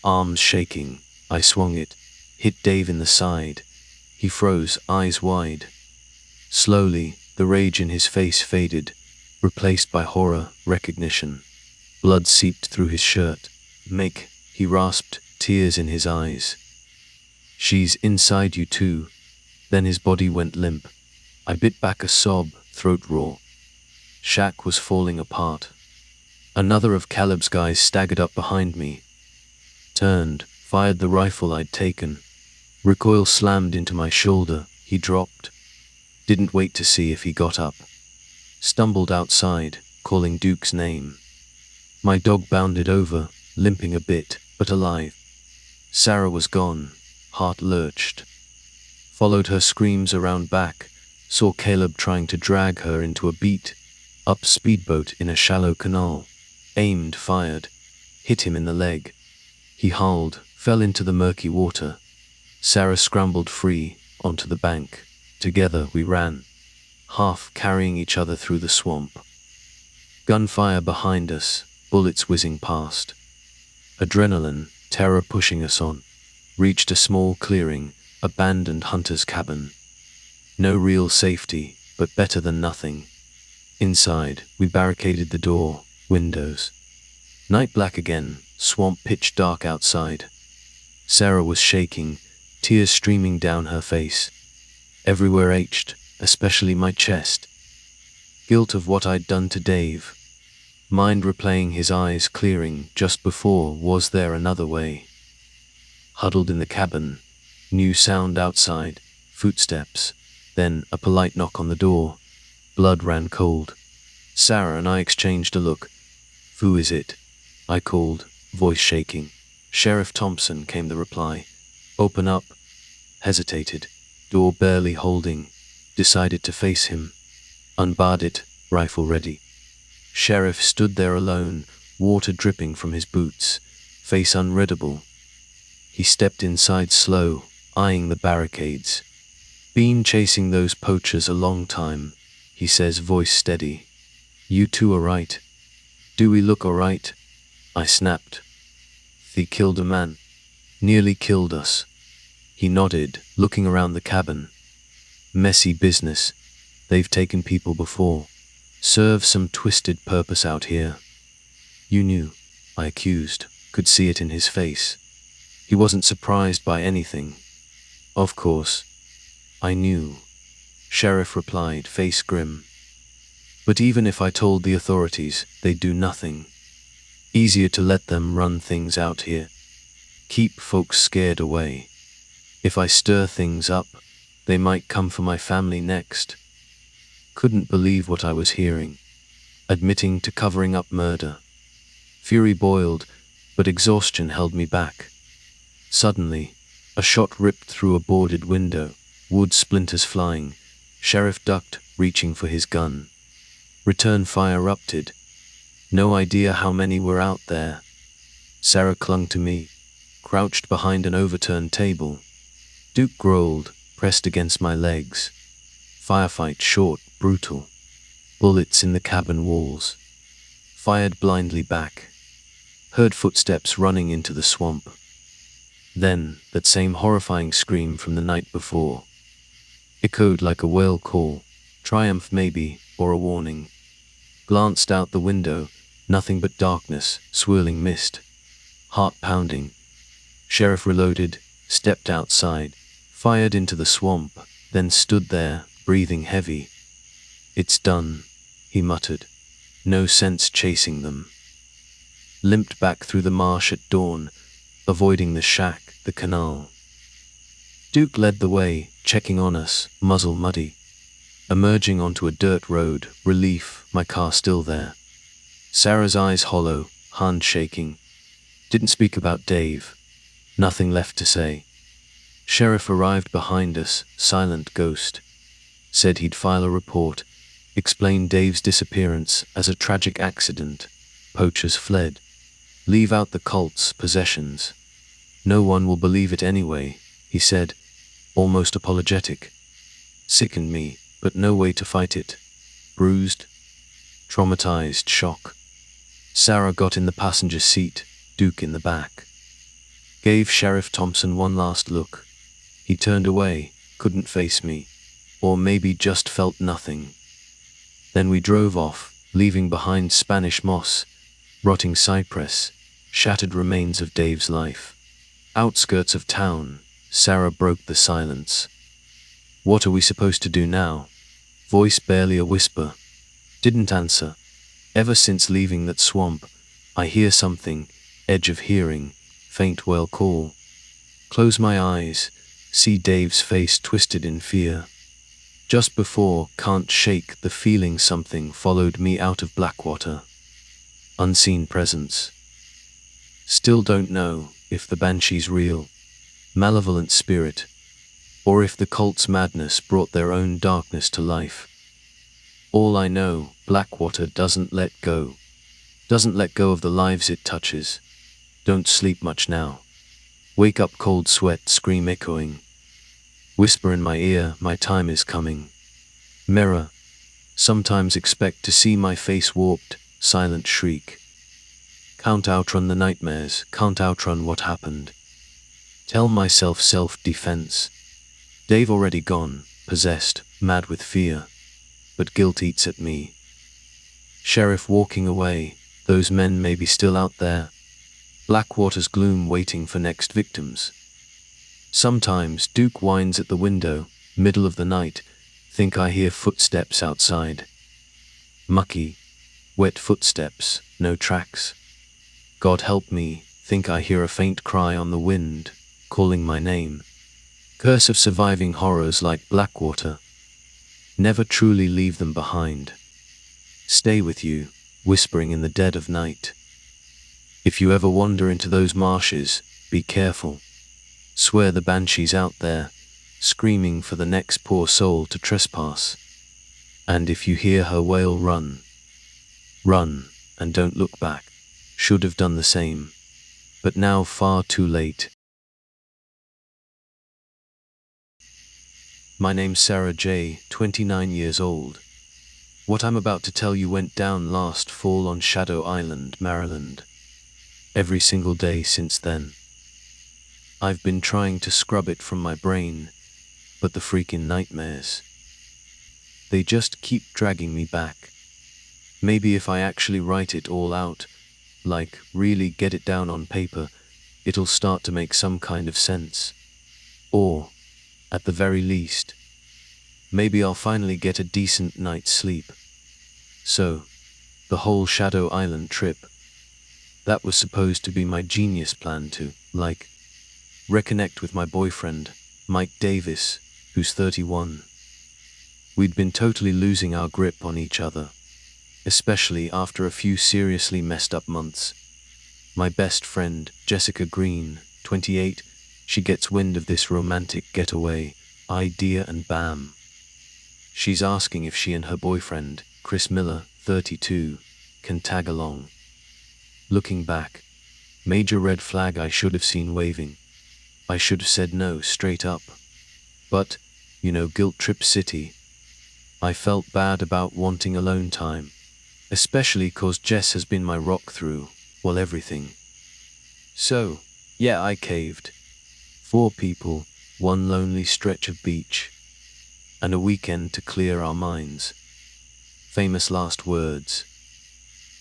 Arms shaking, I swung it, hit Dave in the side. He froze, eyes wide. Slowly, the rage in his face faded, replaced by horror, recognition. Blood seeped through his shirt. Make, he rasped, tears in his eyes. She's inside you too. Then his body went limp. I bit back a sob, throat raw. Shack was falling apart. Another of Caleb's guys staggered up behind me. Turned, fired the rifle I'd taken. Recoil slammed into my shoulder, he dropped. Didn't wait to see if he got up. Stumbled outside, calling Duke's name. My dog bounded over, limping a bit, but alive. Sarah was gone, heart lurched. Followed her screams around back, saw Caleb trying to drag her into a beat-up speedboat in a shallow canal. Aimed, fired, hit him in the leg. He howled, fell into the murky water. Sarah scrambled free, onto the bank. Together we ran, half carrying each other through the swamp. Gunfire behind us, bullets whizzing past. Adrenaline, terror pushing us on. Reached a small clearing, abandoned hunter's cabin. No real safety, but better than nothing. Inside, we barricaded the door, windows. Night black again, swamp pitch dark outside. Sarah was shaking, tears streaming down her face. Everywhere ached, especially my chest. Guilt of what I'd done to Dave. Mind replaying, his eyes clearing just before. Was there another way? Huddled in the cabin, new sound outside, footsteps, then a polite knock on the door. Blood ran cold. Sarah and I exchanged a look. "Who is it?" I called, voice shaking. "Sheriff Thompson," came the reply. "Open up." Hesitated, door barely holding. Decided to face him. Unbarred it, rifle ready. Sheriff stood there alone, water dripping from his boots, face unreadable. He stepped inside slow, eyeing the barricades. "Been chasing those poachers a long time," he says, voice steady. "You two are right. Do we look alright?" I snapped. "They killed a man. Nearly killed us." He nodded, looking around the cabin. "Messy business. They've taken people before. Serve some twisted purpose out here." "You knew," I accused, could see it in his face. He wasn't surprised by anything. "Of course. I knew," Sheriff replied, face grim. "But even if I told the authorities, they'd do nothing. Easier to let them run things out here. Keep folks scared away. If I stir things up, they might come for my family next." Couldn't believe what I was hearing. Admitting to covering up murder. Fury boiled, but exhaustion held me back. Suddenly, a shot ripped through a boarded window, wood splinters flying. Sheriff ducked, reaching for his gun. Return fire erupted. No idea how many were out there. Sarah clung to me, crouched behind an overturned table. Duke growled, pressed against my legs. Firefight short, brutal. Bullets in the cabin walls. Fired blindly back. Heard footsteps running into the swamp. Then, that same horrifying scream from the night before. Echoed like a whale call. Triumph maybe, or a warning. Glanced out the window, nothing but darkness, swirling mist. Heart pounding. Sheriff reloaded, stepped outside, fired into the swamp, then stood there, breathing heavy. "It's done," he muttered. "No sense chasing them." Limped back through the marsh at dawn, avoiding the shack, the canal. Duke led the way, checking on us, muzzle muddy. Emerging onto a dirt road, relief, my car still there. Sarah's eyes hollow, hand shaking. Didn't speak about Dave. Nothing left to say. Sheriff arrived behind us, silent ghost. Said he'd file a report. Explained Dave's disappearance as a tragic accident. Poachers fled. Leave out the cult's possessions. No one will believe it anyway, he said, almost apologetic. Sickened me, but no way to fight it. Bruised, traumatized, shock. Sarah got in the passenger seat, Duke in the back. Gave Sheriff Thompson one last look. He turned away, couldn't face me, or maybe just felt nothing. Then we drove off, leaving behind Spanish moss, rotting cypress, shattered remains of Dave's life. Outskirts of town, Sarah broke the silence. What are we supposed to do now? Voice barely a whisper. Didn't answer. Ever since leaving that swamp, I hear something, edge of hearing, faint wail call. Close my eyes, see Dave's face twisted in fear. Just before, can't shake the feeling something followed me out of Blackwater. Unseen presence. Still don't know if the banshee's real, malevolent spirit, or if the cult's madness brought their own darkness to life. All I know, Blackwater doesn't let go. Doesn't let go of the lives it touches. Don't sleep much now. Wake up cold sweat, scream echoing. Whisper in my ear, my time is coming. Mirror. Sometimes expect to see my face warped, silent shriek. Can't outrun the nightmares, can't outrun what happened. Tell myself self-defense. Dave already gone, possessed, mad with fear. But guilt eats at me. Sheriff walking away, those men may be still out there. Blackwater's gloom waiting for next victims. Sometimes Duke whines at the window, middle of the night, think I hear footsteps outside. Mucky, wet footsteps, no tracks. God help me, think I hear a faint cry on the wind, calling my name. Curse of surviving horrors like Blackwater. Never truly leave them behind. Stay with you, whispering in the dead of night. If you ever wander into those marshes, be careful. Swear the banshee's out there, screaming for the next poor soul to trespass. And if you hear her wail, run. Run, and don't look back. Should have done the same. But now far too late. My name's Sarah J., 29 years old. What I'm about to tell you went down last fall on Shadow Island, Maryland. Every single day since then. I've been trying to scrub it from my brain, but the freaking nightmares. They just keep dragging me back. Maybe if I actually write it all out, like really get it down on paper, it'll start to make some kind of sense. Or, at the very least, maybe I'll finally get a decent night's sleep. So, the whole Shadow Island trip, that was supposed to be my genius plan to, like, reconnect with my boyfriend, Mike Davis, who's 31. We'd been totally losing our grip on each other, especially after a few seriously messed up months. My best friend, Jessica Green, 28, she gets wind of this romantic getaway idea and bam. She's asking if she and her boyfriend, Chris Miller, 32, can tag along. Looking back, major red flag I should have seen waving. I should have said no straight up. But, guilt trip city. I felt bad about wanting alone time. Especially cause Jess has been my rock through, well, everything. So, yeah, I caved. 4 people, 1 lonely stretch of beach, and a weekend to clear our minds. Famous last words.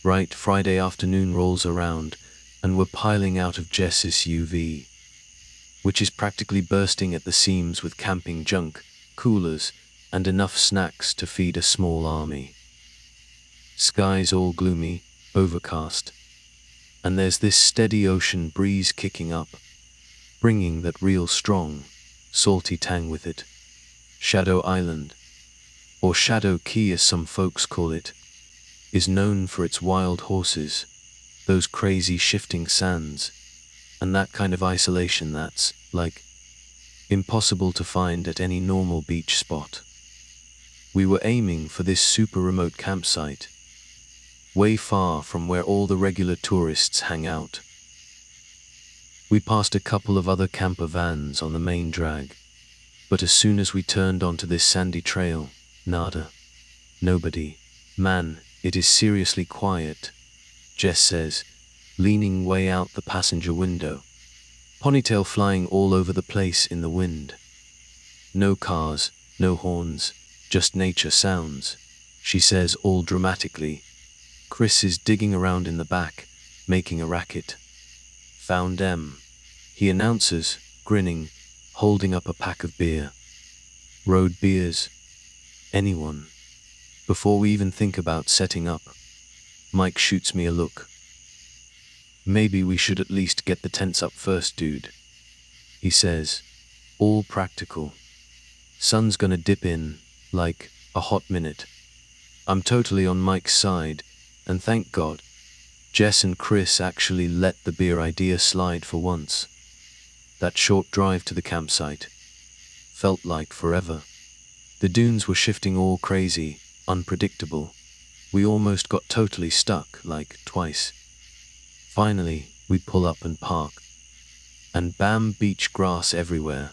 Right, Friday afternoon rolls around, and we're piling out of Jess's SUV, which is practically bursting at the seams with camping junk, coolers, and enough snacks to feed a small army. Skies all gloomy, overcast, and there's this steady ocean breeze kicking up, bringing that real strong, salty tang with it. Shadow Island, or Shadow Key as some folks call it, is known for its wild horses, those crazy shifting sands, and that kind of isolation that's, like, impossible to find at any normal beach spot. We were aiming for this super remote campsite, way far from where all the regular tourists hang out. We passed a couple of other camper vans on the main drag, but as soon as we turned onto this sandy trail, nada. Nobody. Man, it is seriously quiet, Jess says, leaning way out the passenger window, ponytail flying all over the place in the wind. No cars, no horns, just nature sounds, she says all dramatically. Chris is digging around in the back, making a racket. Found them, he announces, grinning, holding up a pack of beer. Road beers. Anyone. Before we even think about setting up, Mike shoots me a look. Maybe we should at least get the tents up first, dude, he says, all practical. Sun's gonna dip in, like, a hot minute. I'm totally on Mike's side, and thank God, Jess and Chris actually let the beer idea slide for once. That short drive to the campsite felt like forever. The dunes were shifting all crazy, unpredictable. We almost got totally stuck, like, twice. Finally, we pull up and park. And bam, beach grass everywhere,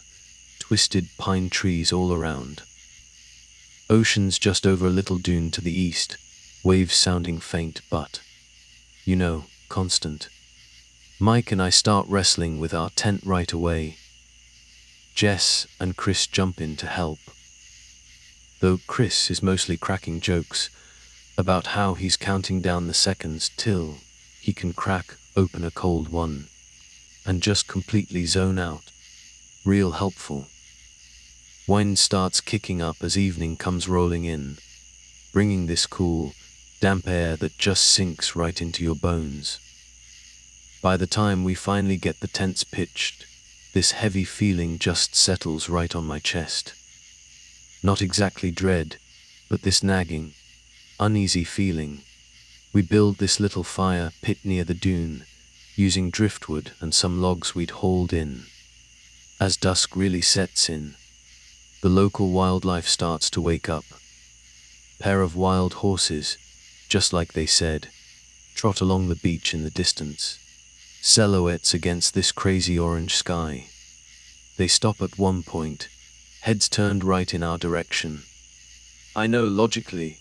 twisted pine trees all around. Oceans just over a little dune to the east, waves sounding faint but, you know, constant. Mike and I start wrestling with our tent right away. Jess and Chris jump in to help, though Chris is mostly cracking jokes about how he's counting down the seconds till he can crack open a cold one and just completely zone out. Real helpful. Wind starts kicking up as evening comes rolling in, bringing this cool, damp air that just sinks right into your bones. By the time we finally get the tents pitched, this heavy feeling just settles right on my chest. Not exactly dread, but this nagging, uneasy feeling. We build this little fire pit near the dune, using driftwood and some logs we'd hauled in. As dusk really sets in, the local wildlife starts to wake up. Pair of wild horses, just like they said, trot along the beach in the distance, silhouettes against this crazy orange sky. They stop at one point, heads turned right in our direction. I know logically,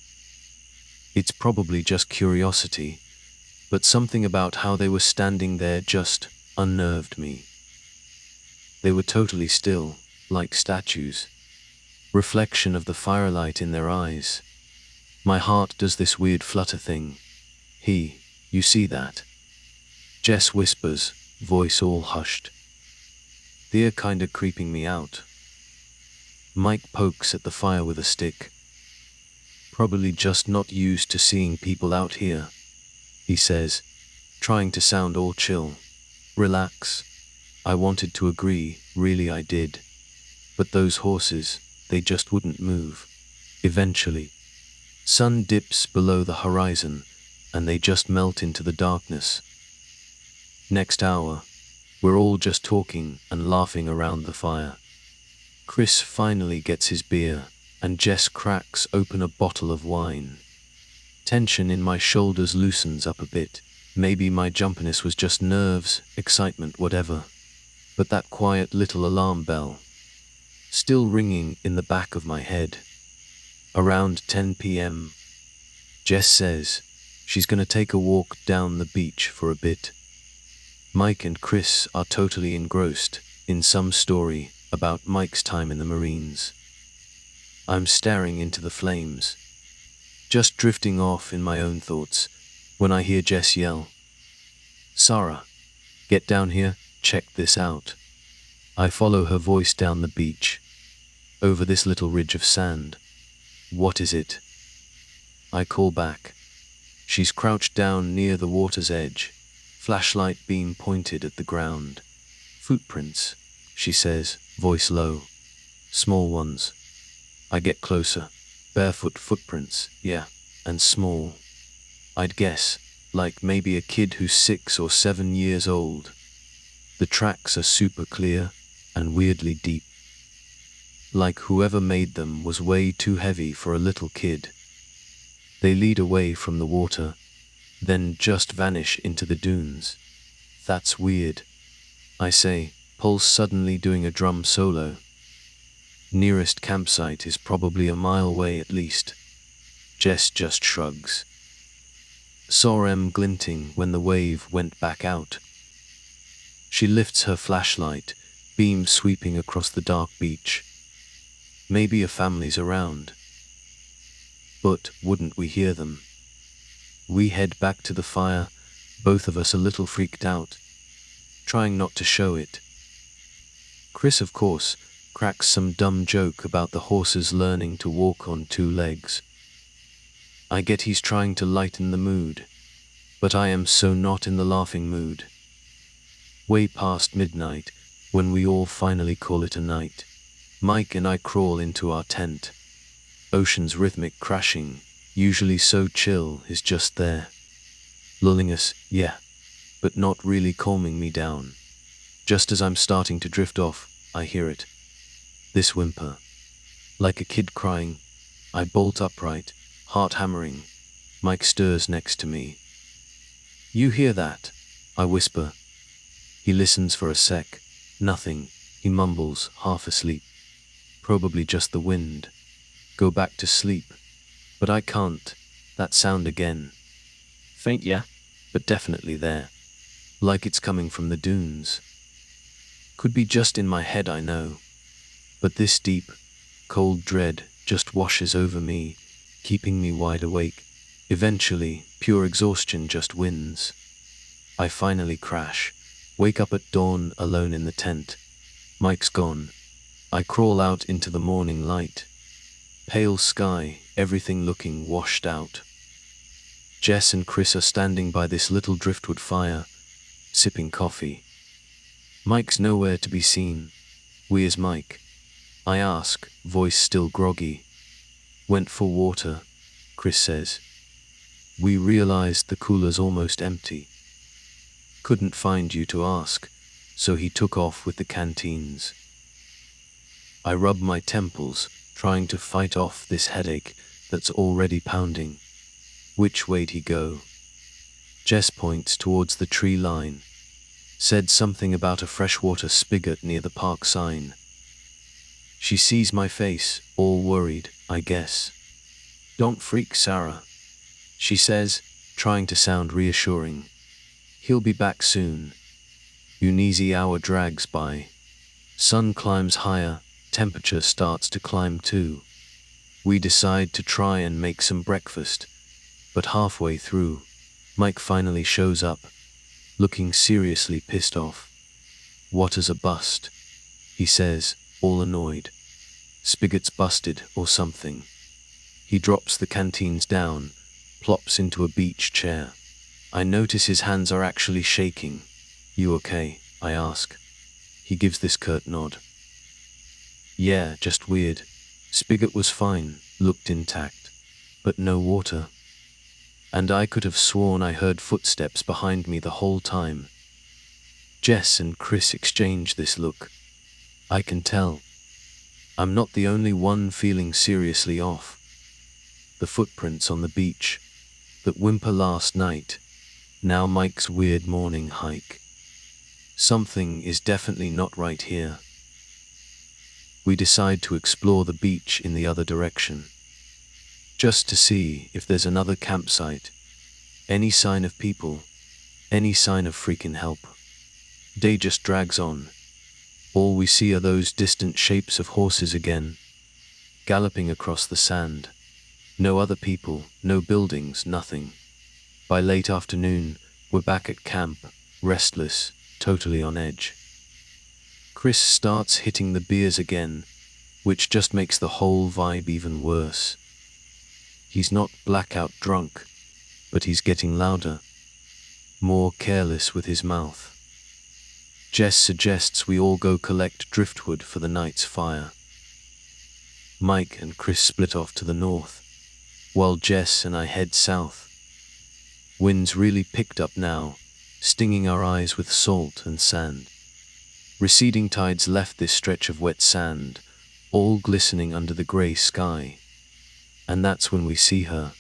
it's probably just curiosity, but something about how they were standing there just unnerved me. They were totally still, like statues. Reflection of the firelight in their eyes. My heart does this weird flutter thing. You see that? Jess whispers, voice all hushed. They're kinda creeping me out. Mike pokes at the fire with a stick. Probably just not used to seeing people out here, he says, trying to sound all chill. Relax. I wanted to agree, really I did. But those horses, they just wouldn't move. Eventually, sun dips below the horizon, and they just melt into the darkness. Next hour, we're all just talking and laughing around the fire. Chris finally gets his beer, and Jess cracks open a bottle of wine. Tension in my shoulders loosens up a bit. Maybe my jumpiness was just nerves, excitement, whatever. But that quiet little alarm bell, still ringing in the back of my head. Around 10 p.m., Jess says she's gonna take a walk down the beach for a bit. Mike and Chris are totally engrossed in some story about Mike's time in the Marines. I'm staring into the flames, just drifting off in my own thoughts, when I hear Jess yell, "Sarah, get down here, check this out." I follow her voice down the beach, over this little ridge of sand. What is it? I call back. She's crouched down near the water's edge, flashlight beam pointed at the ground. Footprints, she says, voice low. Small ones. I get closer. Barefoot footprints, yeah, and small. I'd guess, like maybe a kid who's 6 or 7 years old. The tracks are super clear and weirdly deep. Like whoever made them was way too heavy for a little kid. They lead away from the water, then just vanish into the dunes. That's weird, I say, Pulse suddenly doing a drum solo. Nearest campsite is probably a mile away at least. Jess just shrugs. Saw em glinting when the wave went back out. She lifts her flashlight, beam sweeping across the dark beach. Maybe a family's around. But wouldn't we hear them? We head back to the fire, both of us a little freaked out, trying not to show it. Chris, of course, cracks some dumb joke about the horses learning to walk on 2 legs. I get he's trying to lighten the mood, but I am so not in the laughing mood. Way past midnight, when we all finally call it a night, Mike and I crawl into our tent. Ocean's rhythmic crashing, usually so chill, is just there. Lulling us, yeah, but not really calming me down. Just as I'm starting to drift off, I hear it. This whimper. Like a kid crying. I bolt upright, heart hammering. Mike stirs next to me. You hear that? I whisper. He listens for a sec. Nothing, he mumbles, half asleep. Probably just the wind. Go back to sleep. But I can't. That sound again. Faint, yeah, but definitely there. Like it's coming from the dunes. Could be just in my head, I know. But this deep, cold dread just washes over me, keeping me wide awake. Eventually, pure exhaustion just wins. I finally crash. Wake up at dawn, alone in the tent. Mike's gone. I crawl out into the morning light. Pale sky, everything looking washed out. Jess and Chris are standing by this little driftwood fire, sipping coffee. Mike's nowhere to be seen. Where's Mike? I ask, voice still groggy. Went for water, Chris says. We realized the cooler's almost empty. Couldn't find you to ask, so he took off with the canteens. I rub my temples, trying to fight off this headache that's already pounding. Which way'd he go? Jess points towards the tree line. Said something about a freshwater spigot near the park sign. She sees my face, all worried, I guess. Don't freak, Sarah, she says, trying to sound reassuring. He'll be back soon. Uneasy hour drags by. Sun climbs higher, temperature starts to climb too. We decide to try and make some breakfast, but halfway through, Mike finally shows up, looking seriously pissed off. Water's a bust, he says, all annoyed. Spigot's busted or something. He drops the canteens down, plops into a beach chair. I notice his hands are actually shaking. You okay? I ask. He gives this curt nod. Yeah, just weird. Spigot was fine, looked intact. But no water. And I could have sworn I heard footsteps behind me the whole time. Jess and Chris exchange this look. I can tell. I'm not the only one feeling seriously off. The footprints on the beach, that whimper last night, now Mike's weird morning hike. Something is definitely not right here. We decide to explore the beach in the other direction, just to see if there's another campsite, any sign of people, any sign of freaking help. Day just drags on. All we see are those distant shapes of horses again, galloping across the sand. No other people, no buildings, nothing. By late afternoon, we're back at camp, restless, totally on edge. Chris starts hitting the beers again, which just makes the whole vibe even worse. He's not blackout drunk, but he's getting louder, more careless with his mouth. Jess suggests we all go collect driftwood for the night's fire. Mike and Chris split off to the north, while Jess and I head south. Winds really picked up now, stinging our eyes with salt and sand. Receding tides left this stretch of wet sand, all glistening under the grey sky. And that's when we see her.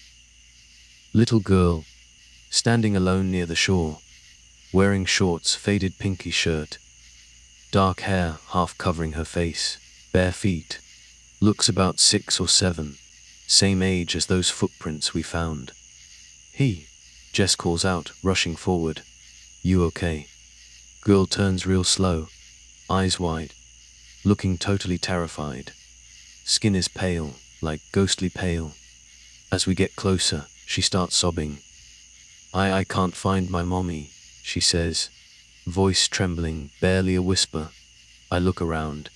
Little girl, standing alone near the shore, wearing shorts, faded pinky shirt, dark hair half covering her face, bare feet, looks about 6 or 7, same age as those footprints we found. "He," Jess calls out, rushing forward. "You okay?" Girl turns real slow, eyes wide, looking totally terrified. Skin is pale, like ghostly pale. As we get closer, she starts sobbing. I can't find my mommy," she says, voice trembling, barely a whisper. I look around.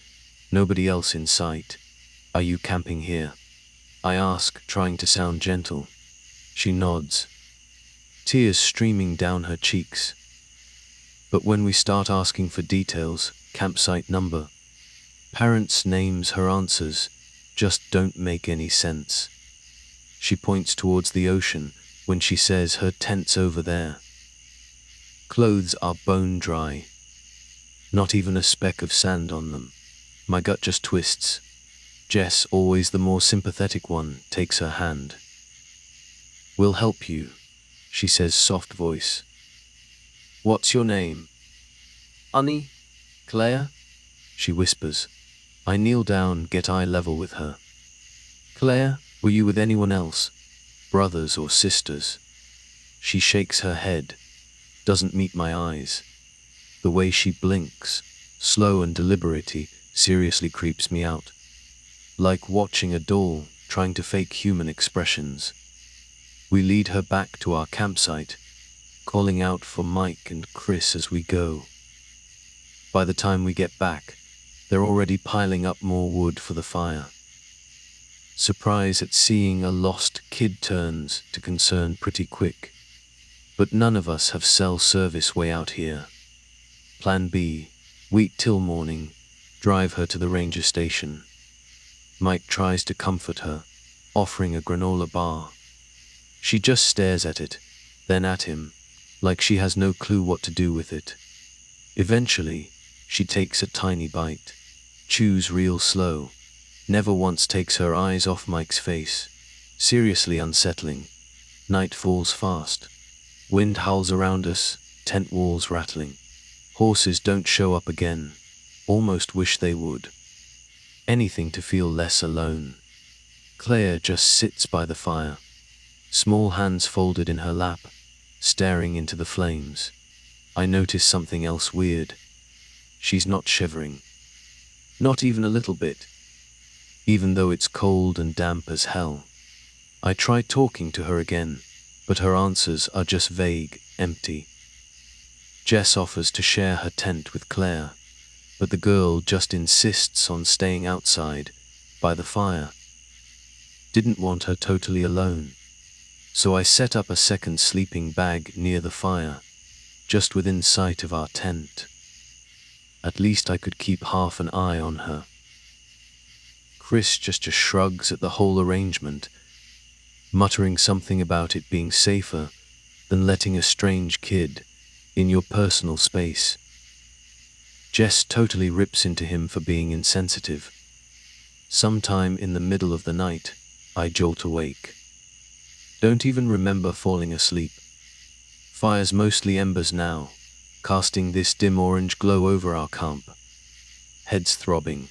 Nobody else in sight. "Are you camping here?" I ask, trying to sound gentle. She nods, tears streaming down her cheeks. But when we start asking for details, campsite number, parents' names, her answers just don't make any sense. She points towards the ocean when she says her tent's over there. Clothes are bone dry. Not even a speck of sand on them. My gut just twists. Jess, always the more sympathetic one, takes her hand. "We'll help you," she says, soft voice. "What's your name?" "Annie. Claire," she whispers. I kneel down, get eye level with her. "Claire, were you with anyone else? Brothers or sisters?" She shakes her head, doesn't meet my eyes. The way she blinks, slow and deliberate, seriously creeps me out. Like watching a doll trying to fake human expressions. We lead her back to our campsite, calling out for Mike and Chris as we go. By the time we get back, they're already piling up more wood for the fire. Surprise at seeing a lost kid turns to concern pretty quick. But none of us have cell service way out here. Plan B, wait till morning, drive her to the ranger station. Mike tries to comfort her, offering a granola bar. She just stares at it, then at him, like she has no clue what to do with it. Eventually, she takes a tiny bite, chews real slow, never once takes her eyes off Mike's face. Seriously unsettling. Night falls fast. Wind howls around us, tent walls rattling. Horses don't show up again. Almost wish they would. Anything to feel less alone. Claire just sits by the fire, small hands folded in her lap, staring into the flames. I notice something else weird. She's not shivering. Not even a little bit. Even though it's cold and damp as hell. I try talking to her again, but her answers are just vague, empty. Jess offers to share her tent with Claire, but the girl just insists on staying outside, by the fire. Didn't want her totally alone. So I set up a second sleeping bag near the fire, just within sight of our tent. At least I could keep half an eye on her. Chris just shrugs at the whole arrangement, muttering something about it being safer than letting a strange kid in your personal space. Jess totally rips into him for being insensitive. Sometime in the middle of the night, I jolt awake. Don't even remember falling asleep. Fire's mostly embers now, casting this dim orange glow over our camp. Heads throbbing.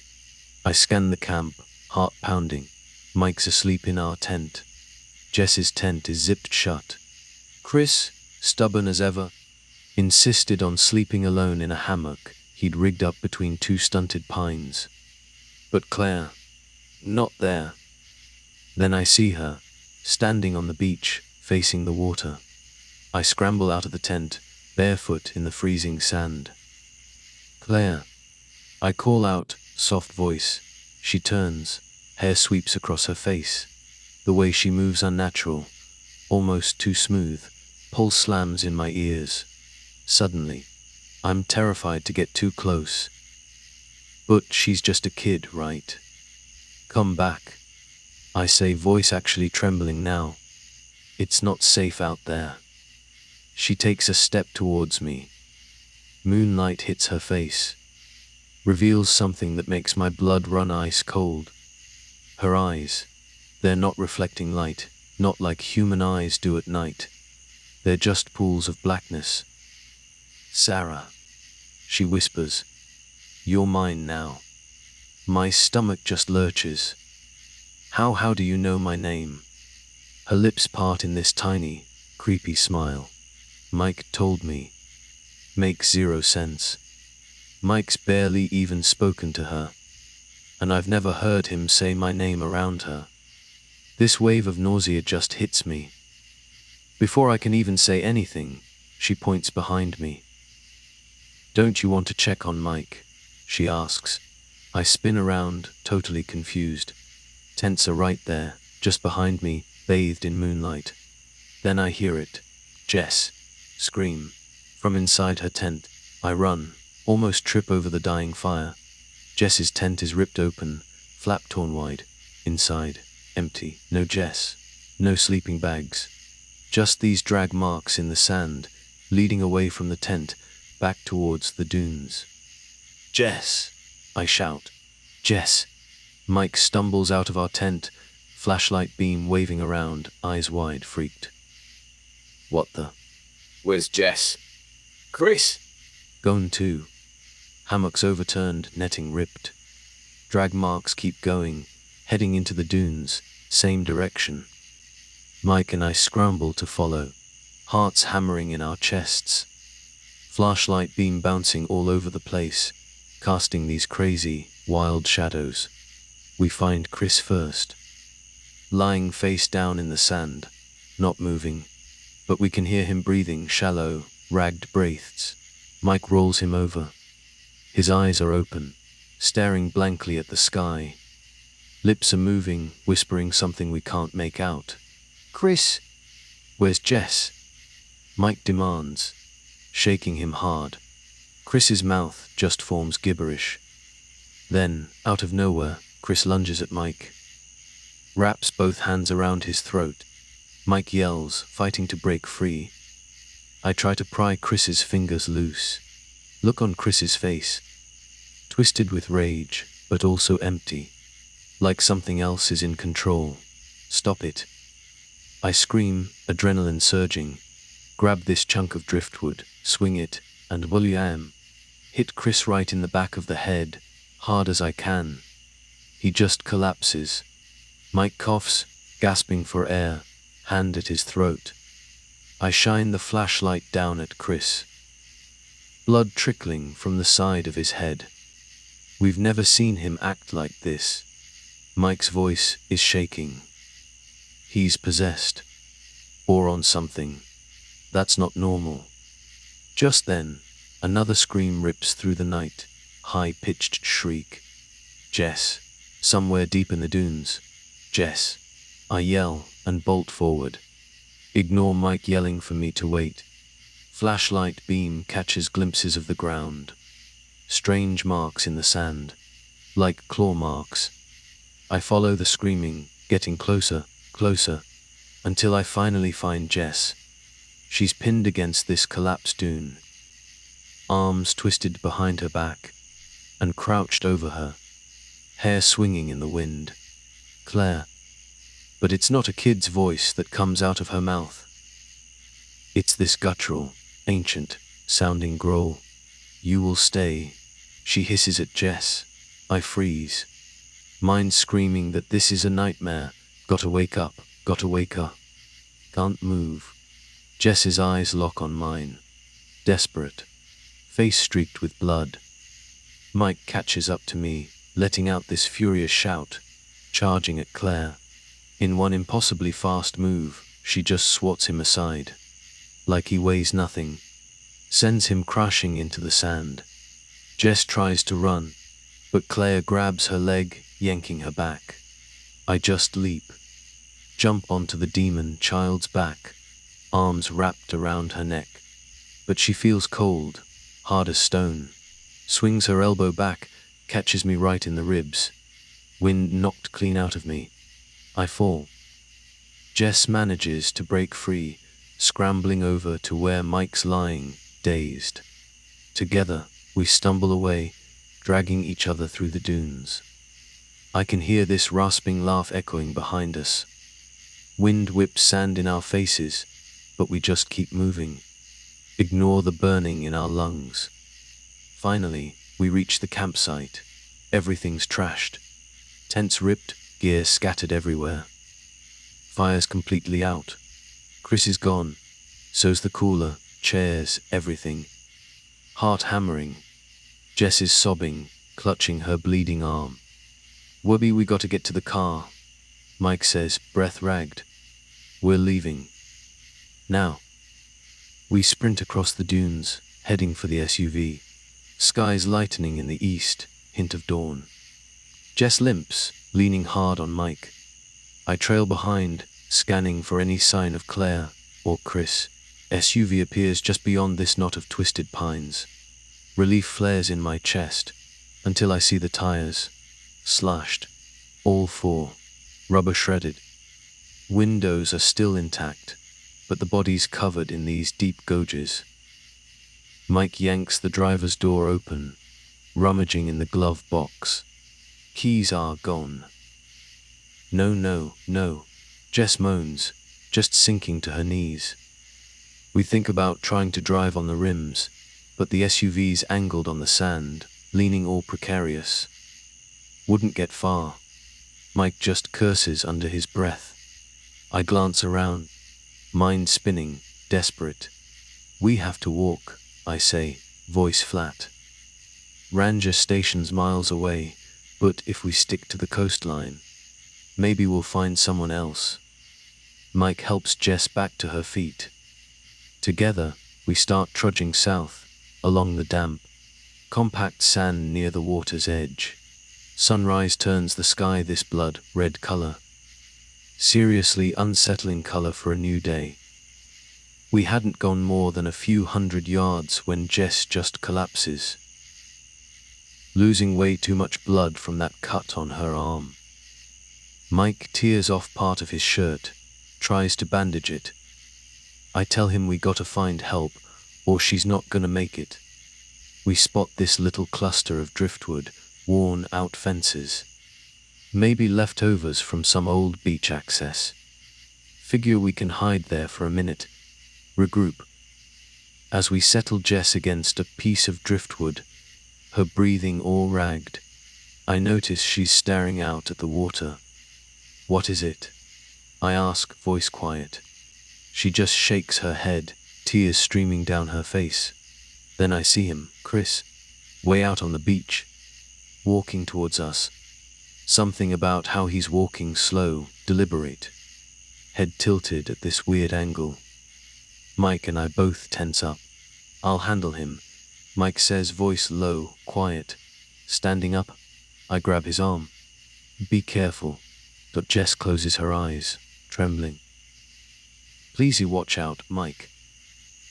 I scan the camp, heart pounding. Mike's asleep in our tent. Jess's tent is zipped shut. Chris, stubborn as ever, insisted on sleeping alone in a hammock he'd rigged up between two stunted pines. But Claire, not there. Then I see her, standing on the beach, facing the water. I scramble out of the tent, barefoot in the freezing sand. "Claire," I call out, soft voice. She turns, hair sweeps across her face. The way she moves unnatural, almost too smooth, pulse slams in my ears. Suddenly, I'm terrified to get too close. But she's just a kid, right? "Come back," I say, voice actually trembling now. "It's not safe out there." She takes a step towards me. Moonlight hits her face, reveals something that makes my blood run ice cold. Her eyes, they're not reflecting light, not like human eyes do at night. They're just pools of blackness. "Sarah," she whispers, "you're mine now." My stomach just lurches. How do you know my name?" Her lips part in this tiny, creepy smile. "Mike told me." Makes zero sense. Mike's barely even spoken to her, and I've never heard him say my name around her. This wave of nausea just hits me. Before I can even say anything, she points behind me. "Don't you want to check on Mike?" she asks. I spin around, totally confused. Tents are right there, just behind me, bathed in moonlight. Then I hear it. Jess scream. From inside her tent, I run, almost trip over the dying fire. Jess's tent is ripped open, flap torn wide. Inside, empty. No Jess. No sleeping bags. Just these drag marks in the sand, leading away from the tent, back towards the dunes. "Jess!" I shout. "Jess!" Mike stumbles out of our tent, flashlight beam waving around, eyes wide, freaked. "What the?" Where's Jess? Chris? "Gone too." Hammocks overturned, netting ripped. Drag marks keep going, heading into the dunes, same direction. Mike and I scramble to follow, hearts hammering in our chests. Flashlight beam bouncing all over the place, casting these crazy, wild shadows. We find Chris first, lying face down in the sand, not moving, but we can hear him breathing shallow, ragged breaths. Mike rolls him over. His eyes are open, staring blankly at the sky. Lips are moving, whispering something we can't make out. "Chris, where's Jess?" Mike demands, shaking him hard. Chris's mouth just forms gibberish. Then, out of nowhere, Chris lunges at Mike, wraps both hands around his throat. Mike yells, fighting to break free. I try to pry Chris's fingers loose. Look on Chris's face, twisted with rage, but also empty, like something else is in control. "Stop it." I scream, adrenaline surging. Grab this chunk of driftwood, swing it, and wham! Hit Chris right in the back of the head, hard as I can. He just collapses. Mike coughs, gasping for air, hand at his throat. I shine the flashlight down at Chris. Blood trickling from the side of his head. We've never seen him act like this. Mike's voice is shaking. He's possessed. Or on something. That's not normal. Just then, another scream rips through the night, high-pitched shriek. "Jess!" Somewhere deep in the dunes. "Jess!" I yell and bolt forward. Ignore Mike yelling for me to wait. Flashlight beam catches glimpses of the ground. Strange marks in the sand, like claw marks. I follow the screaming, getting closer, closer, until I finally find Jess. She's pinned against this collapsed dune, arms twisted behind her back, and crouched over her, hair swinging in the wind. "Claire." But it's not a kid's voice that comes out of her mouth. It's this guttural, ancient, sounding growl. "You will stay," she hisses at Jess. I freeze. Mind screaming that this is a nightmare. Gotta wake up, gotta wake up. Can't move. Jess's eyes lock on mine. Desperate. Face streaked with blood. Mike catches up to me, letting out this furious shout, charging at Claire. In one impossibly fast move, she just swats him aside. Like he weighs nothing. Sends him crashing into the sand. Jess tries to run, but Claire grabs her leg, yanking her back. I just leap. Jump onto the demon child's back, arms wrapped around her neck. But she feels cold, hard as stone. Swings her elbow back, catches me right in the ribs. Wind knocked clean out of me. I fall. Jess manages to break free, scrambling over to where Mike's lying, dazed. Together, we stumble away, dragging each other through the dunes. I can hear this rasping laugh echoing behind us. Wind whips sand in our faces, but we just keep moving. Ignore the burning in our lungs. Finally, we reach the campsite. Everything's trashed. Tents ripped, gear scattered everywhere. Fire's completely out. Chris is gone. So's the cooler, chairs, everything. Heart hammering. Jess is sobbing, clutching her bleeding arm. "Wubby, we gotta get to the car," Mike says, breath ragged. "We're leaving. Now." We sprint across the dunes, heading for the SUV. Skies lightening in the east, hint of dawn. Jess limps, leaning hard on Mike. I trail behind, scanning for any sign of Claire or Chris. SUV appears just beyond this knot of twisted pines. Relief flares in my chest, until I see the tires. Slashed. All four. Rubber shredded. Windows are still intact, but the body's covered in these deep gouges. Mike yanks the driver's door open, rummaging in the glove box. Keys are gone. "No, no, no," Jess moans, just sinking to her knees. We think about trying to drive on the rims, but the SUV's angled on the sand, leaning all precarious. Wouldn't get far. Mike just curses under his breath. I glance around, mind spinning, desperate. "We have to walk," I say, voice flat. Ranger station's miles away, but if we stick to the coastline, maybe we'll find someone else. Mike helps Jess back to her feet. Together, we start trudging south, along the damp, compact sand near the water's edge. Sunrise turns the sky this blood-red color. Seriously unsettling color for a new day. We hadn't gone more than a few hundred yards when Jess just collapses, losing way too much blood from that cut on her arm. Mike tears off part of his shirt, tries to bandage it. I tell him we gotta find help, or she's not gonna make it. We spot this little cluster of driftwood, worn-out fences. Maybe leftovers from some old beach access. Figure we can hide there for a minute. Regroup. As we settle Jess against a piece of driftwood, her breathing all ragged, I notice she's staring out at the water. "What is it?" I ask, voice quiet. She just shakes her head, tears streaming down her face. Then I see him, Chris, way out on the beach, walking towards us. Something about how he's walking slow, deliberate, head tilted at this weird angle. Mike and I both tense up. "I'll handle him," Mike says, voice low, quiet. Standing up, I grab his arm. "Be careful." But Jess closes her eyes, trembling. "Please you watch out, Mike."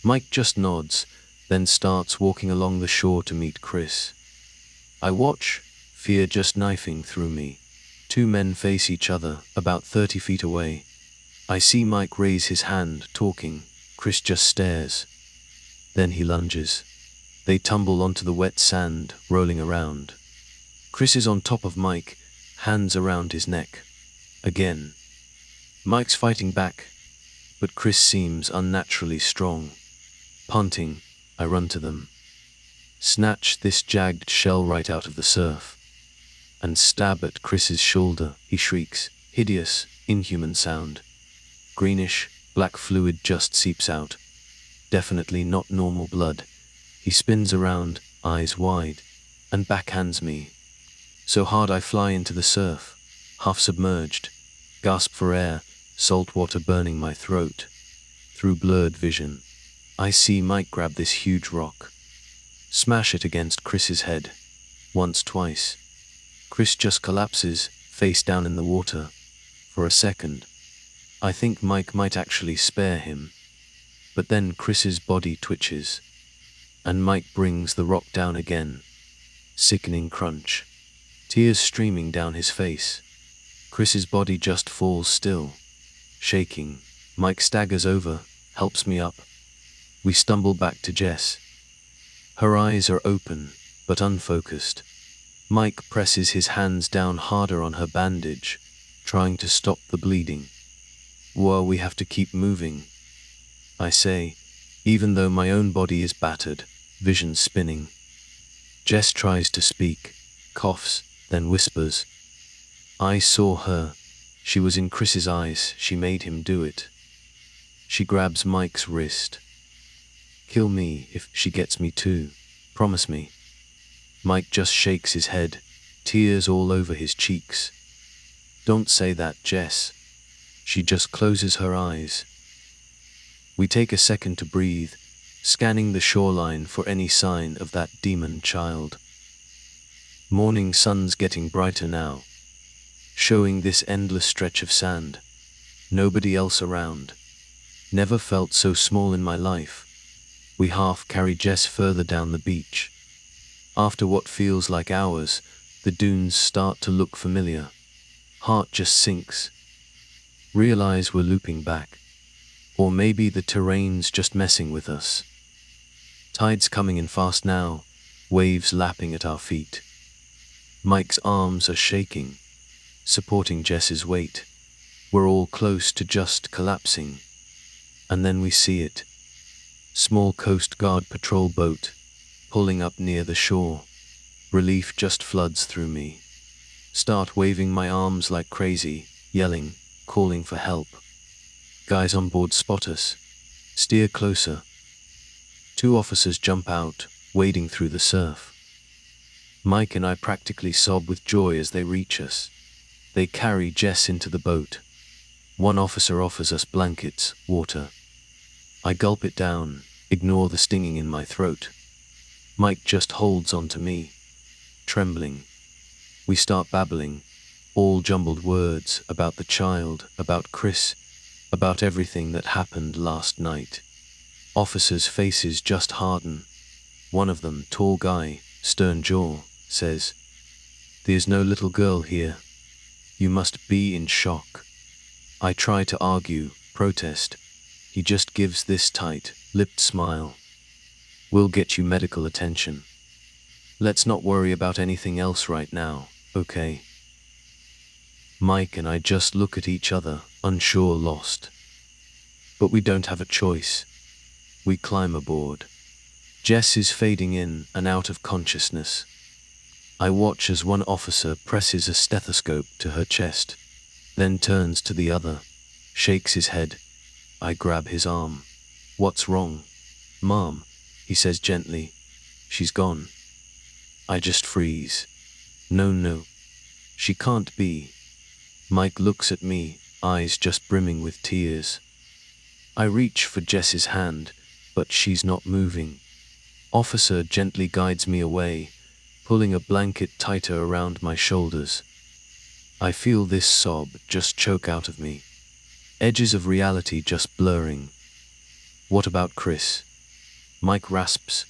Mike just nods, then starts walking along the shore to meet Chris. I watch, fear just knifing through me. Two men face each other, about 30 feet away. I see Mike raise his hand, talking. Chris just stares. Then he lunges. They tumble onto the wet sand, rolling around. Chris is on top of Mike, hands around his neck. Again. Mike's fighting back, but Chris seems unnaturally strong. Panting, I run to them. Snatch this jagged shell right out of the surf, and stab at Chris's shoulder. He shrieks, hideous, inhuman sound. Greenish, black fluid just seeps out. Definitely not normal blood. He spins around, eyes wide, and backhands me. So hard I fly into the surf, half submerged, gasp for air, salt water burning my throat. Through blurred vision, I see Mike grab this huge rock, smash it against Chris's head. Once, twice. Chris just collapses, face down in the water. For a second, I think Mike might actually spare him. But then Chris's body twitches, and Mike brings the rock down again. Sickening crunch. Tears streaming down his face. Chris's body just falls still, shaking. Mike staggers over, helps me up. We stumble back to Jess. Her eyes are open, but unfocused. Mike presses his hands down harder on her bandage, trying to stop the bleeding. Well, we have to keep moving, I say, even though my own body is battered, vision spinning. Jess tries to speak, coughs, then whispers. I saw her. She was in Chris's eyes. She made him do it. She grabs Mike's wrist. Kill me if she gets me too. Promise me. Mike just shakes his head, tears all over his cheeks. Don't say that, Jess. She just closes her eyes. We take a second to breathe, scanning the shoreline for any sign of that demon child. Morning sun's getting brighter now, showing this endless stretch of sand. Nobody else around. Never felt so small in my life. We half carry Jess further down the beach. After what feels like hours, the dunes start to look familiar. Heart just sinks. Realize we're looping back. Or maybe the terrain's just messing with us. Tide's coming in fast now, waves lapping at our feet. Mike's arms are shaking, supporting Jess's weight. We're all close to just collapsing. And then we see it. Small Coast Guard patrol boat, pulling up near the shore. Relief just floods through me. Start waving my arms like crazy, yelling, calling for help. Guys on board spot us. Steer closer. 2 officers jump out, wading through the surf. Mike and I practically sob with joy as they reach us. They carry Jess into the boat. 1 officer offers us blankets, water. I gulp it down, ignore the stinging in my throat. Mike just holds on to me, trembling. We start babbling, all jumbled words about the child, about Chris, about everything that happened last night. Officers' faces just harden. One of them, tall guy, stern jaw, says, "There's no little girl here. You must be in shock." I try to argue, protest. He just gives this tight-lipped smile. "We'll get you medical attention. Let's not worry about anything else right now, okay?" Mike and I just look at each other, unsure, lost. But we don't have a choice. We climb aboard. Jess is fading in and out of consciousness. I watch as one officer presses a stethoscope to her chest, then turns to the other, shakes his head. I grab his arm. "What's wrong?" "Mom," he says gently. "She's gone." I just freeze. No, she can't be. Mike looks at me, eyes just brimming with tears. I reach for Jess's hand, but she's not moving. Officer gently guides me away, pulling a blanket tighter around my shoulders. I feel this sob just choke out of me. Edges of reality just blurring. "What about Chris?" Mike rasps.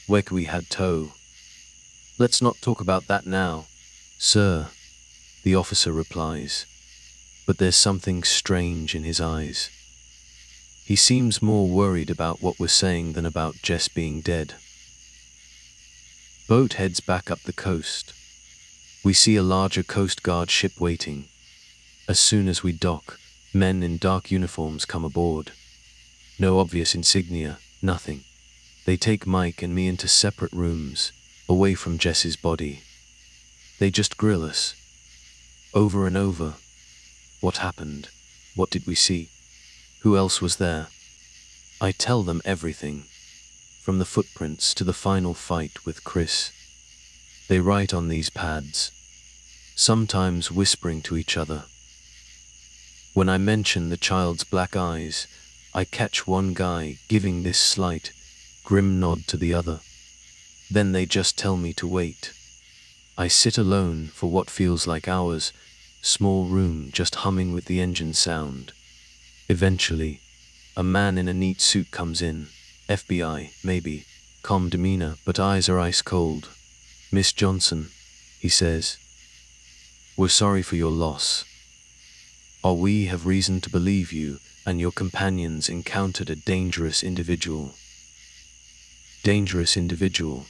"Where we had tow." "Let's not talk about that now, sir," the officer replies. But there's something strange in his eyes. He seems more worried about what we're saying than about Jess being dead. Boat heads back up the coast. We see a larger Coast Guard ship waiting. As soon as we dock, men in dark uniforms come aboard. No obvious insignia, nothing. They take Mike and me into separate rooms, away from Jess's body. They just grill us. Over and over. What happened? What did we see? Who else was there? I tell them everything, from the footprints to the final fight with Chris. They write on these pads, sometimes whispering to each other. When I mention the child's black eyes, I catch one guy giving this slight, grim nod to the other. Then they just tell me to wait. I sit alone for what feels like hours, small room just humming with the engine sound. Eventually, a man in a neat suit comes in, FBI, maybe, calm demeanor, but eyes are ice cold. "Miss Johnson," he says, "we're sorry for your loss. Or we have reason to believe you, and your companions encountered a dangerous individual. Dangerous individual.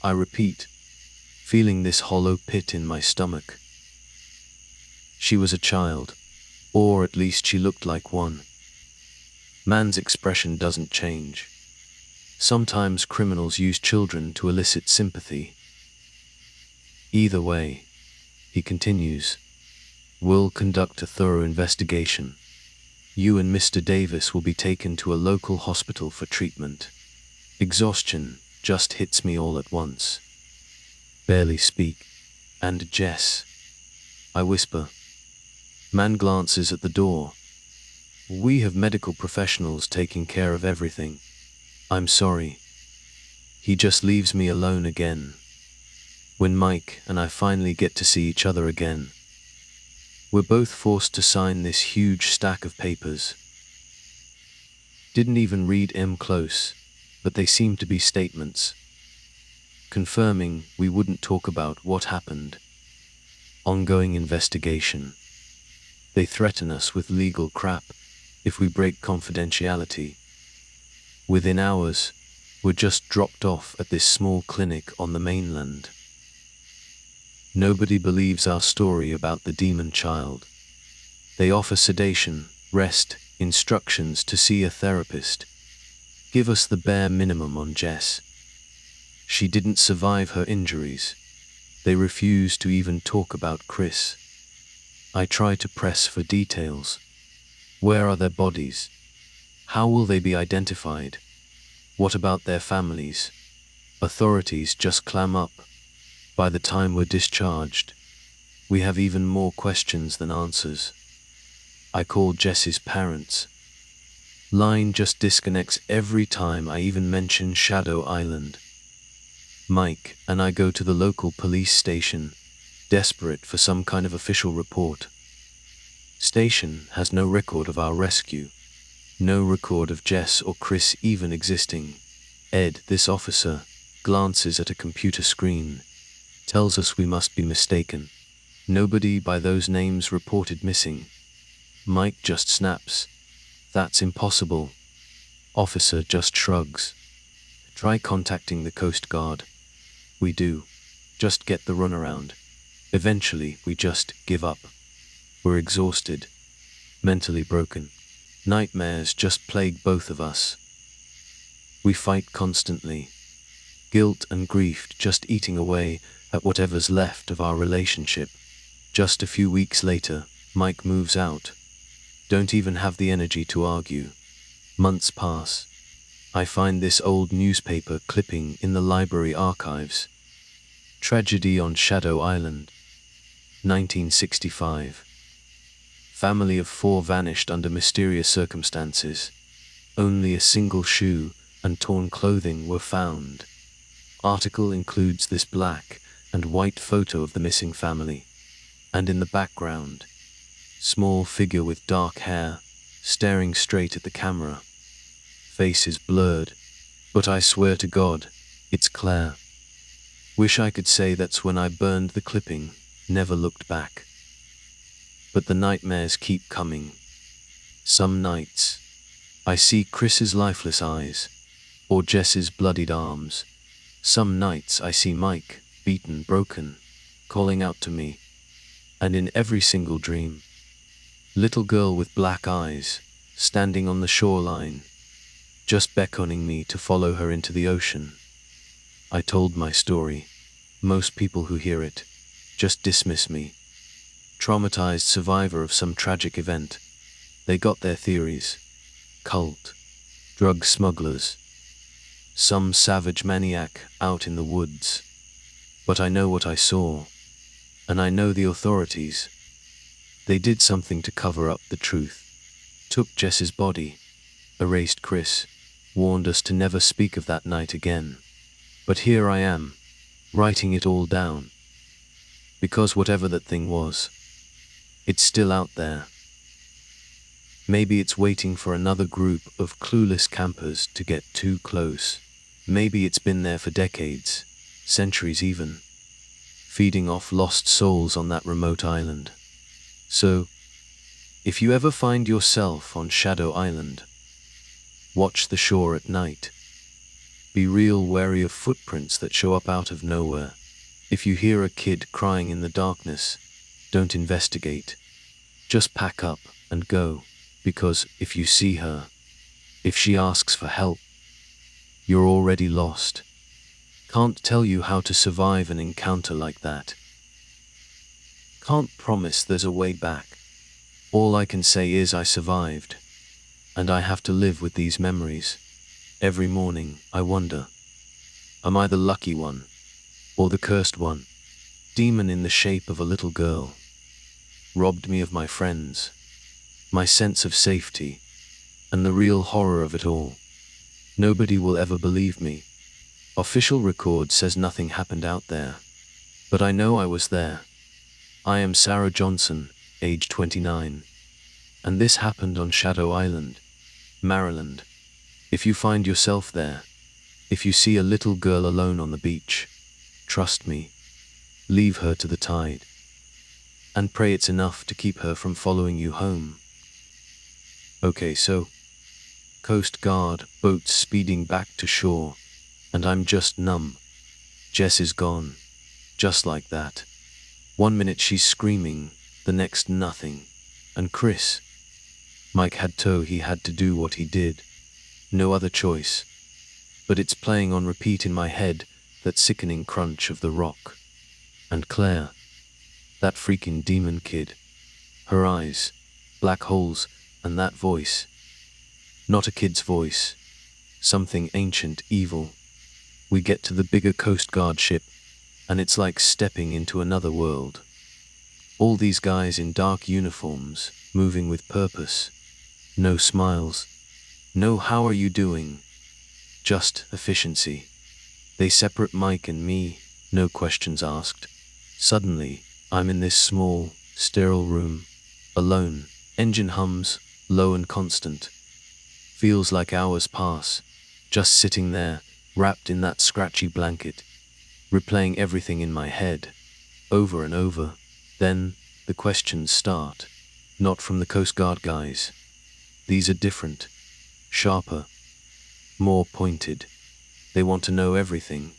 I repeat, feeling this hollow pit in my stomach. She was a child, or at least she looked like one. Man's expression doesn't change. Sometimes criminals use children to elicit sympathy. Either way, he continues, we'll conduct a thorough investigation. You and Mr. Davis will be taken to a local hospital for treatment. Exhaustion just hits me all at once. Barely speak. And Jess, I whisper. Man glances at the door. We have medical professionals taking care of everything. I'm sorry. He just leaves me alone again. When Mike and I finally get to see each other again, we're both forced to sign this huge stack of papers. Didn't even read them close, but they seemed to be statements, confirming we wouldn't talk about what happened. Ongoing investigation. They threaten us with legal crap if we break confidentiality. Within hours, we're just dropped off at this small clinic on the mainland. Nobody believes our story about the demon child. They offer sedation, rest, instructions to see a therapist. Give us the bare minimum on Jess. She didn't survive her injuries. They refuse to even talk about Chris. I try to press for details. Where are their bodies? How will they be identified? What about their families? Authorities just clam up. By the time we're discharged, we have even more questions than answers. I call Jess's parents. Line just disconnects every time I even mention Shadow Island. Mike and I go to the local police station, desperate for some kind of official report. Station has no record of our rescue. No record of Jess or Chris even existing. Ed, this officer, glances at a computer screen, tells us we must be mistaken. Nobody by those names reported missing. Mike just snaps. That's impossible. Officer just shrugs. Try contacting the Coast Guard. We do. Just get the runaround. Eventually, we just give up. We're exhausted. Mentally broken. Nightmares just plague both of us. We fight constantly. Guilt and grief just eating away at whatever's left of our relationship. Just a few weeks later, Mike moves out. Don't even have the energy to argue. Months pass. I find this old newspaper clipping in the library archives. Tragedy on Shadow Island, 1965. Family of 4 vanished under mysterious circumstances. Only a single shoe and torn clothing were found. Article includes this black and white photo of the missing family. And in the background, small figure with dark hair, staring straight at the camera. Face is blurred, but I swear to God, it's Claire. Wish I could say that's when I burned the clipping, never looked back. But the nightmares keep coming. Some nights, I see Chris's lifeless eyes, or Jess's bloodied arms. Some nights I see Mike, beaten, broken, calling out to me. And in every single dream, little girl with black eyes, standing on the shoreline, just beckoning me to follow her into the ocean. I told my story. Most people who hear it just dismiss me. Traumatized survivor of some tragic event. They got their theories. Cult. Drug smugglers. Some savage maniac out in the woods. But I know what I saw. And I know the authorities. They did something to cover up the truth. Took Jess's body. Erased Chris. Warned us to never speak of that night again. But here I am, writing it all down. Because whatever that thing was, it's still out there. Maybe it's waiting for another group of clueless campers to get too close. Maybe it's been there for decades, centuries even, feeding off lost souls on that remote island. So, If you ever find yourself on Shadow Island, watch the shore at night. Be real wary of footprints that show up out of nowhere. If you hear a kid crying in the darkness, don't investigate. Just pack up and go, because if you see her, if she asks for help, you're already lost. Can't tell you how to survive an encounter like that. Can't promise there's a way back. All I can say is I survived, and I have to live with these memories. Every morning I wonder, am I the lucky one, or the cursed one? Demon in the shape of a little girl robbed me of my friends, my sense of safety, and the real horror of it all. Nobody will ever believe me. Official record says nothing happened out there, but I know I was there. I am Sarah Johnson, age 29, and this happened on Shadow Island, Maryland. If you find yourself there, if you see a little girl alone on the beach, trust me, leave her to the tide, and pray it's enough to keep her from following you home. Okay, so, Coast Guard boats speeding back to shore, and I'm just numb. Jess is gone, just like that. 1 minute she's screaming, the next nothing. And Chris, Mike had told he had to do what he did. No other choice. But it's playing on repeat in my head, that sickening crunch of the rock. And Claire, that freaking demon kid. Her eyes, black holes, and that voice. Not a kid's voice. Something ancient, evil. We get to the bigger Coast Guard ship, and it's like stepping into another world. All these guys in dark uniforms, moving with purpose. No smiles. No how are you doing. Just efficiency. They separate Mike and me, no questions asked. Suddenly, I'm in this small, sterile room, alone. Engine hums, low and constant. Feels like hours pass, just sitting there, wrapped in that scratchy blanket, replaying everything in my head, over and over. Then, the questions start. Not from the Coast Guard guys. These are different, sharper, more pointed. They want to know everything,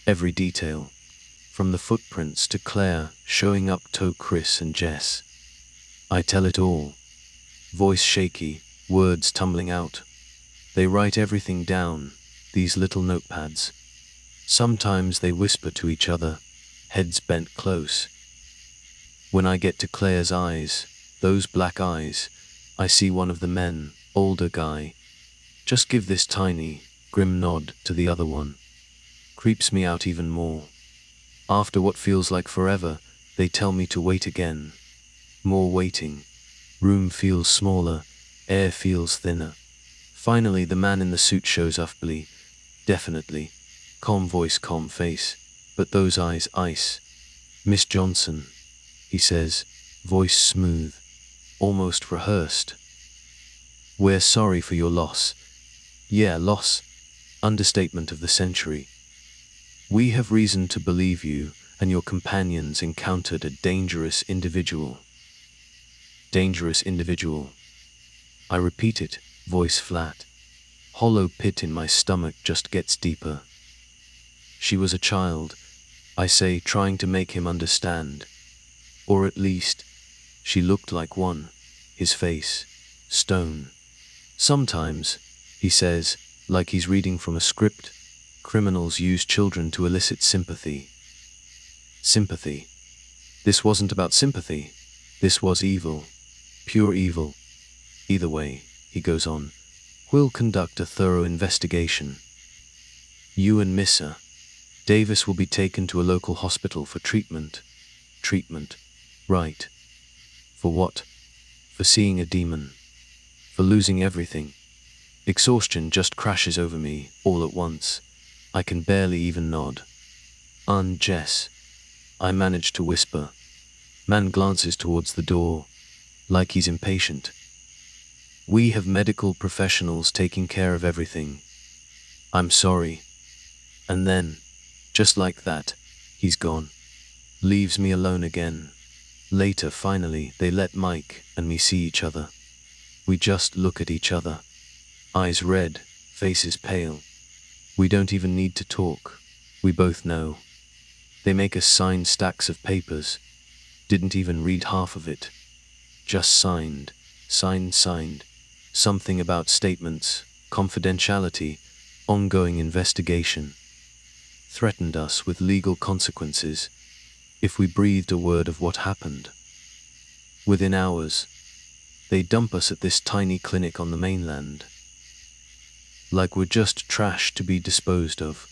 every detail, from the footprints to Claire showing up to Chris and Jess. I tell it all. Voice shaky, words tumbling out. They write everything down, these little notepads. Sometimes they whisper to each other, heads bent close. When I get to Claire's eyes, those black eyes, I see one of the men, older guy. Just give this tiny, grim nod to the other one. Creeps me out even more. After what feels like forever, they tell me to wait again. More waiting. Room feels smaller, air feels thinner. Finally, the man in the suit shows up. Definitely. Calm voice, calm face. But those eyes, ice. Miss Johnson, he says, voice smooth, almost rehearsed. We're sorry for your loss. Yeah, loss. Understatement of the century. We have reason to believe you and your companions encountered a dangerous individual. Dangerous individual. I repeat it, voice flat. Hollow pit in my stomach just gets deeper. She was a child, I say, trying to make him understand. Or at least, she looked like one. His face, stone. Sometimes, he says, like he's reading from a script, criminals use children to elicit sympathy. Sympathy. This wasn't about sympathy. This was evil. Pure evil. Either way, he goes on, we'll conduct a thorough investigation. You and Missa Davis will be taken to a local hospital for treatment. Treatment. Right. For what? For seeing a demon. For losing everything. Exhaustion just crashes over me, all at once. I can barely even nod. Jess. I manage to whisper. Man glances towards the door, like he's impatient. We have medical professionals taking care of everything. I'm sorry. And then, just like that, he's gone. Leaves me alone again. Later, finally, they let Mike and me see each other. We just look at each other. Eyes red, faces pale. We don't even need to talk. We both know. They make us sign stacks of papers. Didn't even read half of it. Just signed. Signed. Something about statements, confidentiality, ongoing investigation. Threatened us with legal consequences if we breathed a word of what happened. Within hours, they dump us at this tiny clinic on the mainland. Like we're just trash to be disposed of.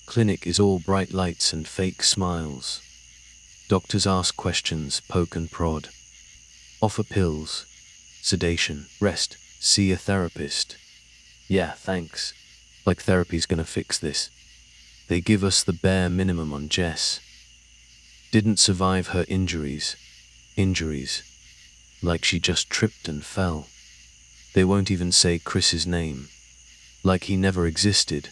Clinic is all bright lights and fake smiles. Doctors ask questions, poke and prod. Offer pills, sedation, rest, see a therapist. Yeah, thanks. Like therapy's gonna fix this. They give us the bare minimum on Jess. Didn't survive her injuries. Like she just tripped and fell. They won't even say Chris's name. Like he never existed.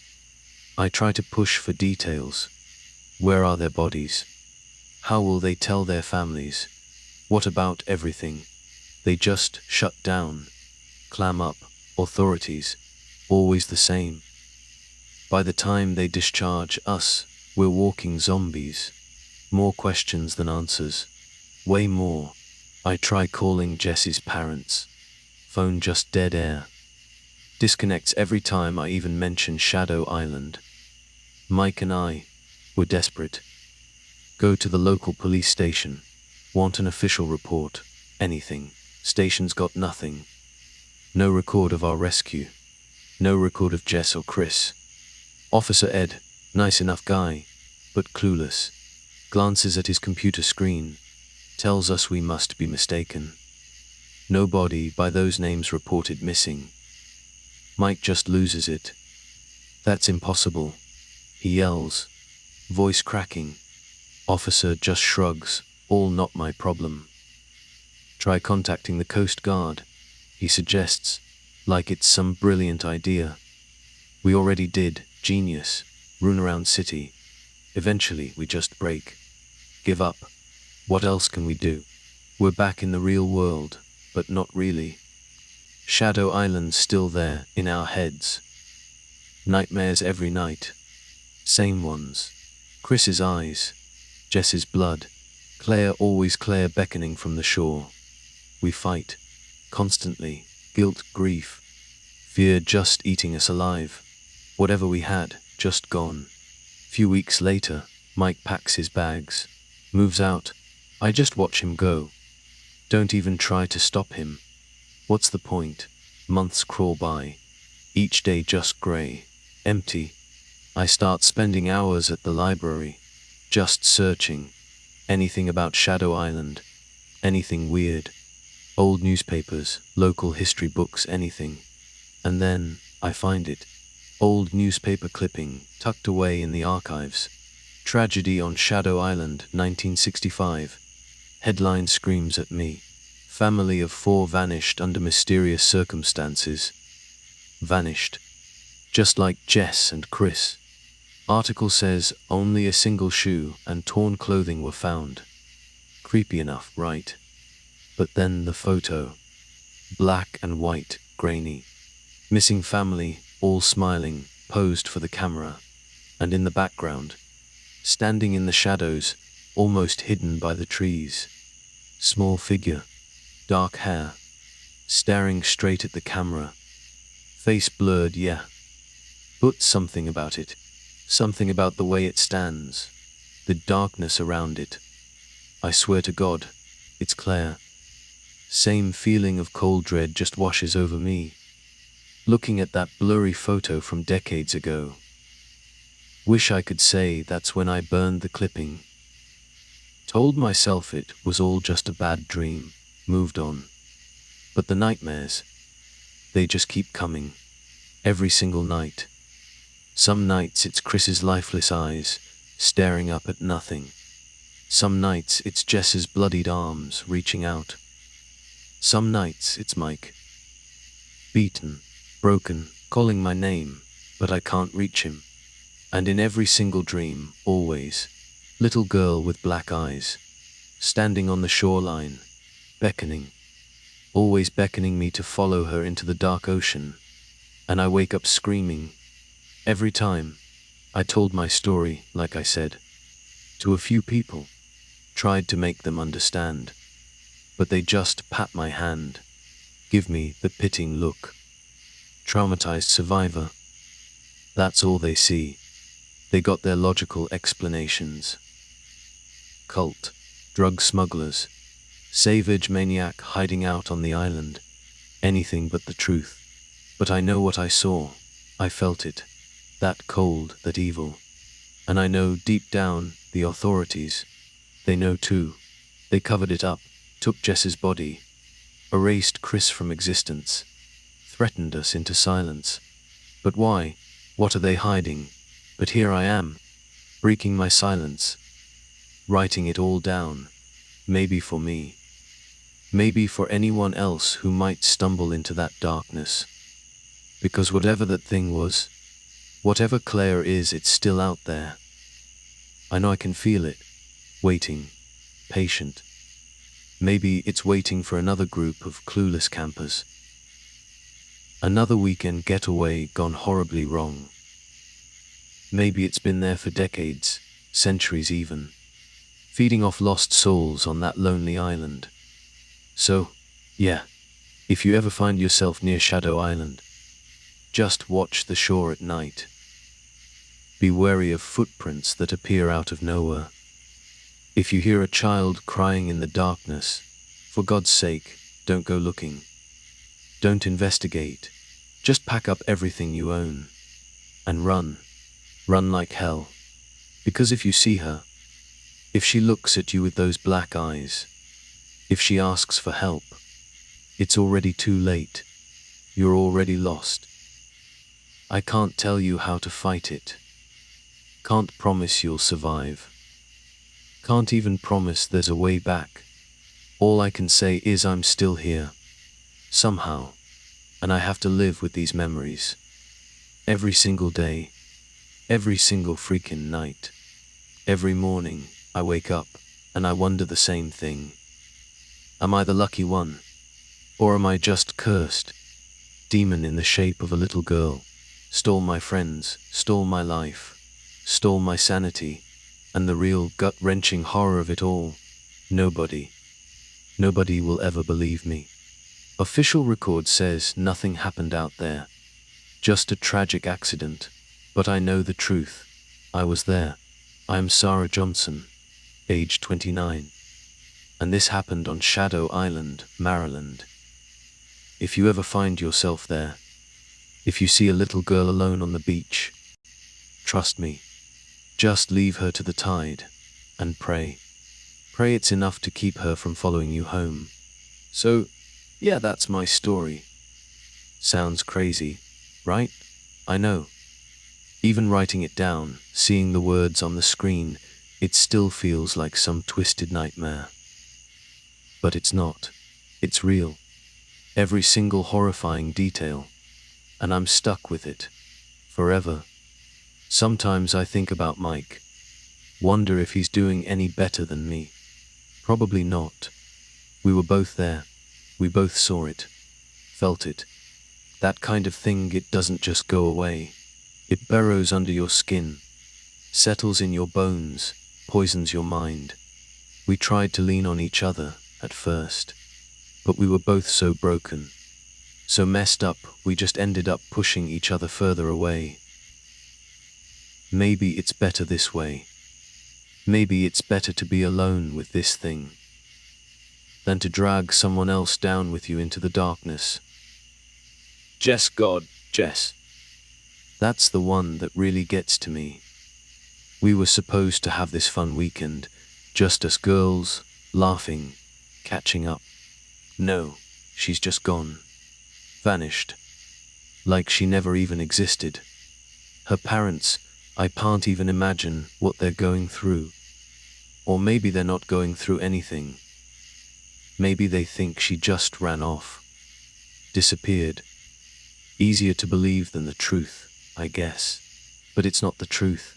I try to push for details. Where are their bodies? How will they tell their families? What about everything? They just shut down. Clam up. Authorities. Always the same. By the time they discharge us, we're walking zombies. More questions than answers. Way more. I try calling Jess's parents. Phone just dead air. Disconnects every time I even mention Shadow Island. Mike and I, we're desperate. Go to the local police station. Want an official report. Anything. Station's got nothing. No record of our rescue. No record of Jess or Chris. Officer Ed, nice enough guy, but clueless. Glances at his computer screen. Tells us we must be mistaken. No body by those names reported missing. Mike just loses it. That's impossible. He yells, voice cracking. Officer just shrugs, all not my problem. Try contacting the Coast Guard, he suggests, like it's some brilliant idea. We already did, genius, run around city. Eventually we just break. Give up. What else can we do? We're back in the real world, but not really. Shadow Island's still there, in our heads. Nightmares every night. Same ones. Chris's eyes. Jess's blood. Claire, always Claire beckoning from the shore. We fight. Constantly. Guilt, grief. Fear just eating us alive. Whatever we had, just gone. Few weeks later, Mike packs his bags. Moves out. I just watch him go. Don't even try to stop him. What's the point? Months crawl by. Each day just grey. Empty. I start spending hours at the library. Just searching. Anything about Shadow Island. Anything weird. Old newspapers, local history books, anything. And then, I find it. Old newspaper clipping, tucked away in the archives. Tragedy on Shadow Island, 1965. Headline screams at me. Family of 4 vanished under mysterious circumstances. Vanished. Just like Jess and Chris. Article says only a single shoe and torn clothing were found. Creepy enough, right? But then the photo. Black and white, grainy. Missing family, all smiling, posed for the camera. And in the background, standing in the shadows, almost hidden by the trees. Small figure, dark hair, staring straight at the camera. Face blurred, yeah. But something about it. Something about the way it stands. The darkness around it. I swear to God, it's Claire. Same feeling of cold dread just washes over me. Looking at that blurry photo from decades ago. Wish I could say that's when I burned the clipping. Told myself it was all just a bad dream, moved on. But the nightmares, they just keep coming. Every single night. Some nights it's Chris's lifeless eyes, staring up at nothing. Some nights it's Jess's bloodied arms, reaching out. Some nights it's Mike. Beaten, broken, calling my name, but I can't reach him. And in every single dream, always, little girl with black eyes. standing on the shoreline, beckoning, always beckoning me to follow her into the dark ocean, and I wake up screaming. Every time, I told my story, like I said, to a few people, tried to make them understand, but they just pat my hand, give me the pitying look. Traumatized survivor. That's all they see. They got their logical explanations. Cult, drug smugglers, savage maniac hiding out on the island, anything but the truth. But I know what I saw. I felt it. That cold, that evil. And I know deep down, the authorities, they know too. They covered it up, took Jess's body, erased Chris from existence, threatened us into silence. But why? What are they hiding? But here I am, breaking my silence, writing it all down, maybe for me, maybe for anyone else who might stumble into that darkness. Because whatever that thing was, whatever Claire is, it's still out there. I know I can feel it, waiting, patient. Maybe it's waiting for another group of clueless campers. Another weekend getaway gone horribly wrong. Maybe it's been there for decades, centuries even, feeding off lost souls on that lonely island. So, yeah, if you ever find yourself near Shadow Island, just watch the shore at night. Be wary of footprints that appear out of nowhere. If you hear a child crying in the darkness, for God's sake, don't go looking. Don't investigate. Just pack up everything you own. And run. Run like hell. Because if you see her, if she looks at you with those black eyes, if she asks for help, it's already too late. You're already lost. I can't tell you how to fight it. Can't promise you'll survive. Can't even promise there's a way back. All I can say is I'm still here. Somehow. And I have to live with these memories. Every single day. Every single freaking night. Every morning, I wake up, and I wonder the same thing. Am I the lucky one? Or am I just cursed? Demon in the shape of a little girl. Stole my friends, stole my life, stole my sanity, and the real gut-wrenching horror of it all. Nobody will ever believe me. Official record says nothing happened out there. Just a tragic accident. But I know the truth. I was there. I am Sarah Johnson, age 29. And this happened on Shadow Island, Maryland. If you ever find yourself there, if you see a little girl alone on the beach, trust me, just leave her to the tide, and pray. Pray it's enough to keep her from following you home. So, yeah, that's my story. Sounds crazy, right? I know. Even writing it down, seeing the words on the screen, it still feels like some twisted nightmare. But it's not. It's real. Every single horrifying detail. And I'm stuck with it. Forever. Sometimes I think about Mike. Wonder if he's doing any better than me. Probably not. We were both there. We both saw it. Felt it. That kind of thing, it doesn't just go away. It burrows under your skin. Settles in your bones. Poisons your mind. We tried to lean on each other at first. But we were both so broken. So messed up, we just ended up pushing each other further away. Maybe it's better this way. Maybe it's better to be alone with this thing than to drag someone else down with you into the darkness. Jess, God, Jess. That's the one that really gets to me. We were supposed to have this fun weekend, just us girls, laughing, catching up. No, she's just gone. Vanished. Like she never even existed. Her parents, I can't even imagine what they're going through. Or maybe they're not going through anything. Maybe they think she just ran off. Disappeared. Easier to believe than the truth, I guess. But it's not the truth.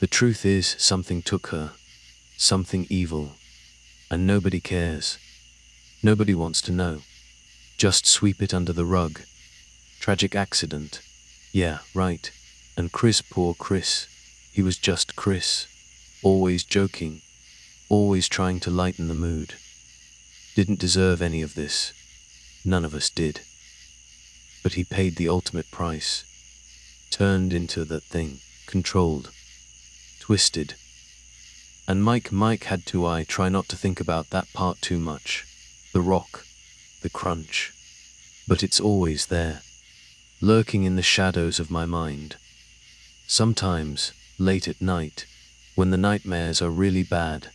The truth is something took her. Something evil. And nobody cares. Nobody wants to know. Just sweep it under the rug. Tragic accident. Yeah, right. And Chris, poor Chris. He was just Chris. Always joking. Always trying to lighten the mood. Didn't deserve any of this. None of us did. But he paid the ultimate price. Turned into that thing. Controlled. Twisted. And Mike had to try not to think about that part too much. The rock. The crunch. But it's always there. Lurking in the shadows of my mind. Sometimes, late at night, when the nightmares are really bad,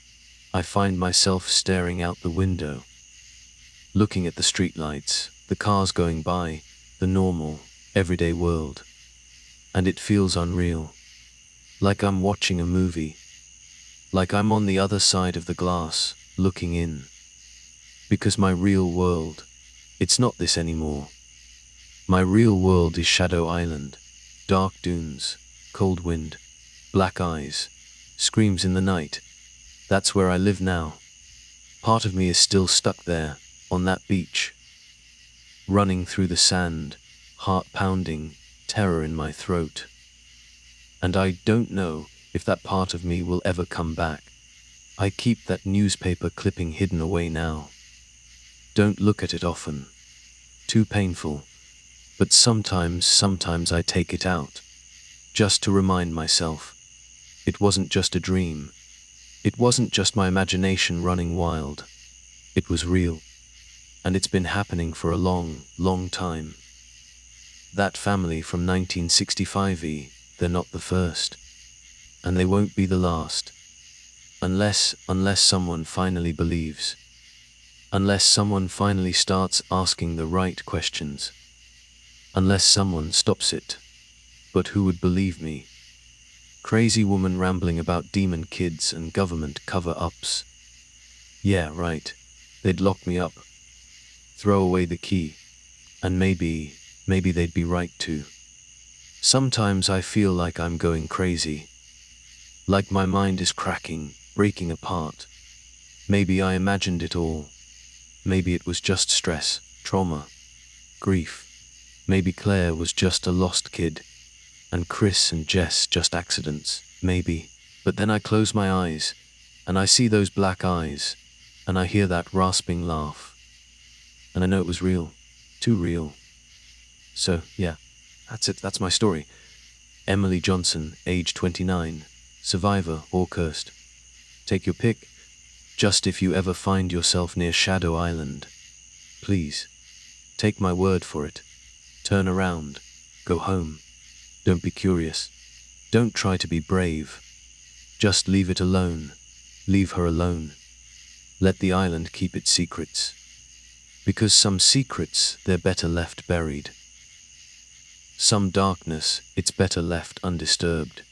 I find myself staring out the window, looking at the streetlights, the cars going by, the normal, everyday world. And it feels unreal. Like I'm watching a movie. Like I'm on the other side of the glass, looking in. Because my real world, it's not this anymore. My real world is Shadow Island. Dark dunes, cold wind, black eyes, screams in the night. That's where I live now. Part of me is still stuck there, on that beach. Running through the sand, heart pounding, terror in my throat. And I don't know if that part of me will ever come back. I keep that newspaper clipping hidden away now. Don't look at it often. Too painful. But sometimes I take it out. Just to remind myself. It wasn't just a dream. It wasn't just my imagination running wild. It was real. And it's been happening for a long, long time. That family from 1965, they're not the first. And they won't be the last. Unless someone finally believes. Unless someone finally starts asking the right questions. Unless someone stops it. But who would believe me? Crazy woman rambling about demon kids and government cover-ups. Yeah, right. They'd lock me up. Throw away the key. And maybe they'd be right too. Sometimes I feel like I'm going crazy. Like my mind is cracking, breaking apart. Maybe I imagined it all. Maybe it was just stress, trauma, grief. Maybe Claire was just a lost kid. And Chris and Jess just accidents, maybe. But then I close my eyes, and I see those black eyes, and I hear that rasping laugh. And I know it was real. Too real. So, yeah, that's it. That's my story. Emily Johnson, age 29, survivor or cursed. Take your pick. Just if you ever find yourself near Shadow Island, please, take my word for it. Turn around. Go home. Don't be curious. Don't try to be brave. Just leave it alone. Leave her alone. Let the island keep its secrets. Because some secrets, they're better left buried. Some darkness, it's better left undisturbed.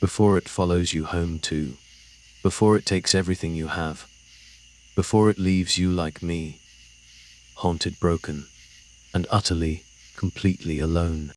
Before it follows you home too. Before it takes everything you have. Before it leaves you like me. Haunted, broken, and utterly, completely alone.